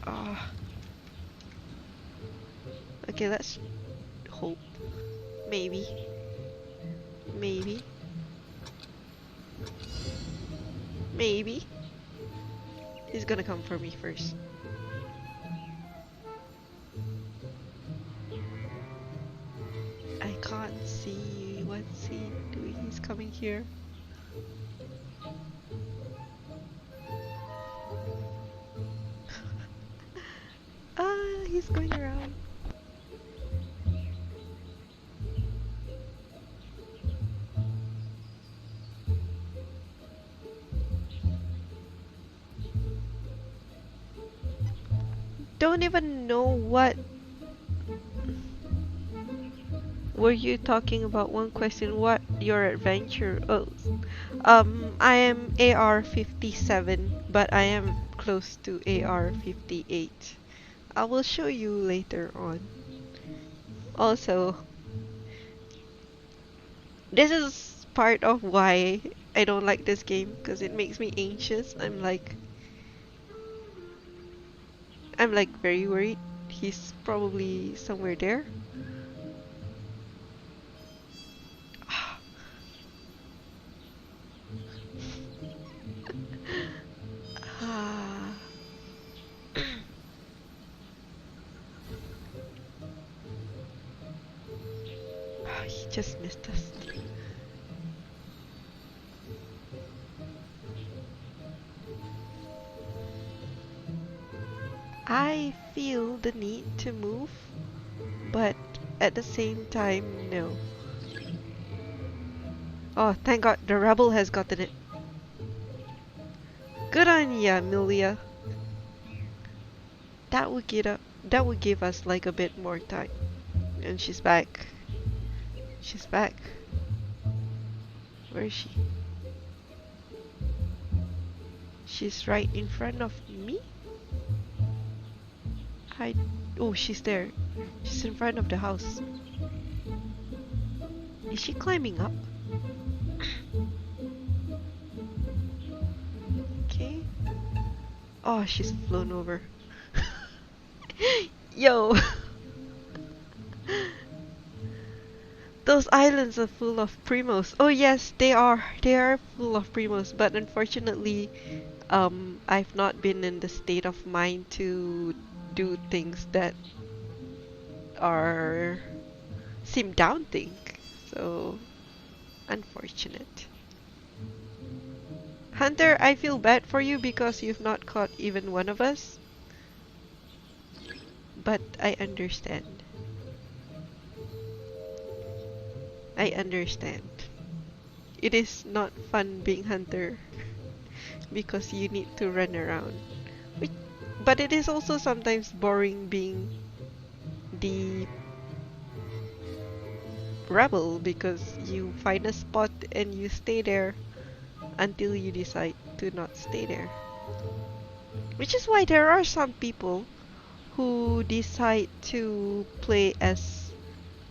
Ah. Okay, let's hope. Maybe. Maybe. Maybe. He's gonna come for me first. I can't see. What's he doing? He's coming here. Ah, he's going around. Don't even know what were you talking about. One question, what your adventure? Oh, I am AR57, but I am close to AR58. I will show you later on. Also, this is part of why I don't like this game, because it makes me anxious. I'm like very worried. He's probably somewhere there. just missed us. I feel the need to move, but at the same time, no. Oh, thank God, the rebel has gotten it. Good on ya, Amelia. That would give us like a bit more time. And she's back. She's back. Where is she? She's right in front of me? Oh, she's there. She's in front of the house. Is she climbing up? Okay. Oh, she's flown over. Yo! Those islands are full of primos. Oh yes, they are. They are full of primos, but unfortunately, I've not been in the state of mind to do things that seem daunting. So, unfortunate. Hunter, I feel bad for you because you've not caught even one of us. But I understand. I understand. It is not fun being Hunter because you need to run around. But it is also sometimes boring being the rebel because you find a spot and you stay there until you decide to not stay there. Which is why there are some people who decide to play as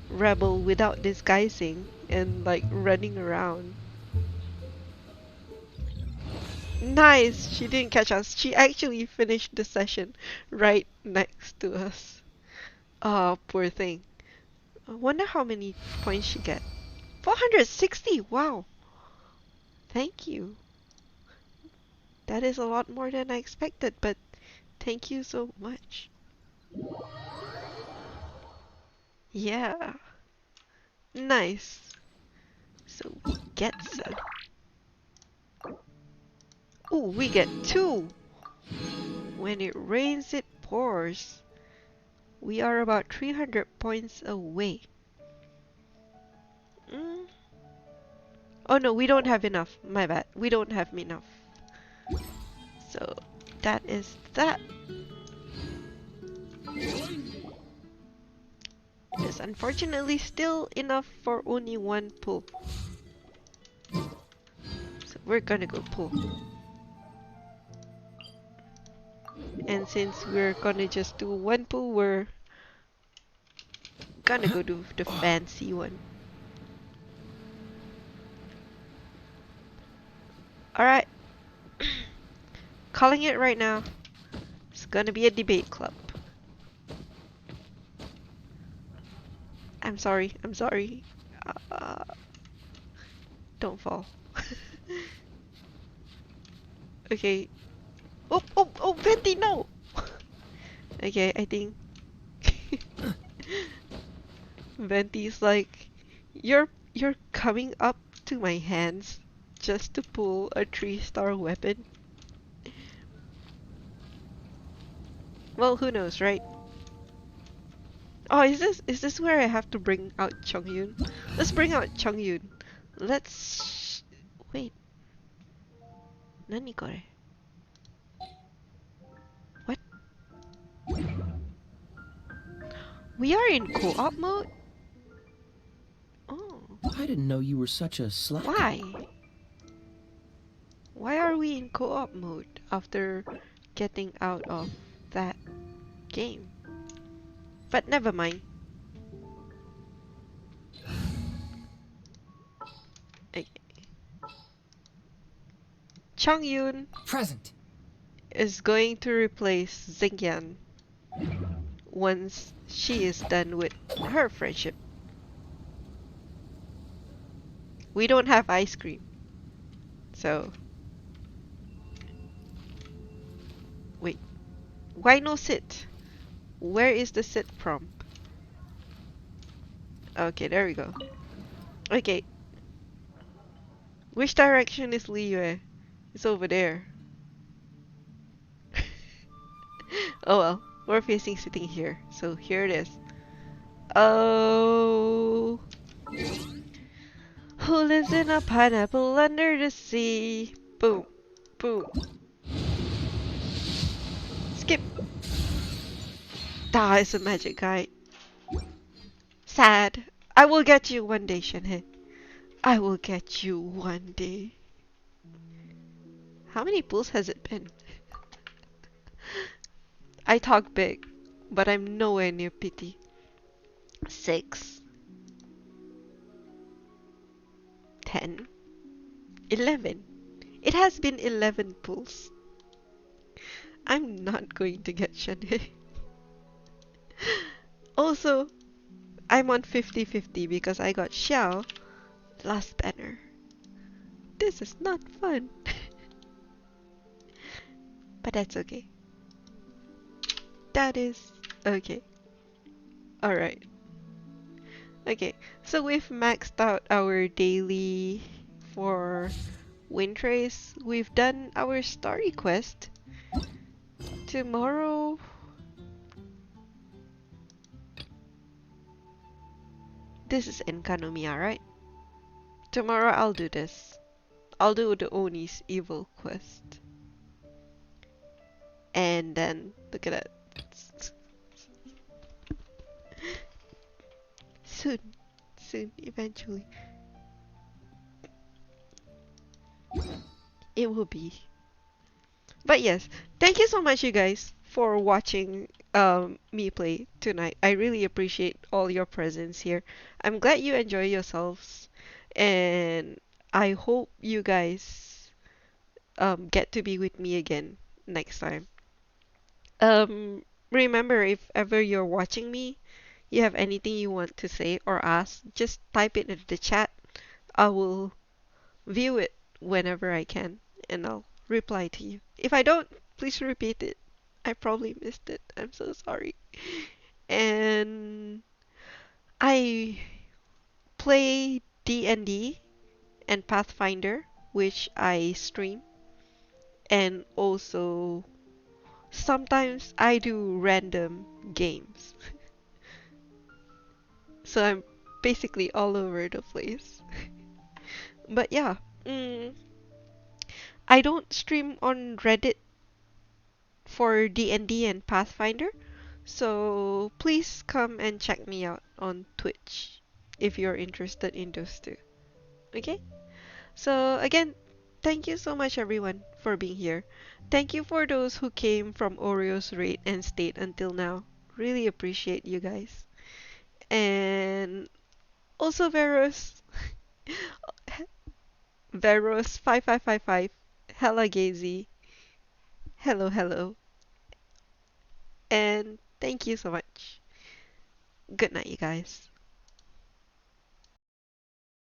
rebel without disguising and like running around. Nice! She didn't catch us. She actually finished the session right next to us. Oh, poor thing. I wonder how many points she get. 460! Wow! Thank you. That is a lot more than I expected, but thank you so much. Yeah. Nice. So we get some. Ooh, we get 2! When it rains, it pours. We are about 300 points away. Oh no, we don't have enough. My bad. We don't have enough. So, that is that. It's unfortunately still enough for only one pull. So we're gonna go pull. And since we're gonna just do one pull, we're gonna go do the fancy one. Alright. Calling it right now. It's gonna be a debate club. I'm sorry. I'm sorry. Don't fall. Okay. Oh, oh, oh, Venti, no! Okay, I think Venti's like, you're coming up to my hands just to pull a 3-star weapon. Well, who knows, right? Oh, is this where I have to bring out Chongyun? Let's bring out Chongyun. Let's wait. Nani kore? What? We are in co-op mode? Oh. I didn't know you were such a slacker. Why? Why are we in co-op mode after getting out of that game? But never mind. Okay. Chongyun present is going to replace Xingyan once she is done with her friendship. We don't have ice cream. So wait. Why no sit? Where is the sit prompt? Okay, there we go. Okay. Which direction is Liyue? It's over there. Oh well, we're facing sitting here, so here it is. Oh, who lives in a pineapple under the sea? Boom, boom. Skip. Ah, it's a magic guide. Sad. I will get you one day, Shenhe. I will get you one day. How many pulls has it been? I talk big, but I'm nowhere near pity. 6, 10, 11. It has been 11 pulls. I'm not going to get Shenhe. Also, I'm on 50-50 because I got Xiao last banner. This is not fun. But that's okay. That is okay. Alright. Okay, so we've maxed out our daily for Wind Race. We've done our story quest. Tomorrow... This is Enkanomiya, right? Tomorrow I'll do this. I'll do the Oni's evil quest. And then, look at that. Soon. Soon, eventually. It will be. But yes, thank you so much you guys for watching me play tonight. I really appreciate all your presence here. I'm glad you enjoy yourselves, and I hope you guys get to be with me again next time. Remember, if ever you're watching me, you have anything you want to say or ask, just type it in the chat. I will view it whenever I can, and I'll reply to you. If I don't, please repeat it. I probably missed it. I'm so sorry. And I play D&D and Pathfinder, which I stream, and also sometimes I do random games. So I'm basically all over the place. But yeah, I don't stream on Reddit for D&D and Pathfinder, so please come and check me out on Twitch if you're interested in those two. Okay? So again, thank you so much everyone for being here. Thank you for those who came from Oreo's raid and stayed until now. Really appreciate you guys. And also Veros, Veros 5555, Hella Gazy, hello hello, and thank you so much. Good night, you guys.